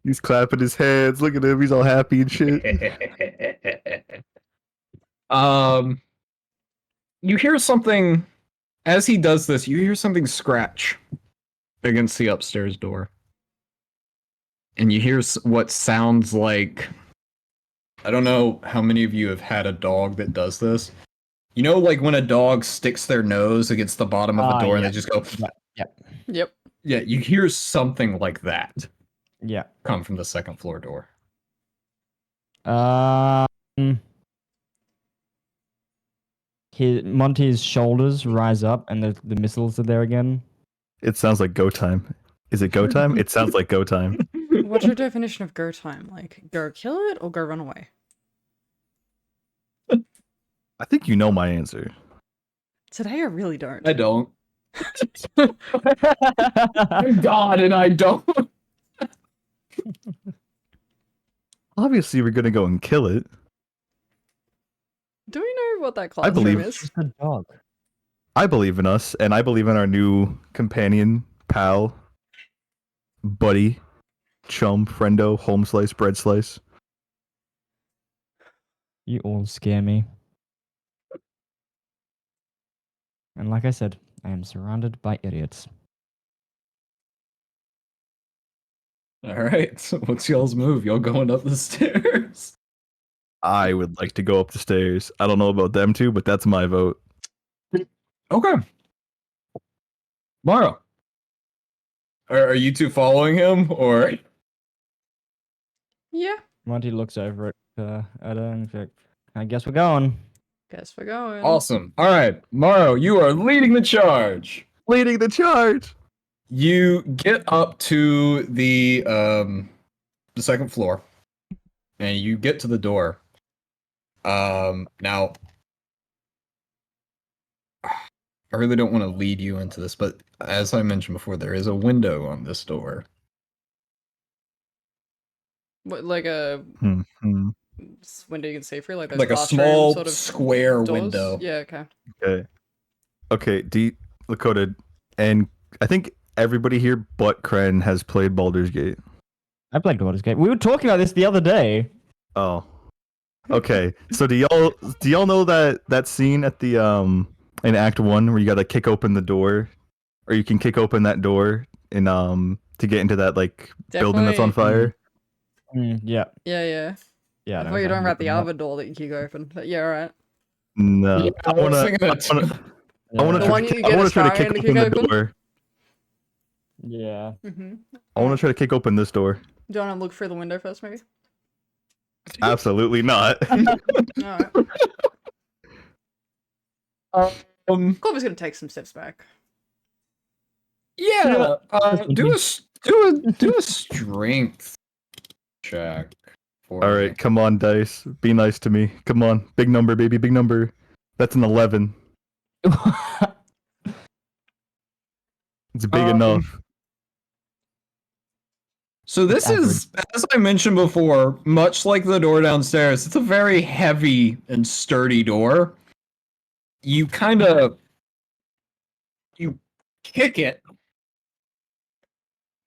He's clapping his hands. Look at him. He's all happy and shit. You hear something as he does this. You hear something scratch against the upstairs door, and you hear what sounds like. I don't know how many of you have had a dog that does this. You know, like when a dog sticks their nose against the bottom of a door and yeah. they just go. Yep. Yeah, you hear something like that Yeah. come from the second floor door. Monty's shoulders rise up, and the missiles are there again. It sounds like go time. Is it go time? It sounds like go time. What's your definition of go time? Like, go kill it or go run away? I think you know my answer. Today I really don't. I don't. I'm God, and I don't. Obviously, we're gonna go and kill it. Do we know what that I classroom believe- is? It's a dog. I believe in us, and I believe in our new companion, pal, buddy, chum, friendo, home slice, bread slice. You all scare me. And like I said, I am surrounded by idiots. All right, so what's y'all's move? Y'all going up the stairs? I would like to go up the stairs. I don't know about them two, but that's my vote. Okay. Morrow. Are you two following him, or? Yeah. Monty looks over at her and says, I guess we're going. Guess we're going. Awesome. All right, Morrow, you are leading the charge. Leading the charge. You get up to the the second floor, and you get to the door. Now, I really don't want to lead you into this, but as I mentioned before, there is a window on this door. What, like a Hmm. window you can see through, like those Like a classroom small sort of square doors? window. Yeah, okay. Okay. Okay, Lakota, and I think everybody here but Kren has played Baldur's Gate. I played Baldur's Gate. We were talking about this the other day. Oh. Okay. So do y'all know that scene at the in Act 1 where you got to kick open the door, or you can kick open that door in to get into that like building that's on Definitely. fire? Yeah. Yeah. Yeah. I know thought you were talking about the exactly other door that you kick open. But yeah, alright. No. Yeah, I was wanna thinking that too. I wanna The try one to you I get wanna try to kick Australian to open kick the open? door. Yeah. Mm-hmm. I wanna try to kick open this door. Do you want to look through the window first, maybe? Absolutely not. Alright. Clover's gonna take some steps back. Yeah. Do a strength check. For All me. right, come on, dice. Be nice to me. Come on, big number, baby, big number. That's an 11. It's big enough. So this is, as I mentioned before, much like the door downstairs, it's a very heavy and sturdy door. You kick it,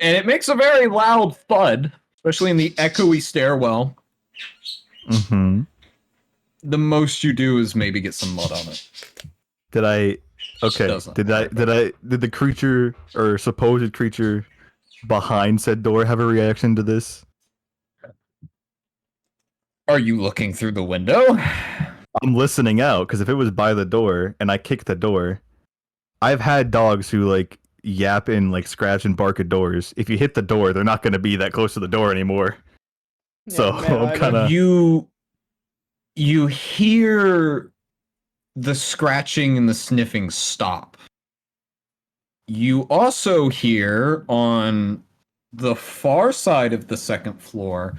and it makes a very loud thud, especially in the echoey stairwell. Mm-hmm. The most you do is maybe get some mud on it. Did I? Okay. Doesn't Did hurt. Did the creature or supposed creature behind said door have a reaction to this? Are you looking through the window? I'm listening out because if it was by the door and I kicked the door, I've had dogs who like yap and like scratch and bark at doors. If you hit the door, they're not going to be that close to the door anymore. So I'm kind of You hear the scratching and the sniffing stop. You also hear on the far side of the second floor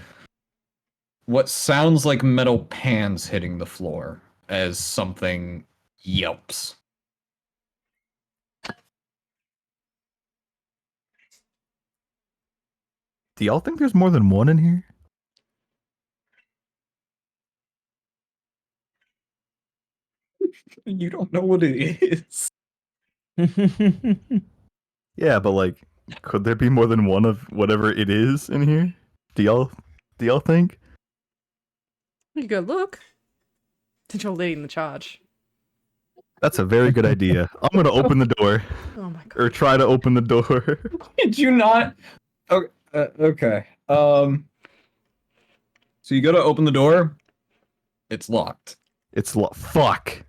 what sounds like metal pans hitting the floor as something yelps. Do y'all think there's more than one in here? You don't know what it is. Yeah, but like, could there be more than one of whatever it is in here? Do y'all think? You go look. Since you're leading the charge. That's a very good idea. I'm gonna open the door, Oh my god. or try to open the door. Did you not? Okay. So you go to open the door. It's locked. It's fuck.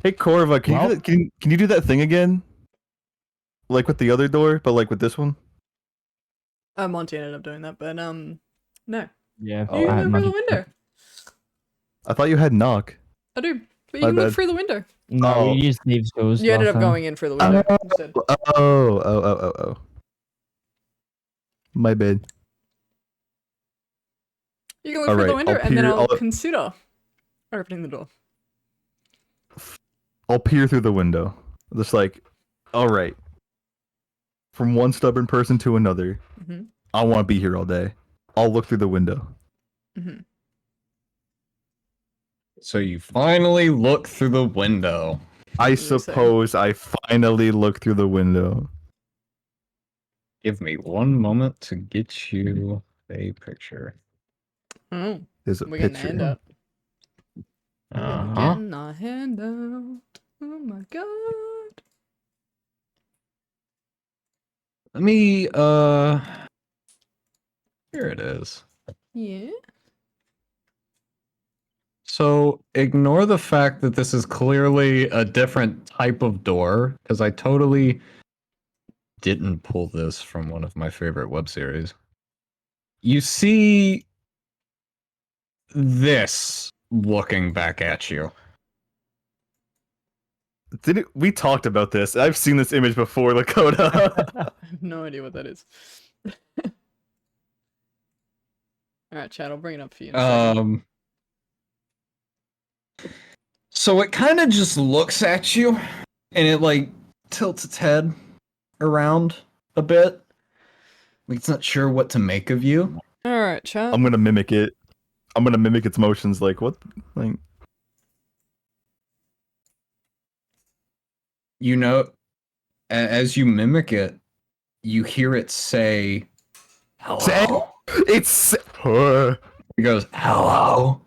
Hey Corva, can you do that thing again? Like with the other door, but like with this one? Monty ended up doing that, but no. Yeah. Oh, You I can had look through the magic. window. I thought you had knock. I do. But My you can look bad. through the window. No, Oh. we used thieves' tools. You ended last up time. going in through the window instead. Oh. My bad. You can look through the Alright, window and then I'll I'll- consider opening the door. I'll peer through the window. Just like, all right. From one stubborn person to another. Mm-hmm. I want to be here all day. I'll look through the window. Mm-hmm. So you finally look through the window. I What do you say? suppose I finally look through the window. Give me one moment to get you a picture. Oh, There's a we're getting a picture. handout. Uh-huh. Getting a handout. Oh my god. Let me here it is. Yeah. So ignore the fact that this is clearly a different type of door, because I totally didn't pull this from one of my favorite web series. You see this looking back at you. Didn't we talked about this? I've seen this image before, Lakota. I have no idea what that is. Alright, Chad, I'll bring it up for you in a second. So it kind of just looks at you, and it like tilts its head around a bit. Like it's not sure what to make of you. Alright, Chad. I'm gonna mimic it. I'm gonna mimic its motions. Like what? Like You know, as you mimic it, you hear it say, "Hello." it's. It goes, "Hello,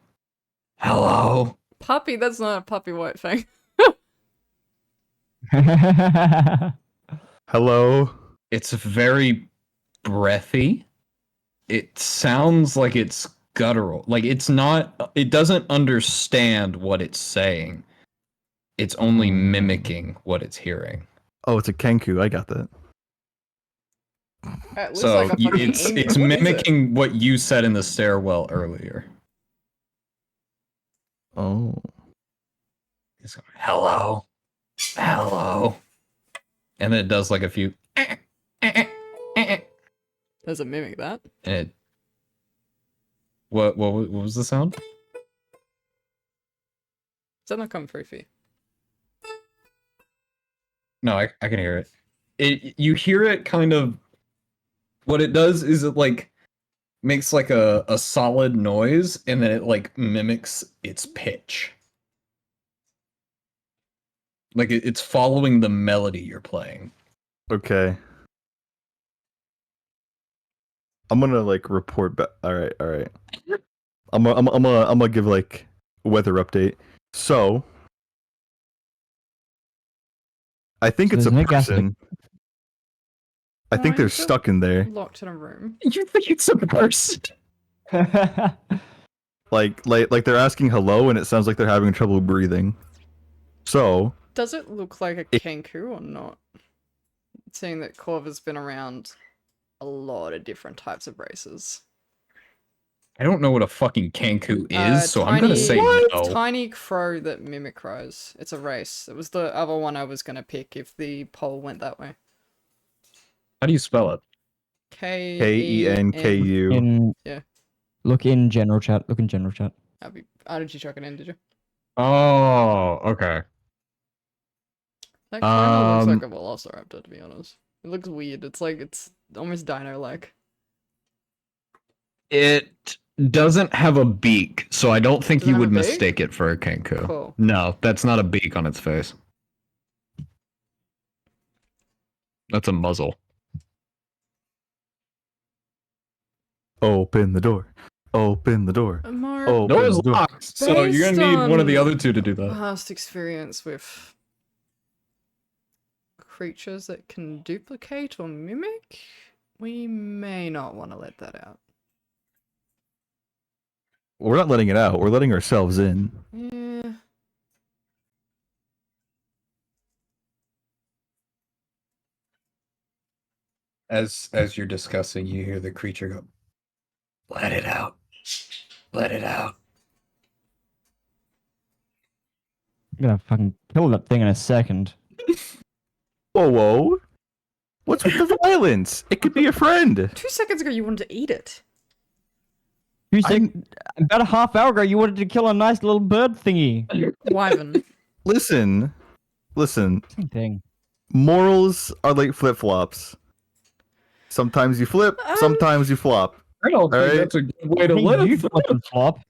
hello." Puppy, that's not a puppy white fang. Hello. It's very breathy. It sounds like it's guttural. Like it's not. It doesn't understand what it's saying. It's only mimicking what it's hearing. Oh, it's a Kenku. I got that. It looks So like a fucking it's angel. What is it? mimicking what you said in the stairwell earlier. Oh. It's going, hello, hello, and then it does like a few. Does it mimic that? And it, what was the sound? Is that not coming through for you? No, I can hear it. You hear it kind of. What it does is it like makes like a solid noise, and then it like mimics its pitch. Like it's following the melody you're playing. Okay. I'm gonna like report back. All right. I'm gonna give like a weather update. So, I think So it's a there's no gas person. I think Why they're is it stuck in there. Locked in a room. You think it's a person? Like they're asking hello, and it sounds like they're having trouble breathing. So, Does it look like a Kenku or not? Seeing that Corva's been around a lot of different types of races. I don't know what a fucking Kenku is, so I'm gonna say no. Tiny crow that mimic crows. It's a race. It was the other one I was gonna pick if the poll went that way. How do you spell it? KENKU. in Yeah. Look in general chat. Look in general chat. How did you chuck it in, did you? Oh, okay. That kind of looks like a Velociraptor, to be honest. It looks weird. It's like, it's almost dino-like. It doesn't have a beak, so I don't think Doesn't you have would a beak? mistake it for a Kenku. Cool. No, that's not a beak on its face. That's a muzzle. Open the door. Open the door. Mark, Open Door's the door. locked, so you're gonna need one of the other two to do that. past experience with creatures that can duplicate or mimic, we may not want to let that out. We're not letting it out. We're letting ourselves in. Yeah. As you're discussing, you hear the creature go, "Let it out. Let it out." I'm gonna fucking kill that thing in a second. Whoa. What's with the violence? It could be a friend. 2 seconds ago you wanted to eat it. About a half hour ago, you wanted to kill a nice little bird thingy. Wyvern. Listen. Same thing. Morals are like flip-flops. Sometimes you flip, sometimes you flop. I don't think Alright. that's a good way to Hey, live. you fucking flop.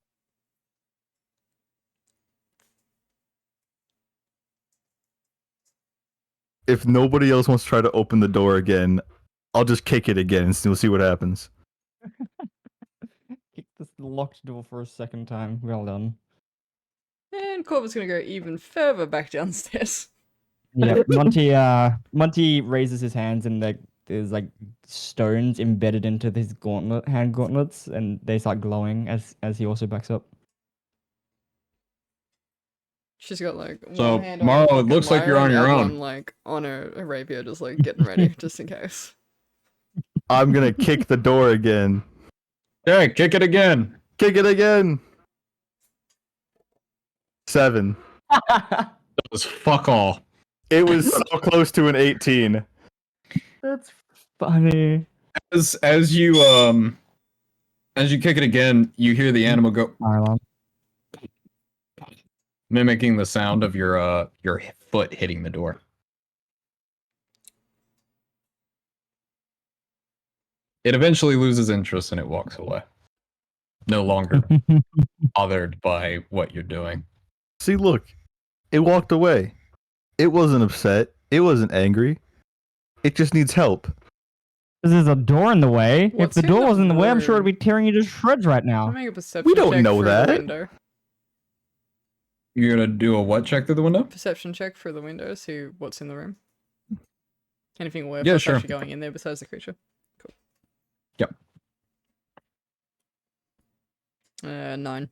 If nobody else wants to try to open the door again, I'll just kick it again and we'll see what happens. Kick this locked door for a second time. Well done. And Corva's gonna go even further back downstairs. Yeah, Monty raises his hands and there's like stones embedded into his hand gauntlets, and they start glowing as he also backs up. She's got like So, one hand on Morrow, her it pocket looks like wire you're on and the your other own. one, like on her rapier, just like getting ready, just in case. I'm gonna kick the door again. Okay, kick it again. Kick it again. 7. That was fuck all. It was so close to an 18. That's funny. As you kick it again, you hear the animal go, Fire alarm. mimicking the sound of your foot hitting the door. It eventually loses interest and it walks away. No longer bothered by what you're doing. See, look, it walked away. It wasn't upset. It wasn't angry. It just needs help. There's a door in the way. What's if the in door the wasn't in the way, I'm sure it'd room? be tearing you to shreds right I'll now. make a perception We don't check know through that. the window. You're gonna do a what check through the window? Perception check through the window, see what's in the room. Anything worth Yeah, sure. actually going in there besides the creature. Cool. Yep. 9.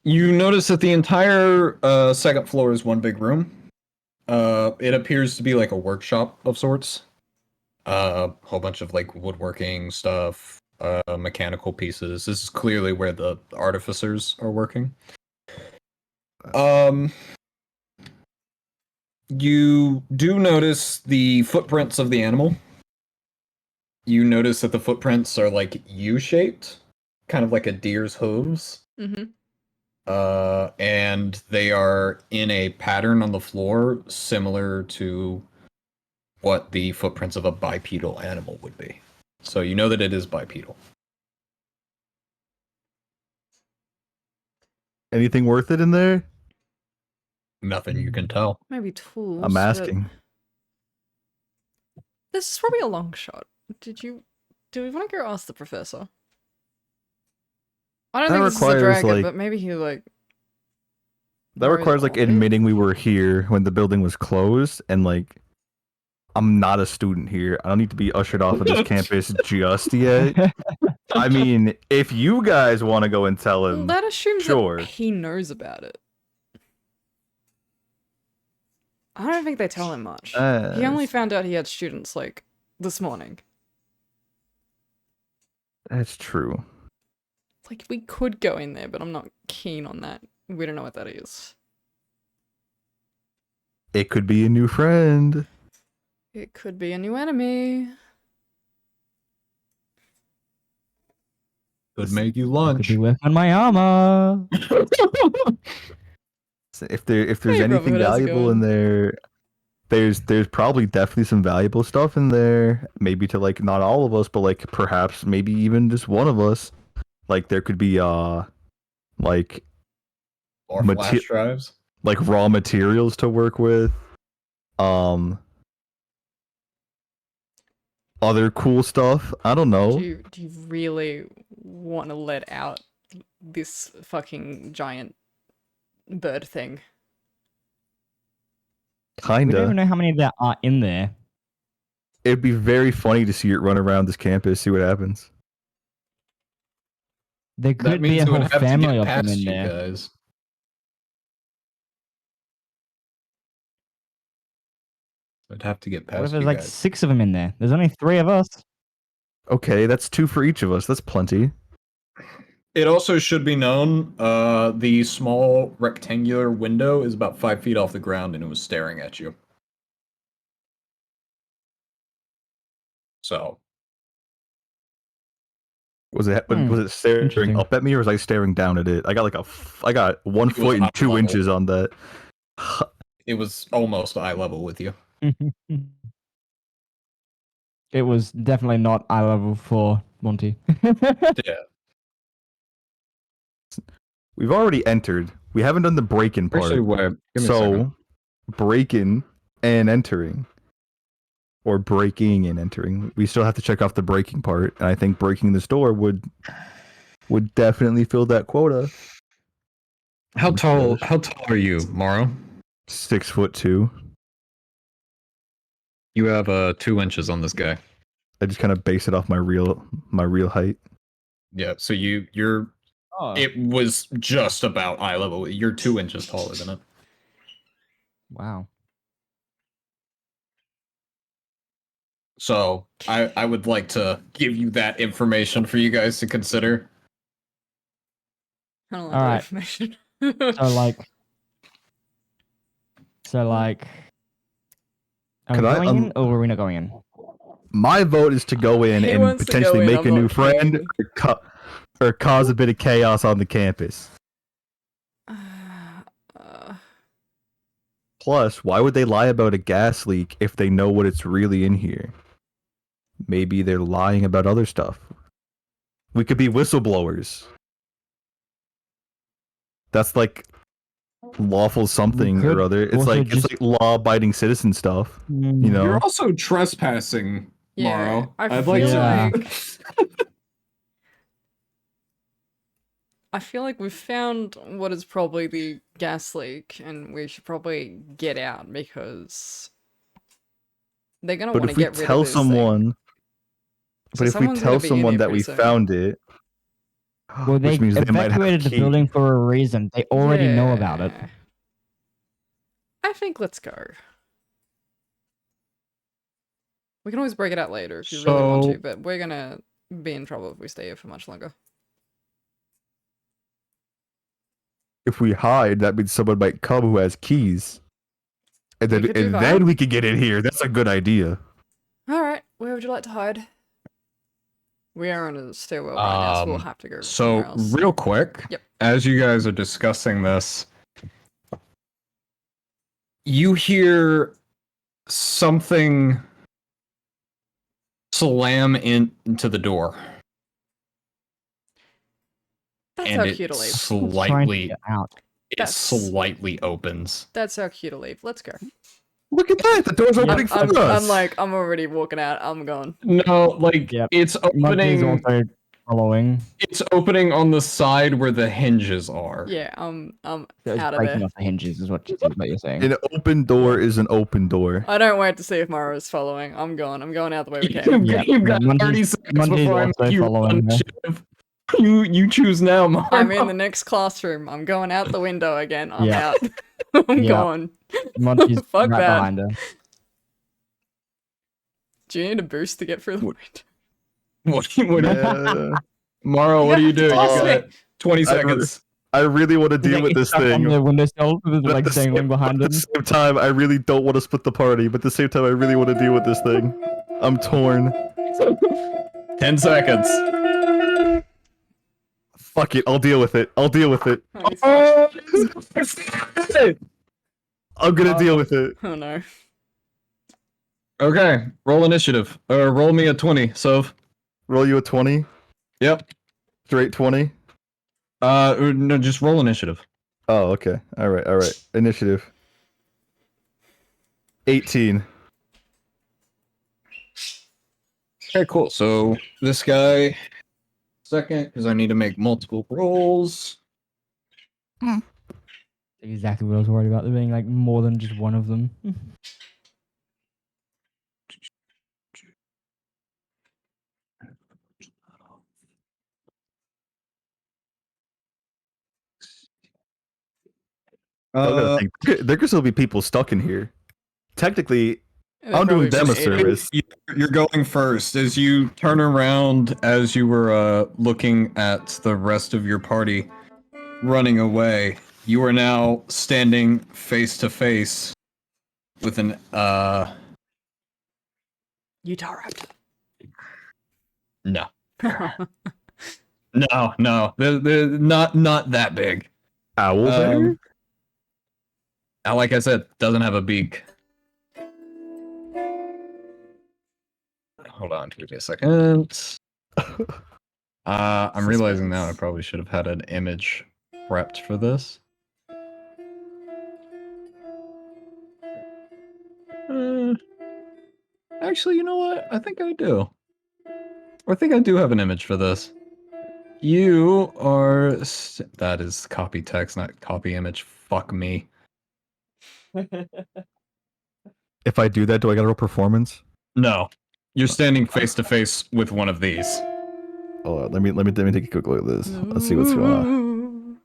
You notice that the entire second floor is one big room. It appears to be like a workshop of sorts. Whole bunch of like woodworking stuff, mechanical pieces. This is clearly where the artificers are working. You do notice the footprints of the animal. You notice that the footprints are like U-shaped, kind of like a deer's hooves. Mm-hmm. And they are in a pattern on the floor similar to what the footprints of a bipedal animal would be. So you know that it is bipedal. Anything worth it in there? Nothing you can tell. Maybe tools. I'm but asking. This is probably a long shot. Do we want to go ask the professor? I don't That think this is a requires, dragon, like- but maybe he like. That knows requires like all of it. admitting we were here when the building was closed, and like, I'm not a student here. I don't need to be ushered off of this campus just yet. I mean, if you guys want to go and tell Well, him, that assumes sure. that he knows about it. I don't think they tell him much. He only found out he had students like this morning. That's true. Like we could go in there, but I'm not keen on that. We don't know what that is. It could be a new friend. It could be a new enemy. Could make you Could lunch. be working on my armor. If there's Hey, anything Brotherhood, how's it valuable in going? there, there's probably definitely some valuable stuff in there. Maybe to like not all of us, but like perhaps maybe even just one of us. Like there could be like Or Mate- flash drives. like raw materials to work with. Other cool stuff. I don't know. Do you really want to let out this fucking giant bird thing? We don't even Kinda. know how many there are in there. It'd be very funny to see it run around this campus, see what happens. There That could be means a it would whole have to family get of them past in you there. guys. I'd have to get What if past there's you like guys. 6 of them in there? There's only 3 of us. Okay, that's 2 for each of us. That's plenty. It also should be known, the small rectangular window is about 5 feet off the ground and it was staring at you. So, Was it Hmm, was it staring interesting. up at me, or was I staring down at it? I got I got 1 It was foot and eye 2 level. inches on that. it was almost eye level with you. It was definitely not eye level for Monty. Yeah. We've already entered. We haven't done the break-in part. Actually, wait, give me a second. So, break-in and entering, or breaking and entering. We still have to check off the breaking part, and I think breaking this door would definitely fill that quota. How tall are you, Morrow? 6'2". You have 2 inches on this guy. I just kind of base it off my real height. Yeah, so you're Oh, it was just about eye level. You're 2 inches taller than it. wow. So I would like to give you that information for you guys to consider. I don't like All that right. information. So like, are we Could I, going in or are we not going in? My vote is to go in He and wants to go potentially in, make I'm a new not friend keen. or cause a bit of chaos on the campus. Plus, why would they lie about a gas leak if they know what it's really in here? Maybe they're lying about other stuff. We could be whistleblowers. That's like lawful something could or other. It's also like just- it's like law-abiding citizen stuff. You know, You're also trespassing, Yeah, Morrow. I I'd like feel to. like- I feel like we've found what is probably the gas leak, and we should probably get out because they're gonna but want to if we get rid tell of this thing. someone, So but if we someone's gonna tell be in someone here that pretty we soon. found it, Well, they which means they might have a evacuated the key. building for a reason. They already know about it. Yeah. I think let's go. We can always break it out later if you really want So- to, but we're gonna be in trouble if we stay here for much longer. If we hide, that means someone might come who has keys, and We then could do and that. then we could get in here. That's a good idea. Alright, where would you like to hide? We are on a stairwell right now, so we'll have to go somewhere So, else. real quick, Yep. as you guys are discussing this, you hear something slam into the door, That's and our it cue to leave. Trying to slightly get out. it That's- slightly opens. That's our cue to leave. Let's go. Look at that! The door's opening for us. I'm already walking out. I'm gone. No, like Yep. it's Monty's opening. also following. It's opening on the side where the hinges are. Yeah, I'm So it's out of breaking there. off the hinges, is what you're saying. An open door is an open door. I don't wait to see if Mara is following. I'm gone. I'm going out the way we came. You've got Monty's- 30 seconds Monty's before I also make you following her. initiative. You choose now, Mara. I'm in the next classroom. I'm going out the window again. I'm Yeah. out. I'm Yeah. gone. Monty's Fuck right that. behind her. Do you need a boost to get through the window? What Yeah. Mara, what do you do? You toss got me. 20 I re- seconds. I really want to He's deal like, with he's this stuck on thing. the windowsill with his But at legs the same- dangling behind At him. the same time, I really don't want to split the party, but at the same time, I really want to deal with this thing. I'm torn. 10 seconds. Fuck it, I'll deal with it. I'll deal with it. Oh, he's fine. Oh, I'm gonna deal with it. Oh no. okay, roll initiative. Roll me a 20, Sov. Roll you a 20, Yep. straight 20. No, just roll initiative. Oh, okay. All right. Initiative. 18. Okay, cool. So this guy, second, because I need to make multiple rolls. Exactly what I was worried about. There being like more than just one of them. There could still be people stuck in here. Technically, It'd I'm doing probably them a be- service. You're going first. As you turn around, as you were looking at the rest of your party running away, you are now standing face to face with an Utah Raptor. no, no, they're not that big. Owl bear? Like I said, doesn't have a beak. Hold on, give me a second. I'm realizing now I Suspense. probably should have had an image prepped for this. Actually, you know what? I think I do. I think I do have an image for this. You are. That is copy text, not copy image. Fuck me. If I do that, do I get a real performance? No, you're standing face to face with one of these. Oh, let me take a quick look at this. Let's see what's going on.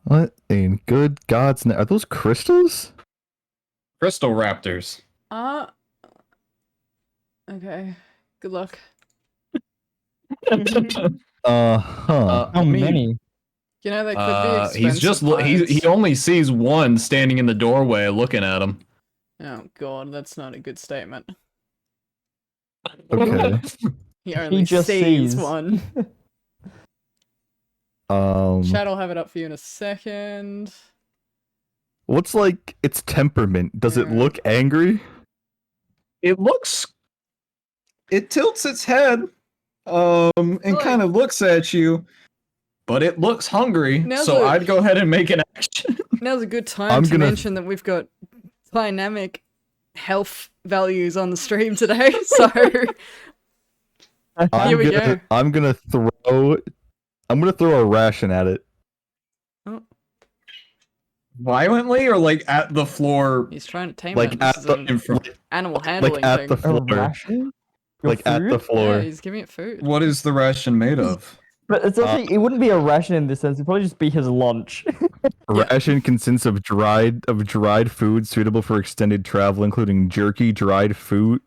What in good God's name? Are those crystals? Crystal Raptors. Okay. Good luck. Huh. How many? You know, they could be expensive. He's just he pints. only sees one standing in the doorway looking at him. Oh god, that's not a good statement. Okay. He only just sees sees. one. Chat, I'll have it up for you in a second. What's like its temperament? Does it Yeah. look angry? It tilts its head, and Like- kind of looks at you, but it looks hungry. Now's So a- I'd go ahead and make an action. Now's a good time I'm to gonna- mention that we've got dynamic health values on the stream today, so Here we go. I'm gonna throw a ration at it. Violently or like at the floor? he's trying to tame Like it. at This is the- an In front. animal handling Like at thing. the A floor. ration? Your Like at the food? floor. Yeah, he's giving it food. What is the ration made of? But it's actually, it wouldn't be a ration in this sense. It'd probably just be his lunch. Ration consists of dried food suitable for extended travel, including jerky, dried fruit,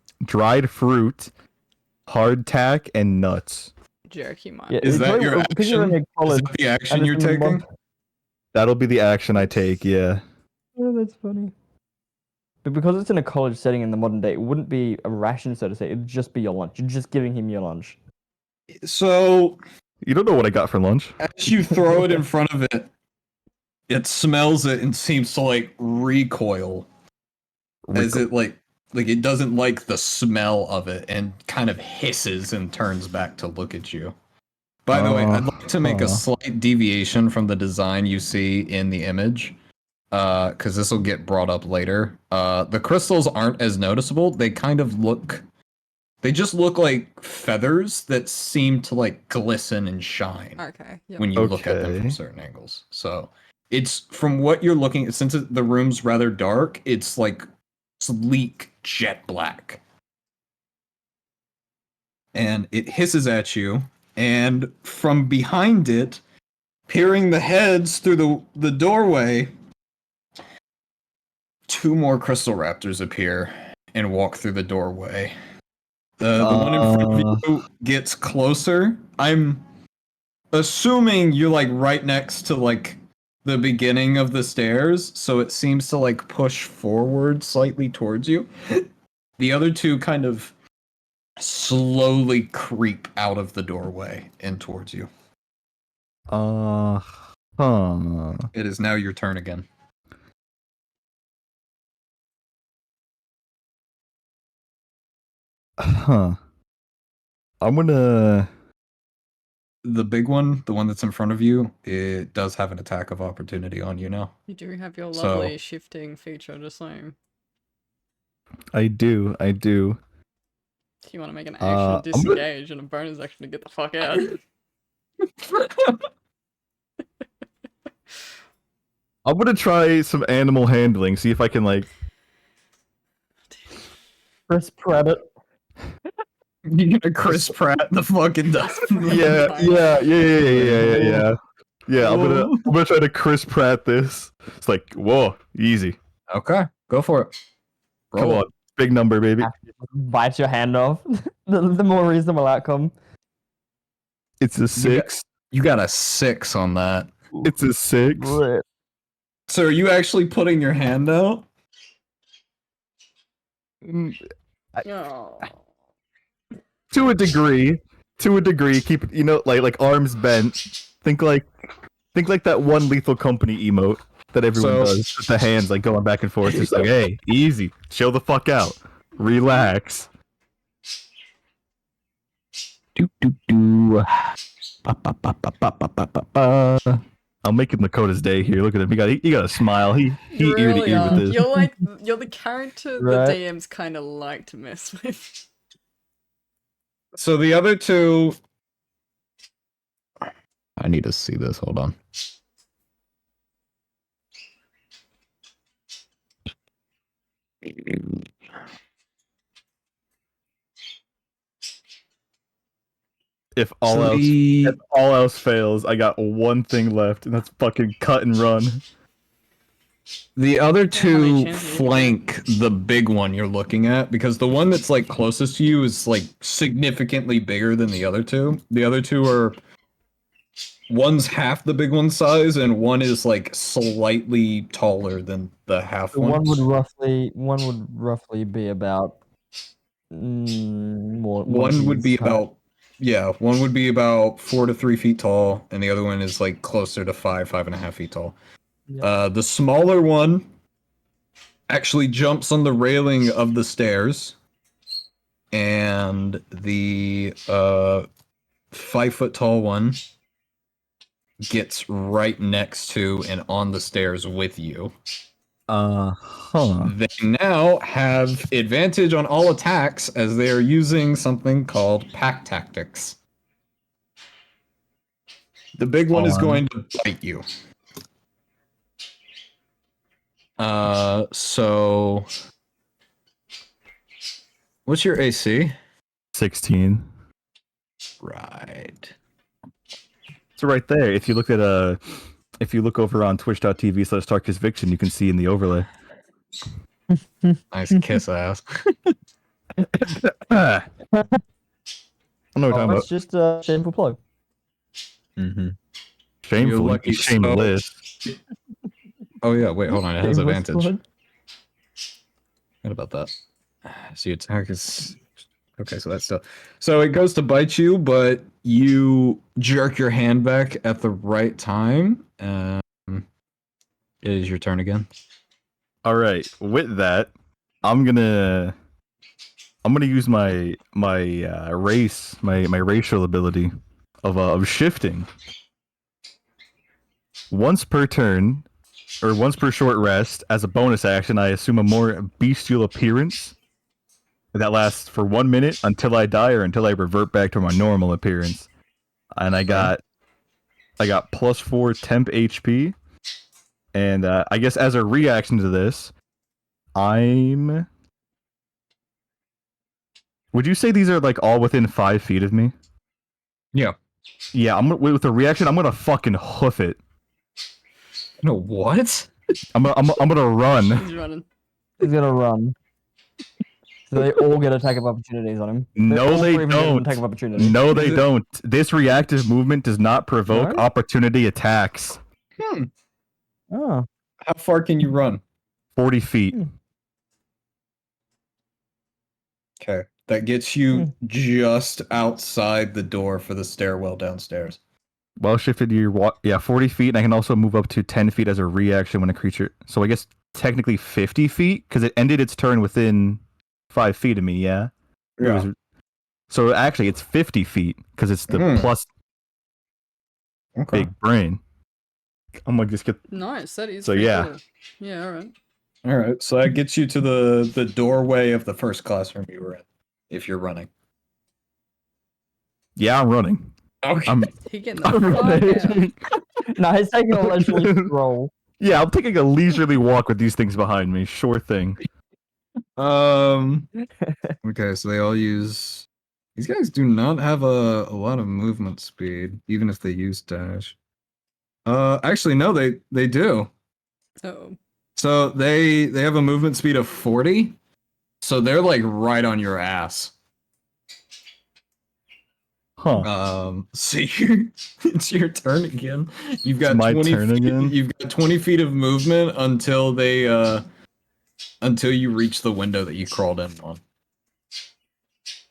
hardtack, and nuts. Jerky mine. Yeah, Is it's that probably- your because you're in action? a college, Is that the action and you're it's in the taking? month- That'll be the action I take. Yeah. Oh, that's funny. But because it's in a college setting in the modern day, it wouldn't be a ration, so to say. It'd just be your lunch. You're just giving him your lunch. So You don't know what I got for lunch. as you throw it in front of it, it smells it and seems to like recoil as it like it doesn't like the smell of it and kind of hisses and turns back to look at you. By the way, I'd like to make a slight deviation from the design you see in the image, because this will get brought up later. The crystals aren't as noticeable. They kind of they just look like feathers that seem to like glisten and shine Okay. Yep. when you look at them Okay. from certain angles. So it's from what you're looking at, since the room's rather dark, it's like sleek jet black. And it hisses at you, and from behind it, peering the heads through the doorway, two more crystal raptors appear and walk through the doorway. The one in front of you gets closer. I'm assuming you're like right next to like the beginning of the stairs, so it seems to like push forward slightly towards you. The other two kind of slowly creep out of the doorway and towards you. Huh. It is now your turn again. Huh. I'm gonna. The big one, the one that's in front of you, it does have an attack of opportunity on you now. You do have your So- lovely shifting feature, just saying. I do. If you want to make an action I'm gonna- disengage and a bonus action to get the fuck out. I'm gonna try some animal handling. See if I can like. Chris Pratt it. You're gonna Chris Pratt the fucking dust. Yeah. Yeah, I'm gonna try to Chris Pratt this. It's like, whoa, easy. Okay, go for it. Come Roll on, big number, baby. Bite your hand off. the more reasonable outcome. It's a 6. You got a 6 on that. It's a 6. So are you actually putting your hand out? Oh. To a degree. Keep it, like arms bent. Think like that one Lethal Company emote that everyone So- does with the hands like going back and forth. It's like, hey, easy, chill the fuck out, relax. I'm making Makota's day here. Look at him. He got a smile. He You ear to really ear are. with this. You're the character Right. the DMs kind of like to mess with. So the other two. I need to see this. Hold on. If all else fails, I got one thing left, and that's fucking cut and run. The other many two chances you flank the big one you're looking at, because the one that's like closest to you is like significantly bigger than the other two. The other two are one's half the big one's size, and one is like slightly taller than the half So one. one would roughly be about more. One would be Monkey's height. about one would be about 4 to 3 feet tall, and the other one is like closer to 5.5 feet tall. Yeah. The smaller one actually jumps on the railing of the stairs, and the 5 foot tall one gets right next to and on the stairs with you. They now have advantage on all attacks as they are using something called pack tactics. The big one is going to bite you. So what's your AC? 16. Right. So right there, if you look over on twitch.tv/TarkusViction, you can see in the overlay. Nice kiss ass. I don't know what you're talking That's just a shameful plug. Mm-hmm. Shameful. You're lucky. Shameless. Oh yeah, wait, hold on. It has Shameless advantage. plug. What about that? So your attack is okay. So that's still. So it goes to bite you, but you jerk your hand back at the right time. It is your turn again. All right. With that, I'm gonna use my racial ability of shifting. Once per turn, or once per short rest, as a bonus action, I assume a more bestial appearance that lasts for 1 minute until I die or until I revert back to my normal appearance. And I got +4 temp HP. And I guess as a reaction to this, would you say these are like all within 5 feet of me? Yeah. Yeah, with a reaction, I'm gonna fucking hoof it. No, what? I'm gonna run. He's running. He's gonna run. So they all get attack of opportunities on him. No, all they three of them get an don't. Attack of opportunity. No, they Is it- don't. This reactive movement does not provoke No? opportunity attacks. Oh. How far can you run? 40 feet. Okay. That gets you just outside the door for the stairwell downstairs. Well shifted, 40 feet, and I can also move up to 10 feet as a reaction when a creature. So I guess technically 50 feet, because it ended its turn within 5 feet of me, yeah? So actually, it's 50 feet, because it's the plus Okay. big brain. I'm gonna just get. Nice. That is. So, pretty yeah. cool. Yeah. All right. All right. So that gets you to the doorway of the first classroom you were in, if you're running. Yeah, I'm running. Okay. He getting the I'm fuck out. running. No, he's taking a leisurely stroll. Yeah, I'm taking a leisurely walk with these things behind me. Sure thing. Okay, so they all use. These guys do not have a lot of movement speed, even if they use dash. Actually, no, they do. So So they have a movement speed of 40. So they're like right on your ass. Huh. So it's your turn again. You've got It's my 20 turn feet, again? You've got 20 feet of movement until until you reach the window that you crawled in on.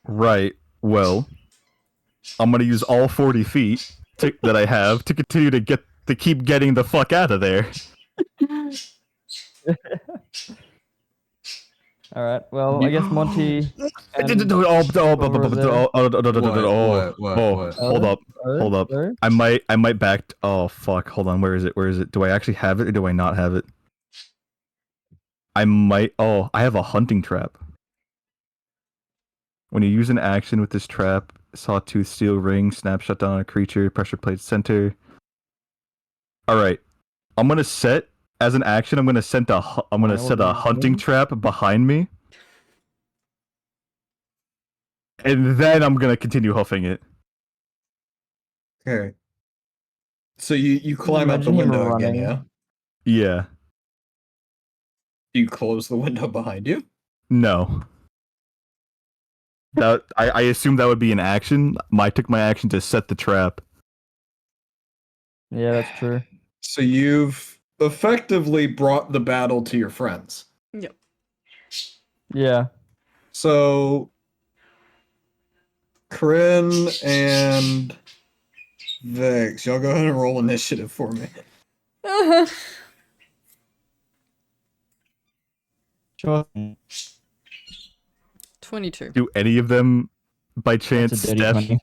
Right. Well, I'm gonna use all 40 feet that I have to continue to keep getting the fuck out of there. All right. Well, I guess Monty. and- Hold up. Hold up. Sorry? I might back. Oh fuck! Hold on. Where is it? Do I actually have it or do I not have it? I might. Oh, I have a hunting trap. When you use an action with this trap, sawtooth, steel ring, snapshot down on a creature, pressure plate center. All right, I'm gonna set as an action. I'm gonna set a hunting trap behind me, and then I'm gonna continue hoofing it. Okay. So you climb out the Imagine him window again, running. yeah? Yeah. You close the window behind you? No. That I assume that would be an action. I took my action to set the trap. Yeah, that's true. So you've effectively brought the battle to your friends. Yep. Yeah. So Corinne and Vex, y'all go ahead and roll initiative for me. Sure. 22. Do any of them, by chance, That's a dirty 20.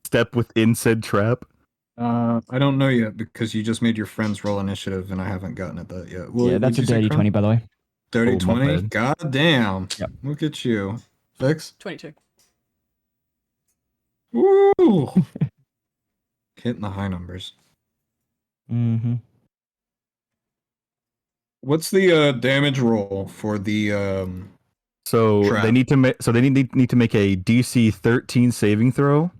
step within said trap? I don't know yet because you just made your friends roll initiative and I haven't gotten at that yet. Yeah, that's a dirty 20, by the way. Dirty Oh, my 20? bad. God damn. Yep. Look at you. Vex? 22. Woo! Hitting the high numbers. Mm-hmm. What's the damage roll for the So Trap. they need to make need to make a DC 13 saving throw,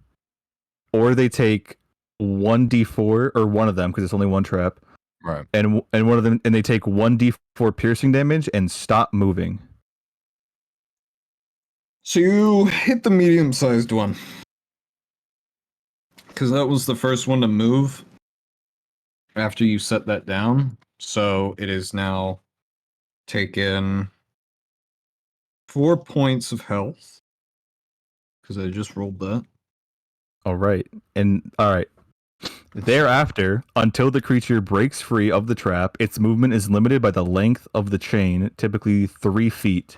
or they take 1d4 or one of them because it's only one trap, right? and one of them and they take 1d4 piercing damage and stop moving. So you hit the medium-sized one. Because that was the first one to move after you set that down. So it is now taken 4 points of health. Because I just rolled that. All right. Thereafter, until the creature breaks free of the trap, its movement is limited by the length of the chain, typically 3 feet.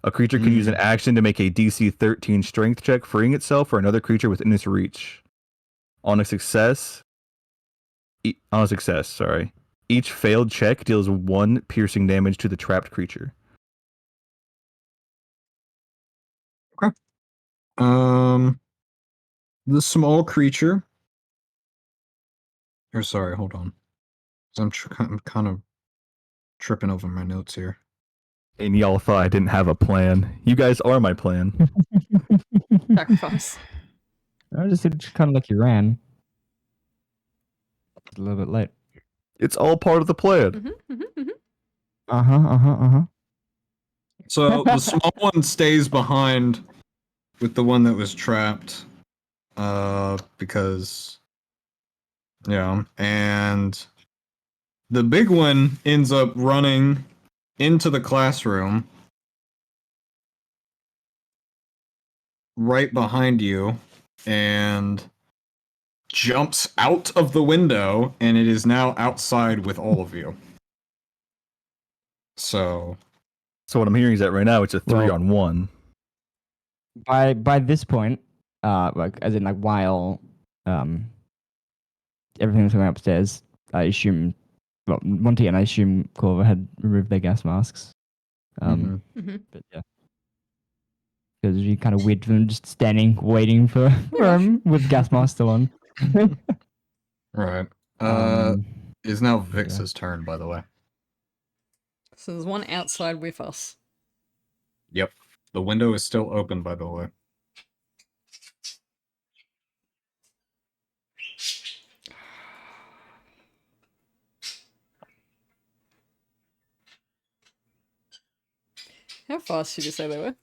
A creature can use an action to make a DC 13 strength check, freeing itself or another creature within its reach. On a success, each failed check deals 1 piercing damage to the trapped creature. The small creature. Or sorry, hold on. I'm kind of tripping over my notes here. And y'all thought I didn't have a plan. You guys are my plan. Sacrifice. I just kind of like you ran. A little bit late. It's all part of the plan. Mm-hmm, mm-hmm, mm-hmm. Uh-huh. So the small one stays behind with the one that was trapped. Because yeah, and the big one ends up running into the classroom right behind you and jumps out of the window, and it is now outside with all of you. So So what I'm hearing is that right now it's a 3 Well- on 1. By this point, like as in like while everything was going upstairs, I assume Monty and I assume Corva had removed their gas masks. mhm. But yeah. Because you kind of weird for them just standing, waiting for him with gas mask still on. Right. Um, Is now Vix's turn, by the way. So there's one outside with us. Yep. The window is still open, by the way. How fast did you say they were?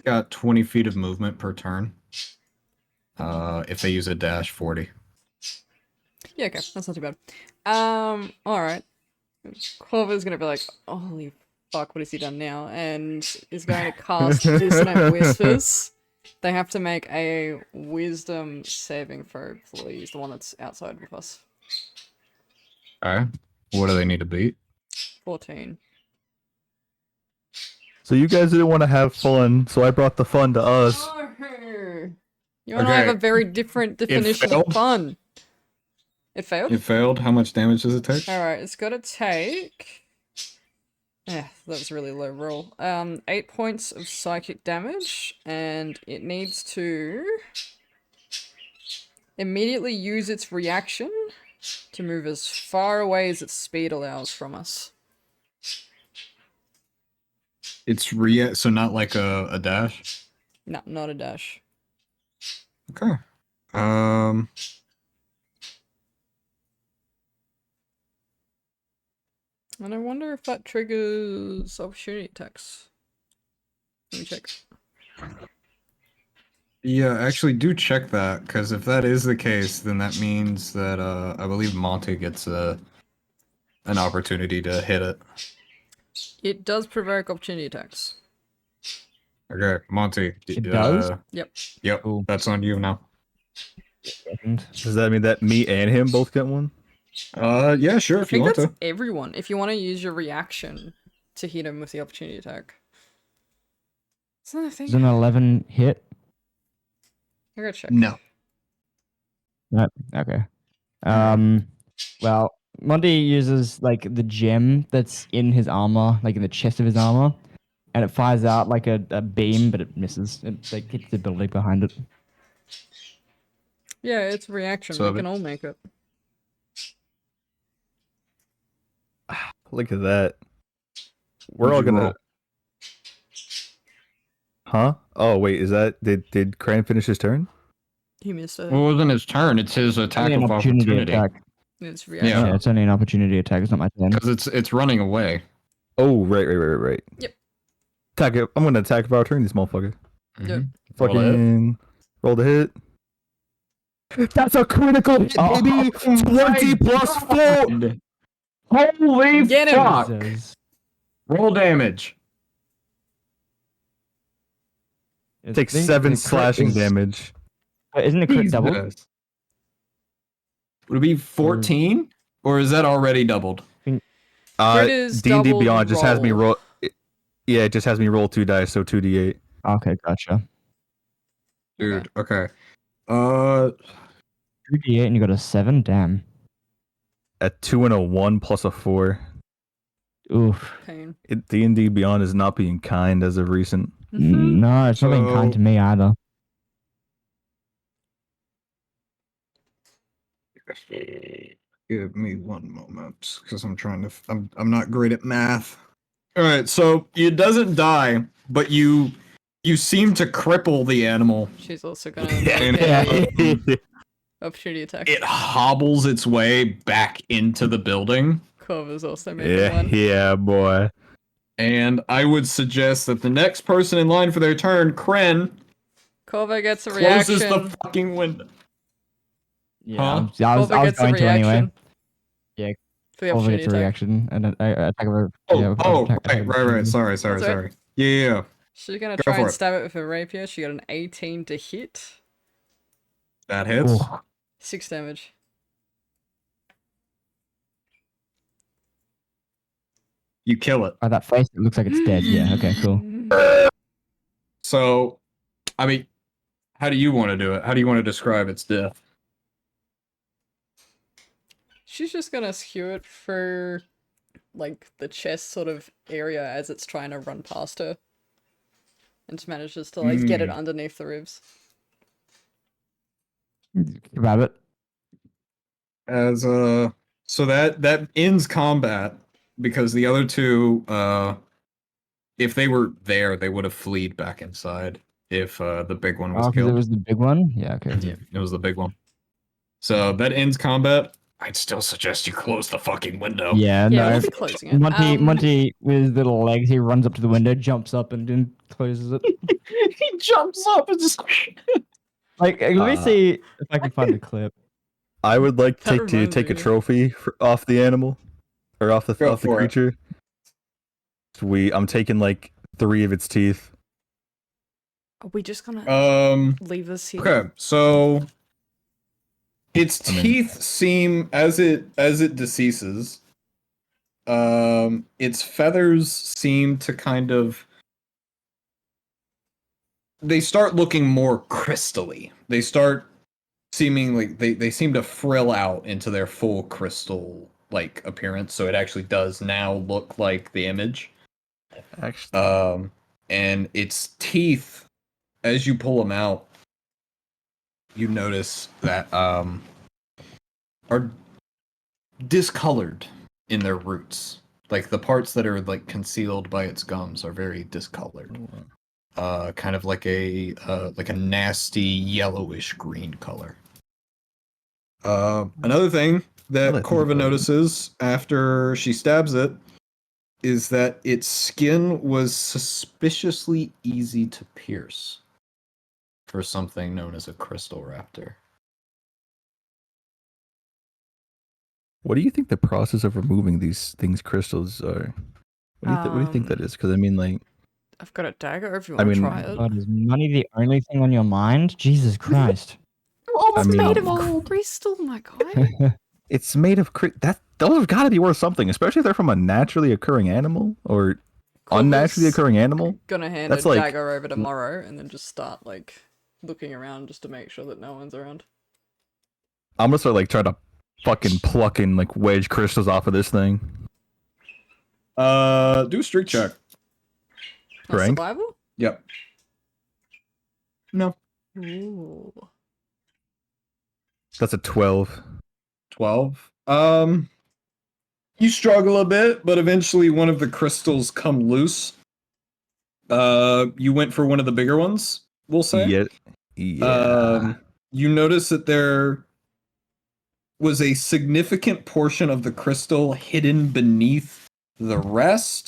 Got 20 feet of movement per turn. If they use a dash, 40. Yeah, okay, that's not too bad. Alright. Corva's gonna be like, holy fuck, what has he done now? And is going to cast Dissonant Whispers. They have to make a wisdom saving throw, please. The one that's outside with us. Alright. What do they need to beat? 14. So you guys didn't want to have fun, so I brought the fun to us. No! You and I have Okay. a very different definition of failed? fun. It failed? It failed. How much damage does it take? Alright, it's gotta take... that was a really low roll. 8 points of psychic damage, and it needs to immediately use its reaction to move as far away as its speed allows from us. It's so not like a dash? No, not a dash. Okay. And I wonder if that triggers opportunity attacks. Let me check. Yeah, actually, do check that, because if that is the case, then that means that I believe Monty gets an opportunity to hit it. It does provoke opportunity attacks. Okay, Monty. It does? Yep. Yep, Cool. that's on you now. Second. Does that mean that me and him both get one? Yeah, sure, I if you think want that's to. everyone. If you want to use your reaction to hit him with the opportunity attack. Isn't that a Is an thing? 11 hit? I gotta check. No. Okay. Well, Monty uses like the gem that's in his armor, like in the chest of his armor, and it fires out like a beam, but it misses. It like hits the building behind it. Yeah, it's a reaction. So We can all make it. Look at that. We're What'd all you gonna. roll? Huh? Oh wait, is that did Crane finish his turn? He missed it. Well, it wasn't his turn. It's his attack Only an of opportunity opportunity. attack. It's Yeah. reaction. Yeah, it's only an opportunity attack. It's not my turn. Because it's running away. Oh right. Yep. Attack it. I'm gonna attack if I turn this motherfucker. Yep. Roll a hit. Fucking roll the hit. That's a critical hit, Oh, baby. 20 plus 4. Holy Get him. fuck! Jesus. Roll damage. It's- Take I think 7 the crit slashing is- damage. Isn't the crit doubled? Jesus. Would it be 14? Or is that already doubled? Crit is D&D double Beyond just has me roll. roll. Yeah, it just has me roll 2 dice, so 2d8. Okay, gotcha. Dude, okay. 2d8 and you got a 7? Damn. A 2 and a 1 plus a 4. Oof. Pain. D&D Beyond is not being kind as of recent. Mhm. No, it's not being kind So- to me either. Give me one moment, because I'm trying to. I'm not great at math. All right, so it doesn't die, but you seem to cripple the animal. She's also gonna And make a opportunity attack. it hobbles its way back into the building. Corva's also making yeah, one. yeah, boy. And I would suggest that the next person in line for their turn, Kren, Corva gets a closes reaction. the fucking window. Yeah, Huh? I was Corva gets a going to reaction. anyway. Yeah, For the Over opportunity gets a attack. reaction and an attack of a. Oh, attack of right. opportunity. Sorry. That's all right. Sorry. Yeah. She's gonna Go try for and it. stab it with her rapier. She got an 18 to hit. That hits. Ooh. 6 damage. You kill it. Oh, that face, it looks like it's dead. Yeah, okay, cool. So, I mean, how do you want to do it? How do you want to describe its death? She's just gonna skew it for like the chest sort of area as it's trying to run past her. And just manages to like get it underneath the ribs. Grab it. As so that ends combat because the other two, if they were there, they would have fleed back inside. If the big one was Oh, because killed, it was the big one? Yeah, okay. yeah, it was the big one. So that ends combat. I'd still suggest you close the fucking window. Yeah, Yeah, no. we'll be closing it. Monty, with his little legs, he runs up to the window, jumps up, and then closes it. He jumps up and just. Like, let me see if I can find the clip. I would like That to reminds take a me. trophy off the animal, or off the Go off the for it. creature. Sweet. I'm taking like 3 of its teeth. Are we just gonna leave this here? Okay, so its I mean- teeth seem as it deceases. Its feathers seem to kind of. They start looking more crystally. They start seeming like they seem to frill out into their full crystal like appearance. So it actually does now look like the image. Actually, And its teeth, as you pull them out, you notice that are discolored in their roots. Like the parts that are like concealed by its gums are very discolored. Kind of like a nasty yellowish green color. Another thing that Well, Corva notices after she stabs it is that its skin was suspiciously easy to pierce. for something known as a crystal raptor. What do you think the process of removing these things crystals are? What do you think that is? Because I mean, like, I've got a dagger if you I want to mean- try it. God, is money the only thing on your mind? Jesus Christ. It's mean- made of crystal, my guy. it's made of those have got to be worth something, especially if they're from a naturally occurring animal or unnaturally Quiver's occurring animal. gonna hand That's a like- dagger over to Morrow and then just start like looking around just to make sure that no one's around. I'm gonna start like trying to fucking plucking like wedge crystals off of this thing. Do a streak check. Oh, Strength? survival? Yep. No. Ooh. That's a 12. 12. You struggle a bit, but eventually one of the crystals come loose. You went for one of the bigger ones, we'll say. Yeah. You notice that there was a significant portion of the crystal hidden beneath the rest,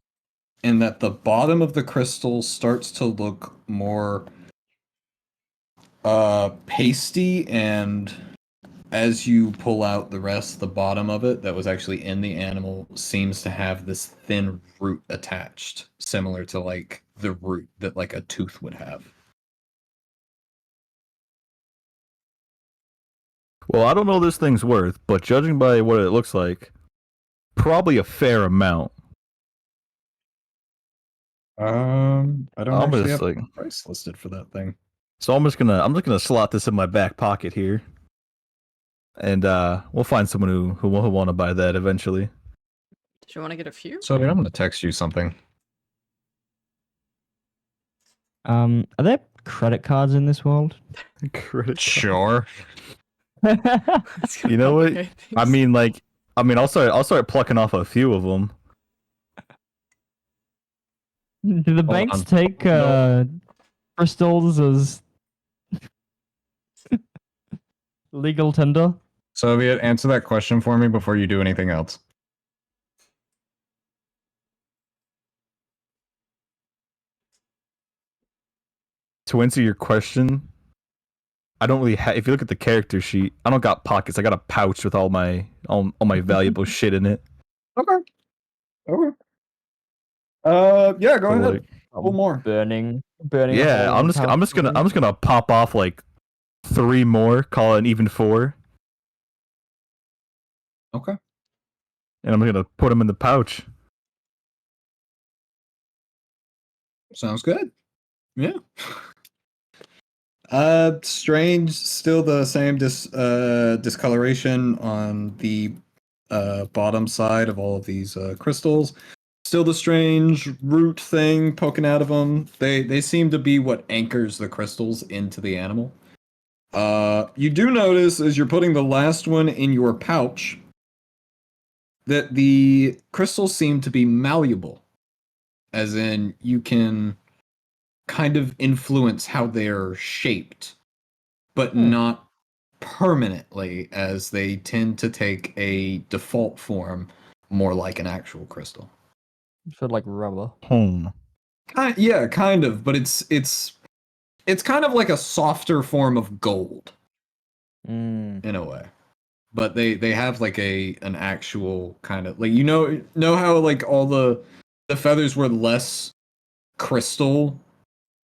and that the bottom of the crystal starts to look more pasty, and as you pull out the rest, the bottom of it that was actually in the animal seems to have this thin root attached, similar to like the root that like a tooth would have. Well, I don't know what this thing's worth, but judging by what it looks like, probably a fair amount. I don't I'm actually just have like, a price listed for that thing. so I'm just gonna slot this in my back pocket here, and we'll find someone who will want to buy that eventually. Did you want to get a few? So I'm gonna text you something. Are there credit cards in this world? Sure. That's gonna You know what? complicate I things. mean, like, I'll start plucking off a few of them. Do the banks on. take No. crystals as legal tender? Soviet, answer that question for me before you do anything else. To answer your question, I don't really have. If you look at the character sheet, I don't got pockets. I got a pouch with all my valuable shit in it. Okay. Okay. Yeah, go So, ahead. like, One more. Burning a yeah, hole in the I'm just pouch. gonna pop off like 3 more, call it an even 4, Okay. and I'm gonna put them in the pouch. Sounds good. Yeah. Strange, still the same discoloration on the bottom side of all of these crystals. Still the strange root thing poking out of them. They seem to be what anchors the crystals into the animal. You do notice as you're putting the last one in your pouch that the crystals seem to be malleable, as in you can kind of influence how they're shaped, but not permanently, as they tend to take a default form more like an actual crystal. Feel like rubber. Yeah, kind of, but it's kind of like a softer form of gold in a way. But they have like an actual kind of like know how like all the feathers were less crystal,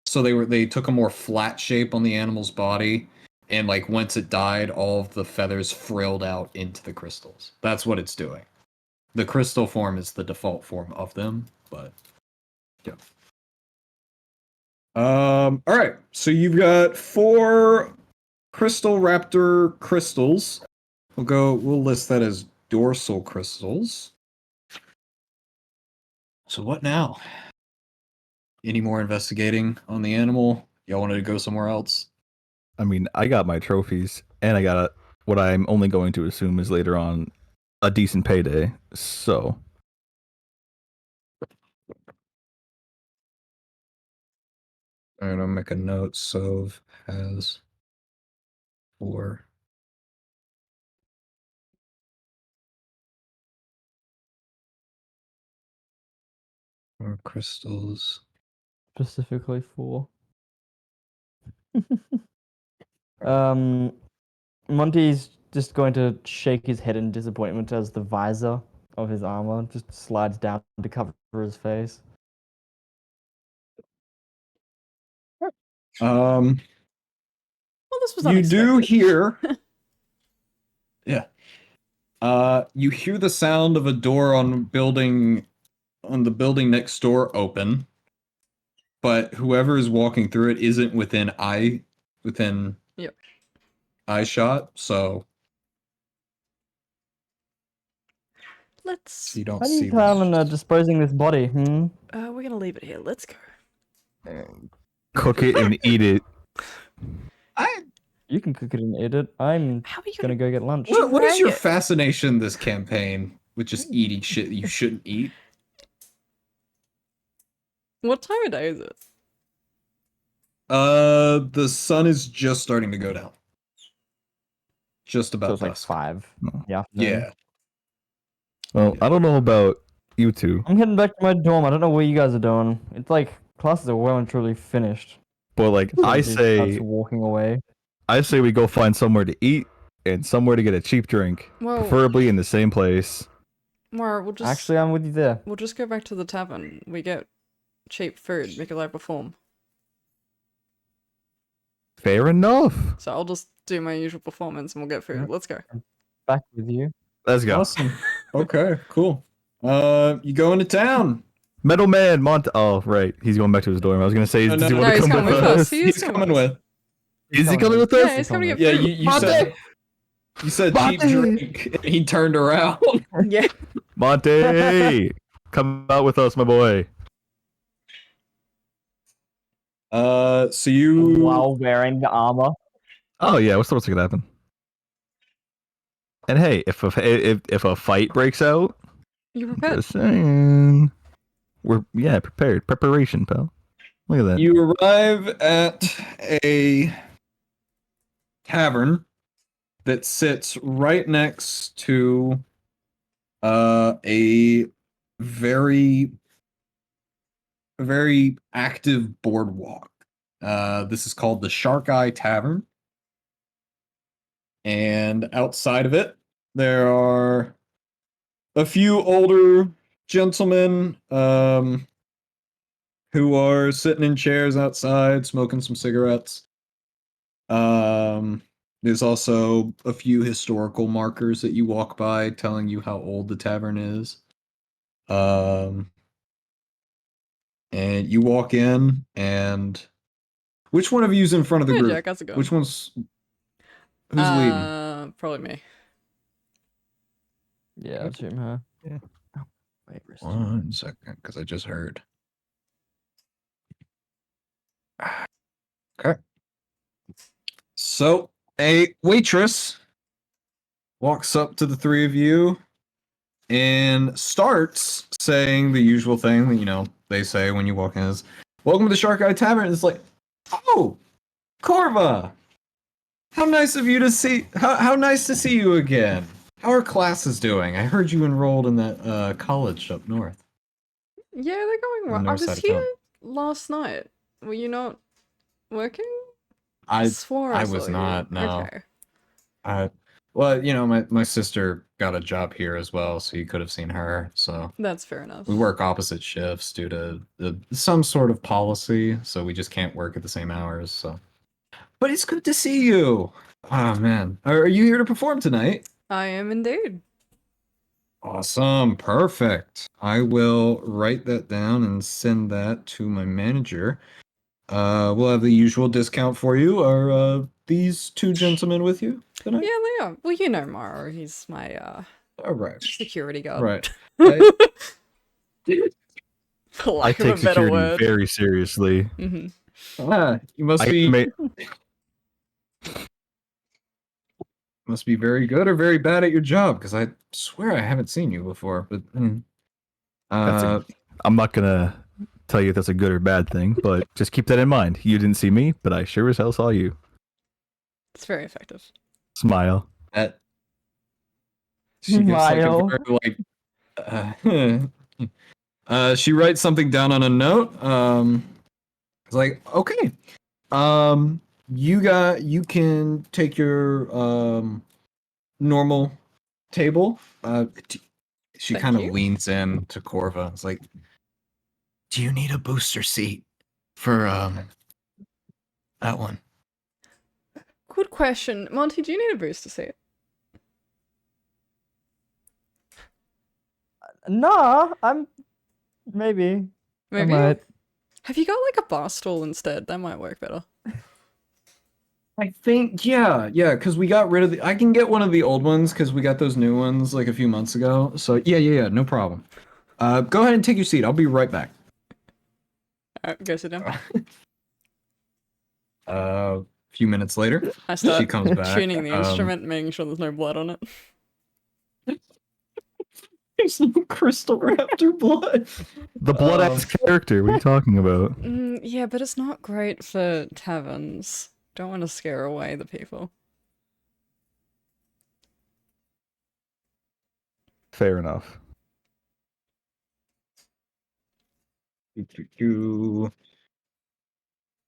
so they took a more flat shape on the animal's body, and like once it died, all of the feathers frilled out into the crystals. That's what it's doing. The crystal form is the default form of them, but yeah. All right. So you've got 4 crystal raptor crystals. We'll list that as dorsal crystals. So what now? Any more investigating on the animal? Y'all wanted to go somewhere else? I mean, I got my trophies, and I got what I'm only going to assume is later on a decent payday. So I'm gonna make a note. Sov has 4. More crystals. Specifically for. Monty's just going to shake his head in disappointment as the visor of his armor just slides down to cover his face. Um, Well, this was you do unexpected. hear. Yeah. You hear the sound of a door on the building next door open, but whoever is walking through it isn't within Yep. eye shot, so Let's. you don't How do see you plan them. on disposing this body? We're gonna leave it here. Let's go. Cook it and eat it. You can cook it and eat it. I'm How are you gonna gonna? go get lunch. What is drag your it? fascination this campaign with just eating shit that you shouldn't eat? What time of day is it? The sun is just starting to go down. Just So about it's like dusk. 5. No. Yeah. Yeah. Well, I don't know about you two, I'm heading back to my dorm. I don't know what you guys are doing. It's like classes are well and truly finished. but like He starts walking away. I say we go find somewhere to eat and somewhere to get a cheap drink, Well, preferably in the same place. Mara, we'll just Actually, I'm with you there. we'll just go back to the tavern. We get cheap food. We can like perform. Fair enough. So I'll just do my usual performance and we'll get food. Yep. Let's go. Back with you. Let's go. Awesome. Okay, cool. You go into town. Metal Man, Oh, right. He's going back to his dorm. I was gonna say, No, does he no, want no, to he's come coming with with us. us? He is He's coming coming with with. Is he coming with Yeah, us? he's coming to get Yeah, food. you said cheap Monte! drink. And he turned around. Yeah. Monte, come out with us, my boy. So you While wearing the armor. Oh yeah, what's gonna happen? And hey, if a fight breaks out, You prepared? just saying, we're prepared. Preparation, pal. Look at that. you arrive at a tavern that sits right next to a very active boardwalk. This is called the Shark Eye Tavern. And outside of it, there are a few older gentlemen who are sitting in chairs outside, smoking some cigarettes. There's also a few historical markers that you walk by telling you how old the tavern is. And you walk in, and which one of you's in front of the Hey, group? Jack, how's it going? Which one's who's leading? Probably me. Yeah, I'll shoot her. Yeah. Oh, wait, where's 1 second, because I just heard. Okay. So a waitress walks up to the three of you and starts saying the usual thing that they say when you walk in is, "Welcome to the Shark Eye Tavern." It's like, "Oh, Corva, how nice of you to see. How nice to see you again. How are classes doing? I heard you enrolled in that college up north." Yeah, they're going On well. the I north was side of here town. last night. Were you not working? I swore I saw was you. not, no. Okay. Well, my sister got a job here as well, so you could have seen her. So That's fair enough. we work opposite shifts due to some sort of policy, so we just can't work at the same hours. So, but it's good to see you. Oh man, are you here to perform tonight? I am indeed. Awesome, perfect. I will write that down and send that to my manager. We'll have the usual discount for you. Are these two gentlemen with you tonight? Yeah, they are. Well, you know Maro. He's my All right. security guard. Right. For I lack take of a better security word. very seriously. hmm You must be very good or very bad at your job, because I swear I haven't seen you before. But I'm not gonna tell you if that's a good or bad thing, but just keep that in mind. You didn't see me, but I sure as hell saw you. It's very effective. Smile. she gives like a Smile. very, she writes something down on a note. It's like, okay. you can take your normal table. She Thank kind of you. leans in to Corva. It's like, do you need a booster seat for that one? Good question. Monty, do you need a booster seat? Nah, I'm maybe. I Maybe? might. Have you got like a bar stool instead? That might work better. I think yeah, because we got rid of the. I can get one of the old ones because we got those new ones like a few months ago. So yeah, no problem. Go ahead and take your seat. I'll be right back. Alright, go sit down. A few minutes later, I start she comes back. tuning the instrument, making sure there's no blood on it. There's no crystal raptor blood. The blood axe character. What are you talking about? Yeah, but it's not great for taverns. Don't want to scare away the people. Fair enough.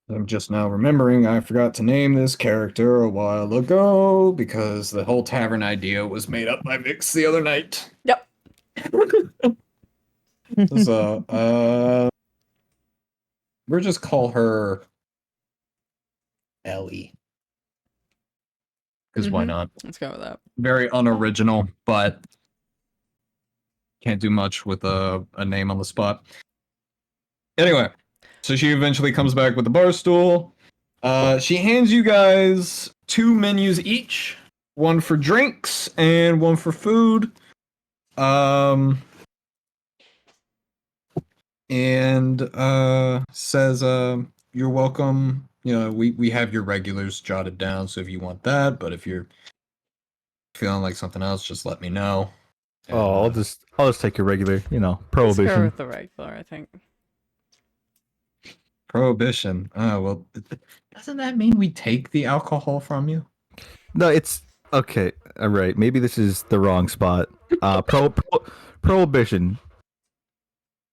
I'm just now remembering I forgot to name this character a while ago because the whole tavern idea was made up by Vix the other night. Yep. So, we'll just call her Ellie. Because why Mhm. not? Let's go with that. Very unoriginal, but can't do much with a name on the spot. Anyway, so she eventually comes back with the bar stool. She hands you guys 2 menus each, one for drinks and one for food. And says you're welcome. You know, we have your regulars jotted down, so if you want that, but if you're feeling like something else, just let me know. And, Oh, I'll just take your regular, Let's go prohibition. with the regular, I think. prohibition. Oh well, doesn't that mean we take the alcohol from you? No, it's okay. All right, maybe this is the wrong spot. Prohibition.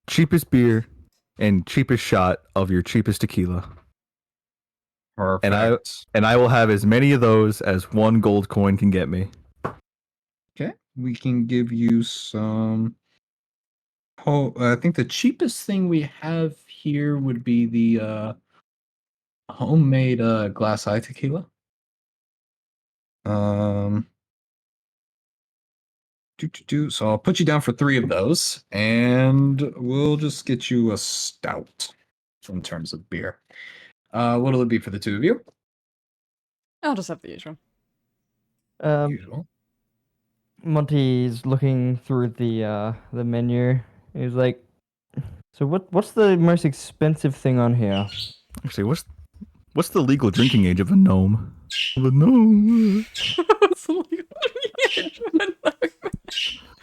Cheapest beer and cheapest shot of your cheapest tequila. Perfect. And I will have as many of those as 1 gold coin can get me. Okay, we can give you some. Oh, I think the cheapest thing we have here would be the homemade glass eye tequila. So I'll put you down for 3 of those, and we'll just get you a stout in terms of beer. What'll it be for the 2 of you? I'll just have the usual. Usual. Monty's looking through the menu. He's like, "So what's the most expensive thing on here?" Actually, what's the legal drinking age of a gnome? Of a gnome.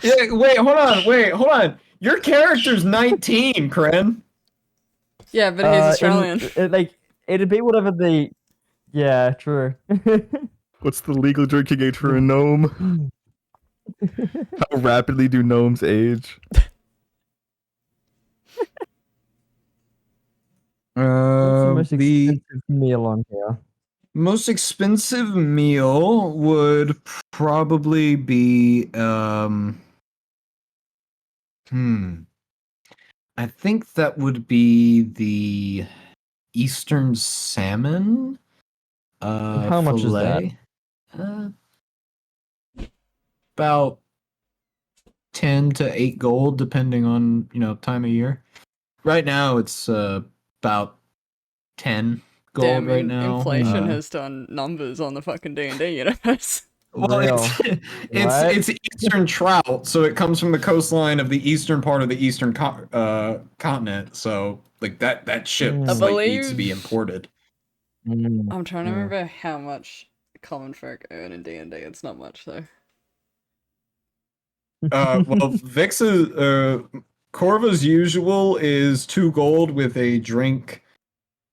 Yeah, wait, hold on. Your character's 19, Kren. Yeah, but he's Australian. It'd be whatever the. Yeah, true. What's the legal drinking age for a gnome? How rapidly do gnomes age? What's the most The expensive meal on here? most expensive meal would probably be I think that would be the Eastern salmon. How much is that? About 10 to 8 gold, depending on time of year. Right now, it's about 10 gold Damn, right now. inflation has done numbers on the fucking D&D universe. Well, it's Eastern trout, so it comes from the coastline of the eastern part of the eastern continent. So like that ship I needs to be imported. I'm trying to remember how much common folk earn in D&D. It's not much though. Well, Vix's Corva's usual is 2 gold with a drink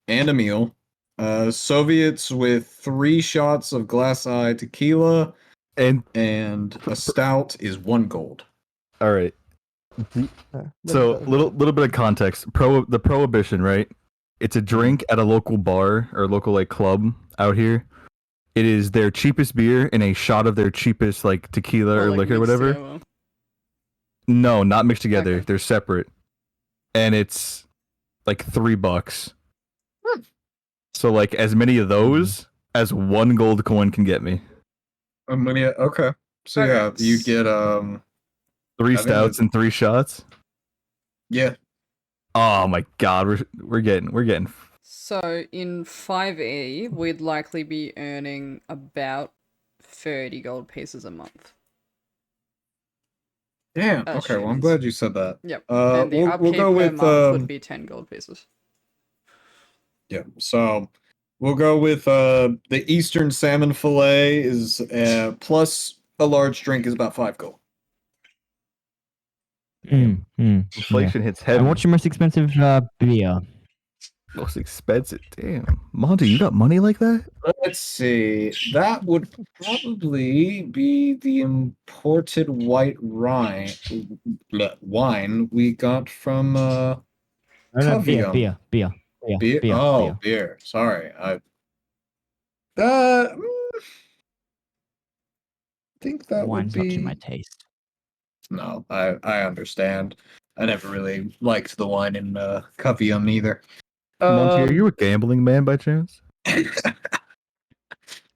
and a meal. Soviets with 3 shots of glass eye tequila and a stout is 1 gold. All right. So little bit of context. The prohibition, right, It's a drink at a local bar or local like club out here. It is their cheapest beer and a shot of their cheapest like tequila or like, liquor or mixed whatever. together. No, not mixed together. Okay. They're separate. And it's like $3. So like as many of those as one gold coin can get me. Okay. So Okay. yeah, you get 3 I think stouts and 3 shots. yeah. Oh my god, we're getting So in 5e, we'd likely be earning about 30 gold pieces a month. Damn. As Okay, well I'm humans. glad you said that. Yep. Uh, And the we'll upkeep go per with month would be 10 gold pieces. yeah. So we'll go with the Eastern salmon fillet is plus a large drink is about 5 gold. Yeah. inflation hits heavy. And what's your most expensive beer? Most expensive. Damn. Monty, you got money like that? Let's see. That would probably be the imported white wine we got from No, no, beer, Covium. beer. Beer. Sorry. I think that would Wine's not to be my taste. No, I understand. I never really liked the wine in Covium either. Monty, are you a gambling man by chance?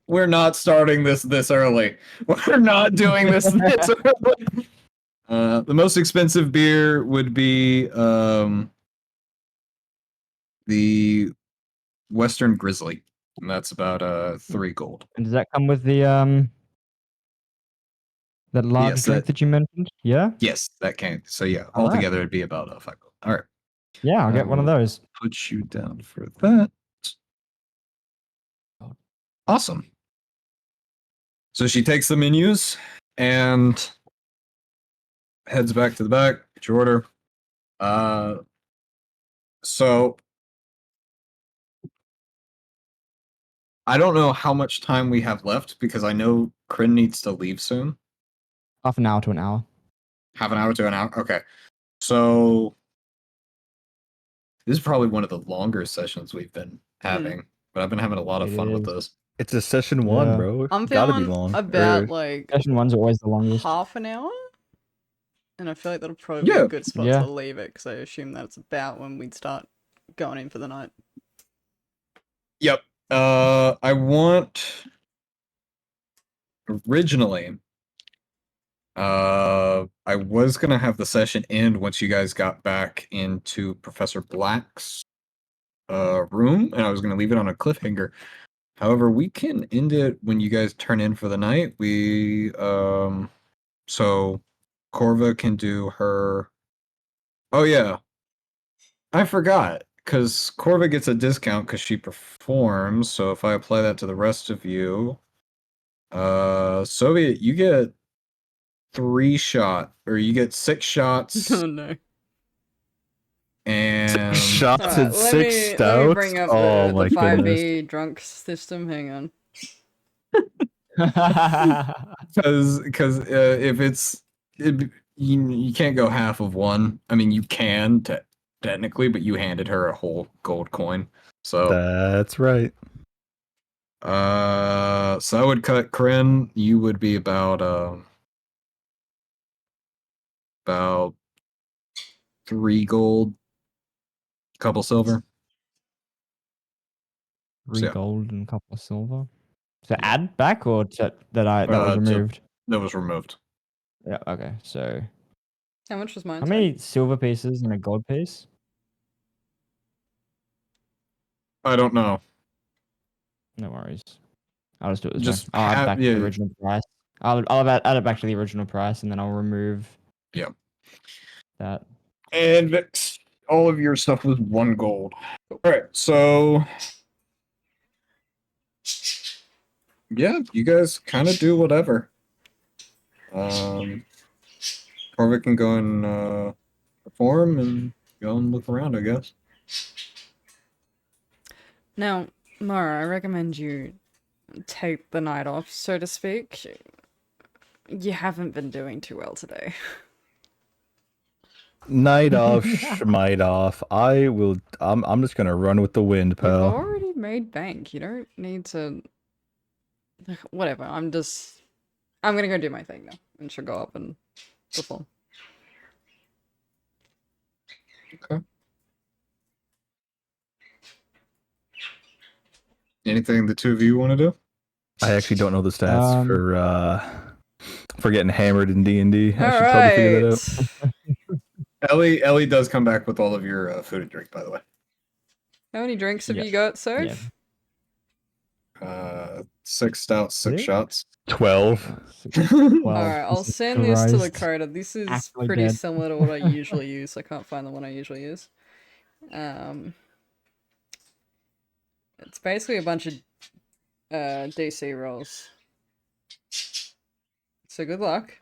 We're not starting this early. We're not doing this early. The most expensive beer would be the Western Grizzly, and that's about 3 gold. And does that come with the that large Yes, drink that you mentioned? Yeah? Yes, that can. So yeah, All right. altogether it'd be about 5 gold. All right, Yeah, I'll get one of those. put you down for that. Awesome. So she takes the menus and heads back to the back. Get your order. So I don't know how much time we have left because I know Kryn needs to leave soon. Half an hour to an hour. Half an hour to an hour. Okay. So this is probably one of the longer sessions we've been having, but I've been having a lot of It fun with is. this. It's a session 1, Yeah. bro. I'm Gotta be feeling long. about Or- like Session one's always the longest. half an hour. And I feel like that'll probably be Yeah. a good spot Yeah. to leave it because I assume that's about when we'd start going in for the night. Yep. I want originally. I was gonna have the session end once you guys got back into Professor Black's room, and I was gonna leave it on a cliffhanger. However, we can end it when you guys turn in for the night. So Corva can do her. Oh yeah, I forgot because Corva gets a discount because she performs. So if I apply that to the rest of you, Soviet, you get 6 shots Oh no. and Shots Alright, and 6 let me stouts. bring up Oh the my goodness. 5e drunk system. Hang on. because if you can't go half of one. I mean, you can technically, but you handed her a whole gold coin. So That's right. so I would cut Kryn. You would be about 3 gold, couple silver. 3 Yeah. gold and a couple of silver. So add back or that was to- removed? That was removed. Yeah, okay. So How much was mine? how sorry? many silver pieces and a gold piece? I don't know. No worries. I'll just do it this Just way. I'll add have- back yeah. the original price. I'll add it back to the original price and then I'll remove Yeah. that. And all of your stuff was 1 gold. All right, so yeah, you guys kind of do whatever. Corvick can go and perform and go and look around, I guess. Now, Mara, I recommend you take the night off, so to speak. You haven't been doing too well today. Night off, schmight off. I'm just gonna run with the wind, You've pal. already made bank. You don't need to. Whatever. I'm gonna go do my thing now, and she'll go up and perform. Anything the two of you want to do? I actually don't know the stats for getting hammered in D&D. I All should probably figure that out. right. Ellie does come back with all of your food and drink, by the way. How many drinks have Yeah. you got, Soph? Yeah. 6 stouts, 6 Really? shots. 12. Alright, I'll send this to Lakota. This is Actually pretty dead. similar to what I usually use. I can't find the one I usually use. It's basically a bunch of DC rolls. So good luck.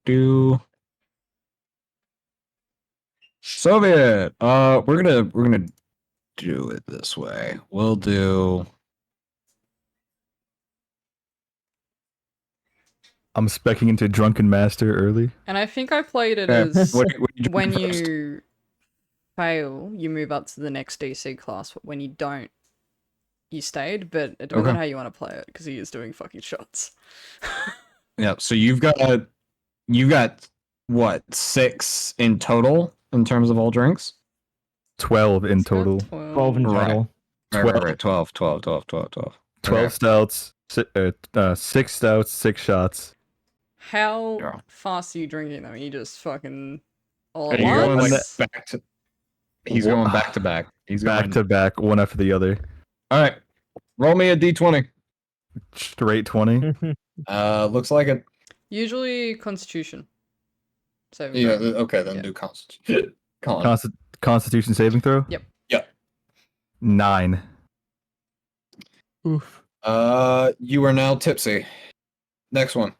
Do. Soviet. We're gonna do it this way. We'll do. I'm specking into Drunken Master early. And I think I played it Okay, as what do you when do first? you fail, you move up to the next DC class. But when you don't, you stayed. But it depends on Okay. how you want to play it, because he is doing fucking shots. Yeah. So you've got what 6 in total in terms of all drinks? 12 in It's got total. 12 in Right. total. Right. 12. 12 Okay. stouts, 6 stouts, 6 shots. How Yeah. fast are you drinking them? You just fucking all Are at you going like once? back to? He's Wha- going back to back. He's Back going to back, one after the other. All right. Roll me a d20. Straight 20. Looks like it. Usually Constitution. So Yeah. Okay. Then Yeah. do Constitution. Constitution saving throw? Yep. 9. Oof. You are now tipsy. Next one.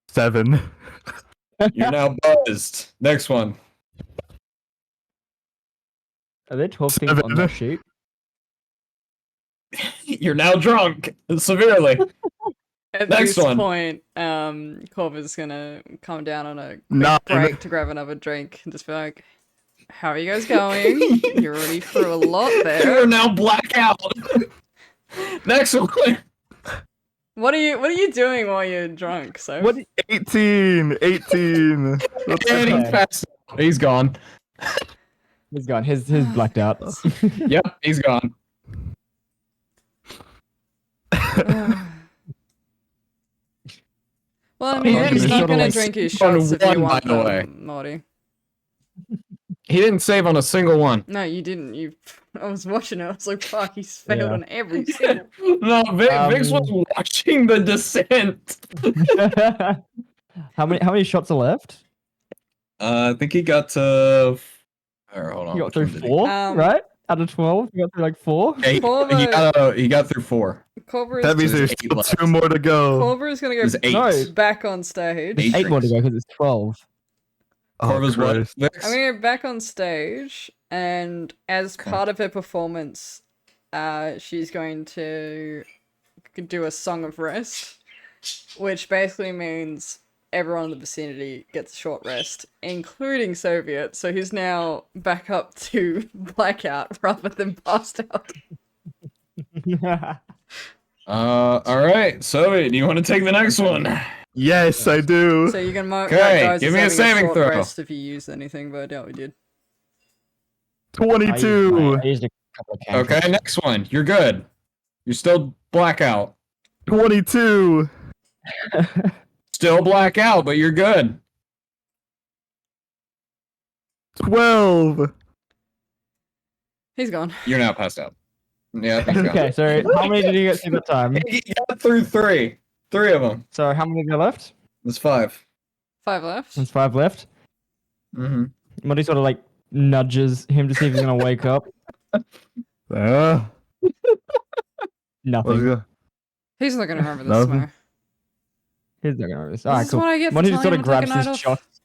7. You're now buzzed. Next one. Are there 12 things on that sheet? You're now drunk severely. At Next this one. point, Corva's gonna come down on a quick 9. break to grab another drink and just be like, "How are you guys going? You're already through a lot You're there. now blackout. Next one. What are you doing while you're drunk?" So What? 18. 18. What's And he's Okay. passed out. He's gone. He's gone. His blacked out. Yep, he's gone. Well, I mean, Oh, he's he's not sorta gonna like drink his on shots if you one, by want the way. them, Morty. He didn't save on a single one. No, you didn't. I was watching it. I was like, "Fuck, he's failed Yeah. on every single." No, Vix was watching the descent. How many shots are left? I think he got to. Hold on. You got which through one did he- 4, Um, right? Out of 12, you got through like 4. Yeah, he got through 4. Corva That is, means There's there's 8 still left. 2 more to go. Corva is gonna go There's 8. No. back on stage. There's 8 more to go because it's 12. Corva's what? Christ. Vix? I'm gonna go back on stage, and as Okay. part of her performance, she's going to do a song of rest, which basically means everyone in the vicinity gets a short rest, including Soviet. So he's now back up to blackout rather than passed out. All right. So, do you want to take the next one? Yes, I do. So you can mark Okay, that guys give as me a having saving short throw. rest if you use anything, but I doubt we did. 22. I used a couple of cantrips. Okay, next one. You're good. You're still blackout. 22. Still blackout, but you're good. 12. He's gone. You're now passed out. Yeah, he's gone. Okay, so how many did you get through that time? He got through 3. 3 of them. So how many are there left? There's 5. 5 left. There's 5 left. Mm-hmm. Monty sort of like nudges him to see if he's gonna wake up. What's Nothing. it? He's not gonna remember this Nothing. tomorrow. He's not gonna remember this. This Alright, is cool. what I get for Monty just telling sort him of to take a grabs night his off. shots.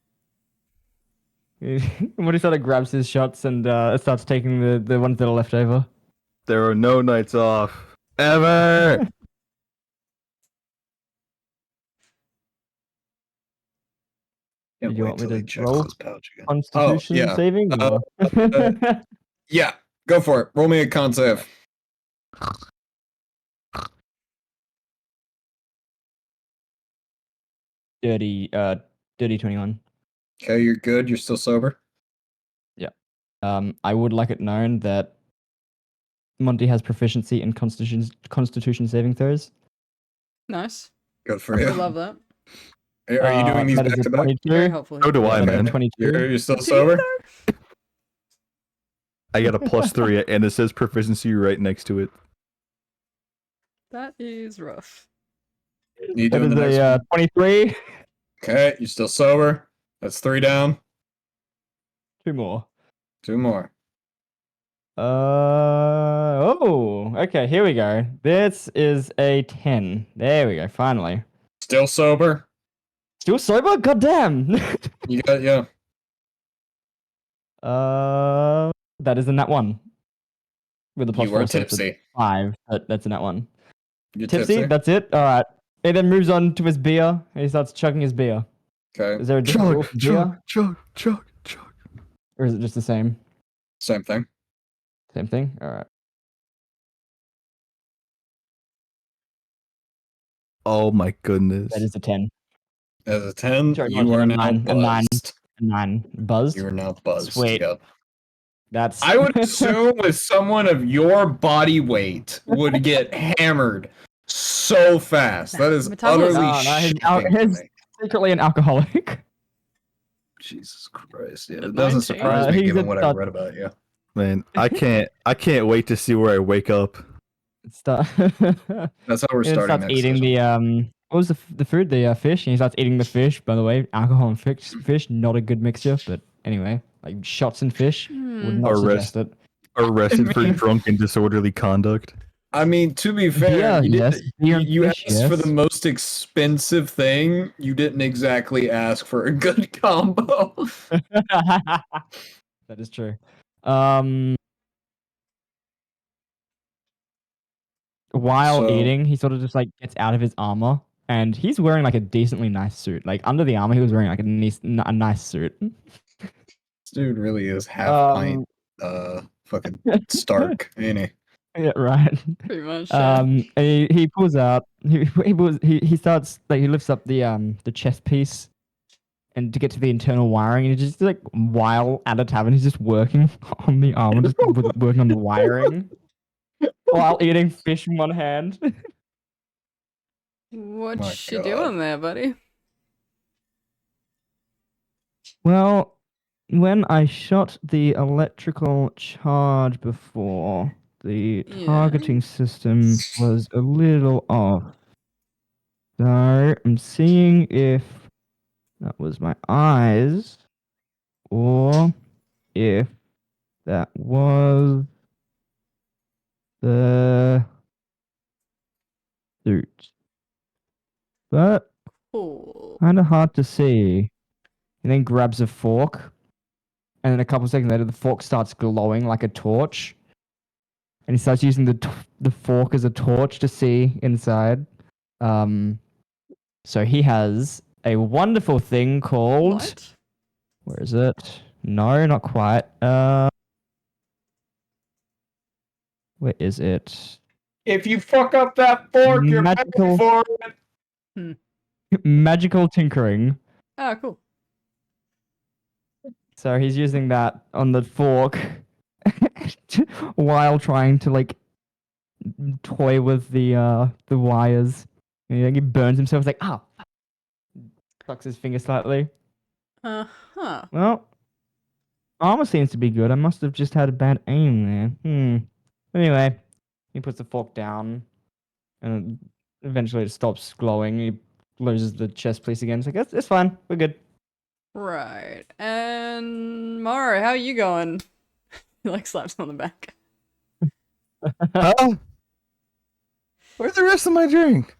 Monty sort of grabs his shots and starts taking the ones that are left over. There are no nights off. Ever. Can't Did you wait want me till he to checks roll his pouch again. Constitution yeah. saving? or- Yeah, go for it. Roll me a con save. dirty 21. Okay, you're good. You're still sober. I would like it known that Monty has proficiency in Constitution saving throws. Nice. Good for We you. love that. Are you doing these that is back a to back? 22. Very helpful. So do I, Yeah, that is a man. 22. You're still Do you sober? I got a +3, and it says proficiency right next to it. That is rough. You That doing is the next a one? 23. Okay, you're still sober. That's 3 down. 2 more. 2 more. Okay, here we go. This is a 10. There we go, finally. Still sober. Still sober? God damn. You got That is a nat 1. With a plus You were 4, so it's a tipsy. 5, but that's a nat 1. You're Tipsy, that's it? Alright. He then moves on to his beer, and he starts chugging his beer. Okay, Is there a different rule Chug, for beer? chug. Or is it just the same? same thing. Same thing? Alright. Oh my goodness. That is a 10. As a 10, Sorry, you not are a now nine, a nine. buzzed. A 9. Buzzed? You are now buzzed. Sweet. Yep. That's... I would assume with someone of your body weight would get hammered so fast. That is Metabolism. utterly No, his- shocking to his- me. secretly an alcoholic. Jesus Christ. Yeah, At it doesn't 19. surprise me He's given a what I've stud. read about you. Man, I can't wait to see where I wake up. Start... That's how we're He starting starts next eating session. what was the food? The fish. And he starts eating the fish. By the way, alcohol and fish, not a good mixture. But anyway, like shots and fish, would Hmm. not Arrest- suggest it. Arrested for drunk and disorderly conduct. I mean, to be fair, Yeah, you, yes, didn't, beer and you fish, asked for the yes. most expensive thing. You didn't exactly ask for a good combo. That is true. While So- eating, he sort of just like gets out of his armor, and he's wearing like a decently nice suit. Like under the armor, he was wearing like a nice suit. This dude really is half pint fucking Stark, ain't he? Yeah, right. Pretty much. Yeah. And he pulls out. He starts like he lifts up the chest piece, and to get to the internal wiring, and he's just like while at a tavern, he's just working on the armor, just working on the wiring, while eating fish in one hand. What my you God. doing there, buddy? Well, when I shot the electrical charge before, the Yeah. targeting system was a little off. So I'm seeing if that was my eyes or if that was the suit. But Cool. kind of hard to see. He then grabs a fork, and then a couple seconds later, the fork starts glowing like a torch. And he starts using the fork as a torch to see inside. So he has a wonderful thing called. What? Where is it? No, not quite. Where is it? If you fuck up that fork, you're Magical- for it. Magical tinkering. Oh, cool. So he's using that on the fork while trying to like toy with the wires. And he burns himself. He's like, ah, sucks his finger slightly. Huh. Well, armor seems to be good. I must have just had a bad aim there. Anyway, he puts the fork down, and eventually it stops glowing. He loses the chest piece again. It's like, it's fine. We're good. Right. And Maro, how are you going? He like slaps him on the back. Huh? Where's the rest of my drink?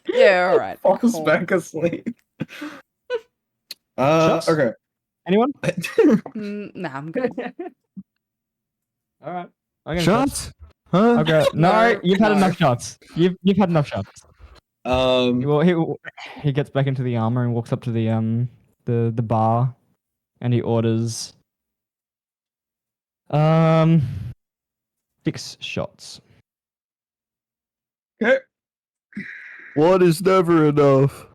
Yeah, alright. Falls cool. back asleep. Shots? Okay. Anyone? Nah, I'm good. All right. I'm gonna Shots? Huh? Okay. No, No, you've had no. enough shots. You've had enough shots. Well, he gets back into the armor and walks up to the bar, and he orders 6 shots. Okay. What is never enough?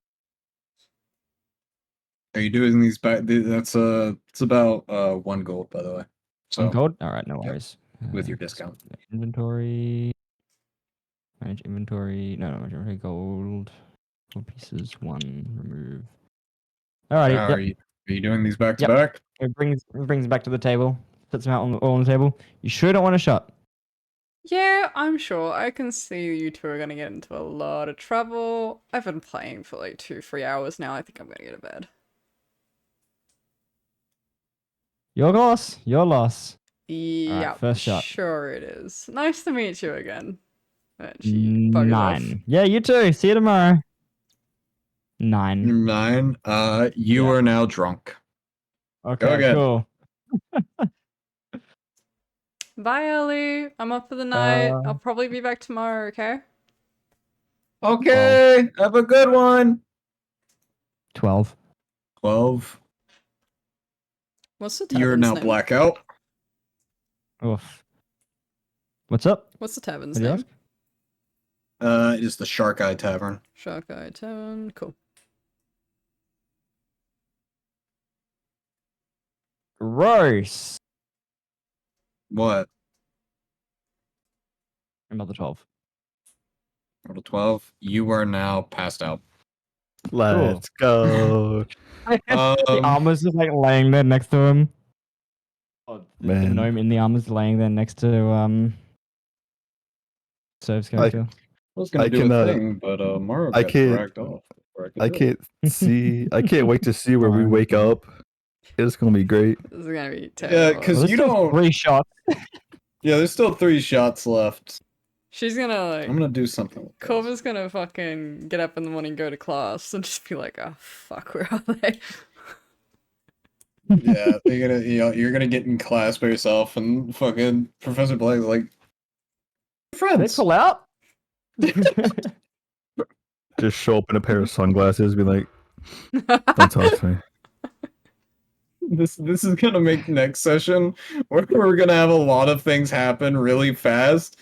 Are you doing these back? That's it's about 1 gold, by the way. So 1 gold. All right, no Yep. worries. with your discount. Inventory. Manage inventory. No, manage inventory. Gold. Gold pieces. 1. Remove. Alrighty. Yep. Are you doing these back to Yep. back? It brings it back to the table. Puts them out all on the table. You sure don't want a shot? Yeah, I'm sure. I can see you two are gonna get into a lot of trouble. I've been playing for like 2-3 hours now. I think I'm gonna go to bed. Your loss. Your loss. Yeah, first shot. sure it is. Nice to meet you again. And she buggers off. 9. Yeah, you too. See you tomorrow. 9. 9. You Yeah. are now drunk. Okay, again. cool. Bye, Ellie. I'm up for the night. Uh, I'll probably be back tomorrow, okay? Okay, have a good one. 12. 12. What's the You're tavern's now name? blackout. Oof. What's up? What's the tavern's What do you name? ask? It is the Shark Eye Tavern. Shark Eye Tavern. Cool. Gross. What? Another 12. Total 12. You are now passed out. Let's go. The armor's just like laying there next to him. Oh, the Man. gnome in the armor's laying there next to Serve's character. I was gonna I do can, a thing, but Mario I got can't- dragged off. before could I do it. can't see. I can't wait to see where we wake up. It's gonna be great. This is gonna be Yeah, terrible. 'cause Well, you there's still don't- 3 shots. Yeah, there's still 3 shots left. She's gonna like. I'm gonna do something. with this. Corva's gonna fucking get up in the morning, go to class, and just be like, "Oh fuck, where are they?" Yeah, you're gonna get in class by yourself, and fucking Professor Blake's like, They friends. pull out. Just show up in a pair of sunglasses, be like, "Don't talk to me." This is gonna make next session where we're gonna have a lot of things happen really fast.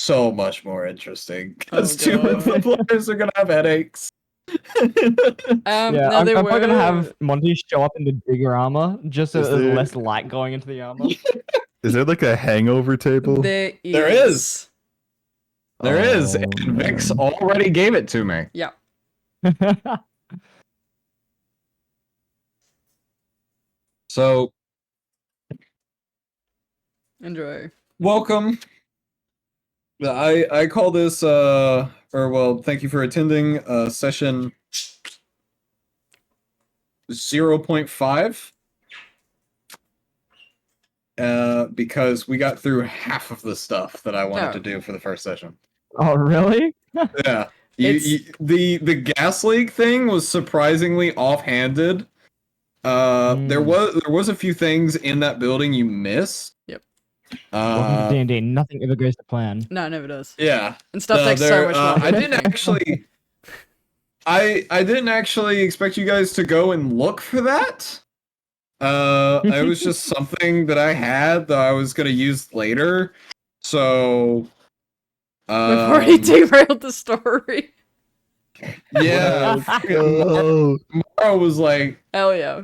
So much more interesting because Oh, 2 of the God. players are gonna have headaches. Yeah, no, I'm they probably gonna were- have Monty show up in the bigger armor, just so Is there's there- less light going into the armor. Is there like a hangover table? There is. There is. There is, Oh, and Vix man. already gave it to me. Yeah. So Enjoy. welcome. I call this or well, thank you for attending session 0.5. Because we got through half of the stuff that I wanted Oh. to do for the first session. Oh, really? Yeah. It's- The gas leak thing was surprisingly offhanded. There was a few things in that building you missed. Yep. Welcome to D&D. Nothing ever goes to plan. No, it never does. Yeah. And stuff No, takes so there- much longer. I than didn't you think. actually. I didn't actually expect you guys to go and look for that. It was just something that I had that I was gonna use later. So. We've already derailed the story. Yeah. Oh, Mara was like, Hell yeah.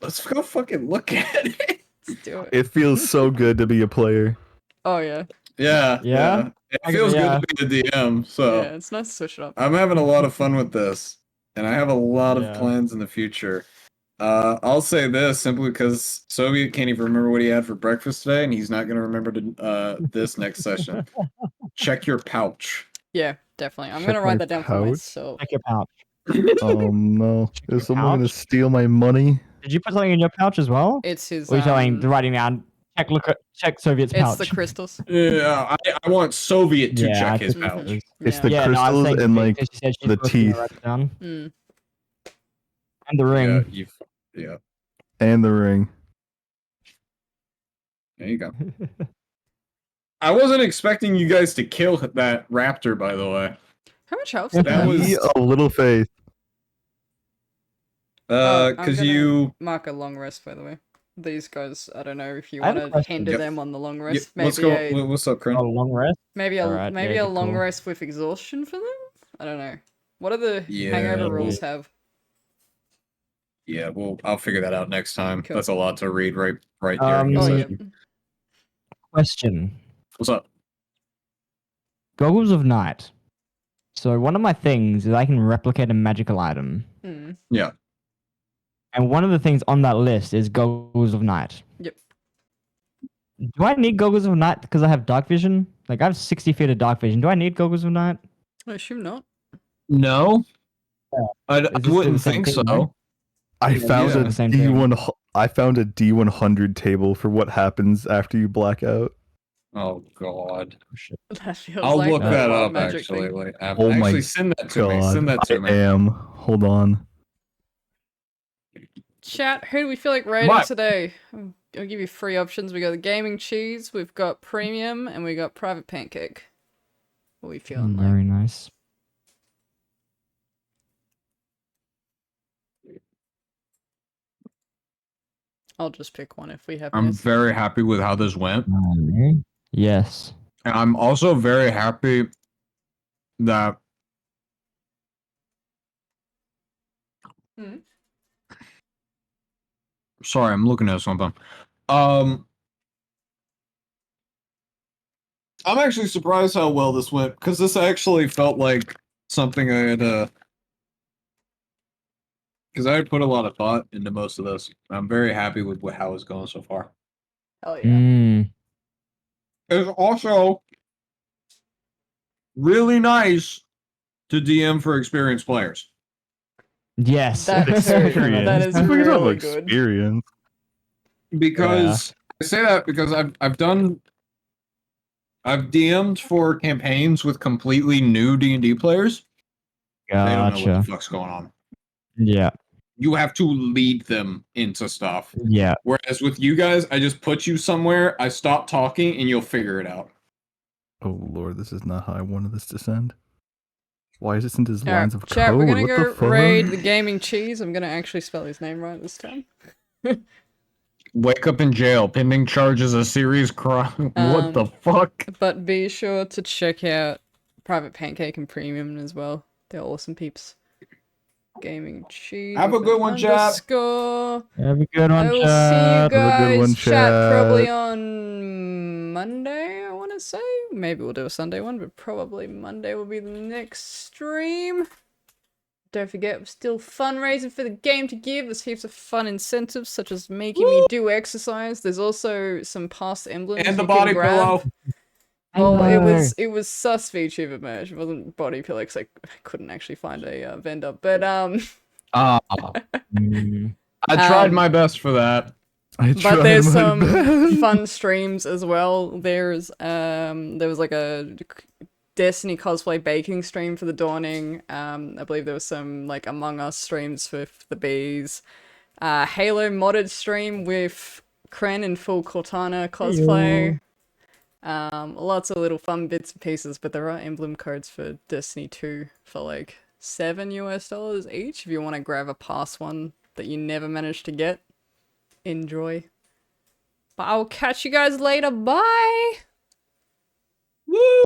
"Let's go fucking look at it." Let's do it. it feels so good to be a player. Oh yeah. Yeah. Yeah? It I- feels yeah. good to be the DM. So. Yeah, it's nice to switch it up. I'm having a lot of fun with this, and I have a lot of Yeah. plans in the future. I'll say this simply because Soviet can't even remember what he had for breakfast today, and he's not going to remember this next session. Check your pouch. Yeah, definitely. I'm Check gonna my write that down for pouch. myself. Check your pouch. Oh no! Check Is your someone gonna pouch. steal my money? Did you put something in your pouch as well? It's his. Or are you telling writing down? Check Soviet's It's pouch. the crystals. Yeah, I want Soviet to Yeah, check I his think- pouch. Mhm. It's the Yeah. Yeah, no, I was crystals saying and Vic, like 'cause she said she's the supposed to teeth. write it down. Mm. And the ring. Yeah, and the ring. there you go. I wasn't expecting you guys to kill that raptor, by the way. How much health? That was- Be a little face. I'm Because gonna you. mark a long rest, by the way. These guys, I don't know if you I have a want to question. hinder Yep. them on the long Yeah, rest. what's Maybe going? What's up, Oh, Kren? long rest. maybe Alright, yeah, a long cool. rest with exhaustion for them. I don't know. What do the Yeah, hangover rules well- have? Yeah, well, I'll figure that out next time. Cool. That's a lot to read right during Um, the Oh yeah. session. Question. What's up? Goggles of Night. So one of my things is I can replicate a magical item. Hmm. Yeah. And one of the things on that list is Goggles of Night. Yep. Do I need Goggles of Night because I have dark vision? Like I have 60 feet of dark vision. Do I need Goggles of Night? I assume not. No. Yeah. I this still wouldn't the same think thing, so. right? I Yeah, found yeah. a The same thing. D1. I found a D100 table for what happens after you black out. Oh God. That feels I'll like look a that lot up of magic actually. thing. Like, Oh my actually, send that to me. God, Send that to I me. am. Hold on. Chat, who do we feel like rating What? today? I'll give you three options. We got the gaming cheese, we've got premium, and we got private pancake. What are we feeling like? Very nice. I'll just pick one if we have. I'm miss. very happy with how this went. Yes. And I'm also very happy that Hmm. sorry, I'm looking at something. I'm actually surprised how well this went because this actually felt like something I had because I had put a lot of thought into most of this. I'm very happy with how it's going so far. Hell yeah. Mm. It's also really nice to DM for experienced players. Yes. That too. That is Look at that really good. experience. Because I say that because I've DM'd for campaigns with completely new D&D players. They don't know what Gotcha. the fuck's going on. Yeah. You have to lead them into stuff. Yeah. Whereas with you guys, I just put you somewhere, I stop talking, and you'll figure it out. Oh Lord, this is not how I wanted this to send. Why is it sent as Alright, lines of chat, code? we're gonna What go the fuck? raid the gaming cheese. I'm gonna actually spell his name right this time. Wake up in jail, pending charges of serious crime. What the fuck? But be sure to check out Private Pancake and Premium as well. They're awesome peeps. Gaming cheese. Have a with good an one, chat. underscore. Have a good one, I will see you chat. Have a good guys one, chat probably chat. on Monday, I want to say. Maybe we'll do a Sunday one, but probably Monday will be the next stream. Don't forget, we're still fundraising for the Game to Give. There's heaps of fun incentives, such as making me do exercise. There's also some past emblems And the you body can grab. pillow. Well, Hello. it was sus VTuber merch. It wasn't body pillow because I couldn't actually find a vendor. But Mm. I tried Um, my best for that. I but tried there's my some best. fun streams as well. There was like a Destiny cosplay baking stream for the Dawning. I believe there was some like Among Us streams for the bees. Halo modded stream with Kren in full Cortana cosplay. Lots of little fun bits and pieces, but there are emblem codes for Destiny 2 for like $7 each if you want to grab a past one that you never managed to get. Enjoy. But I'll catch you guys later. Bye! Woo!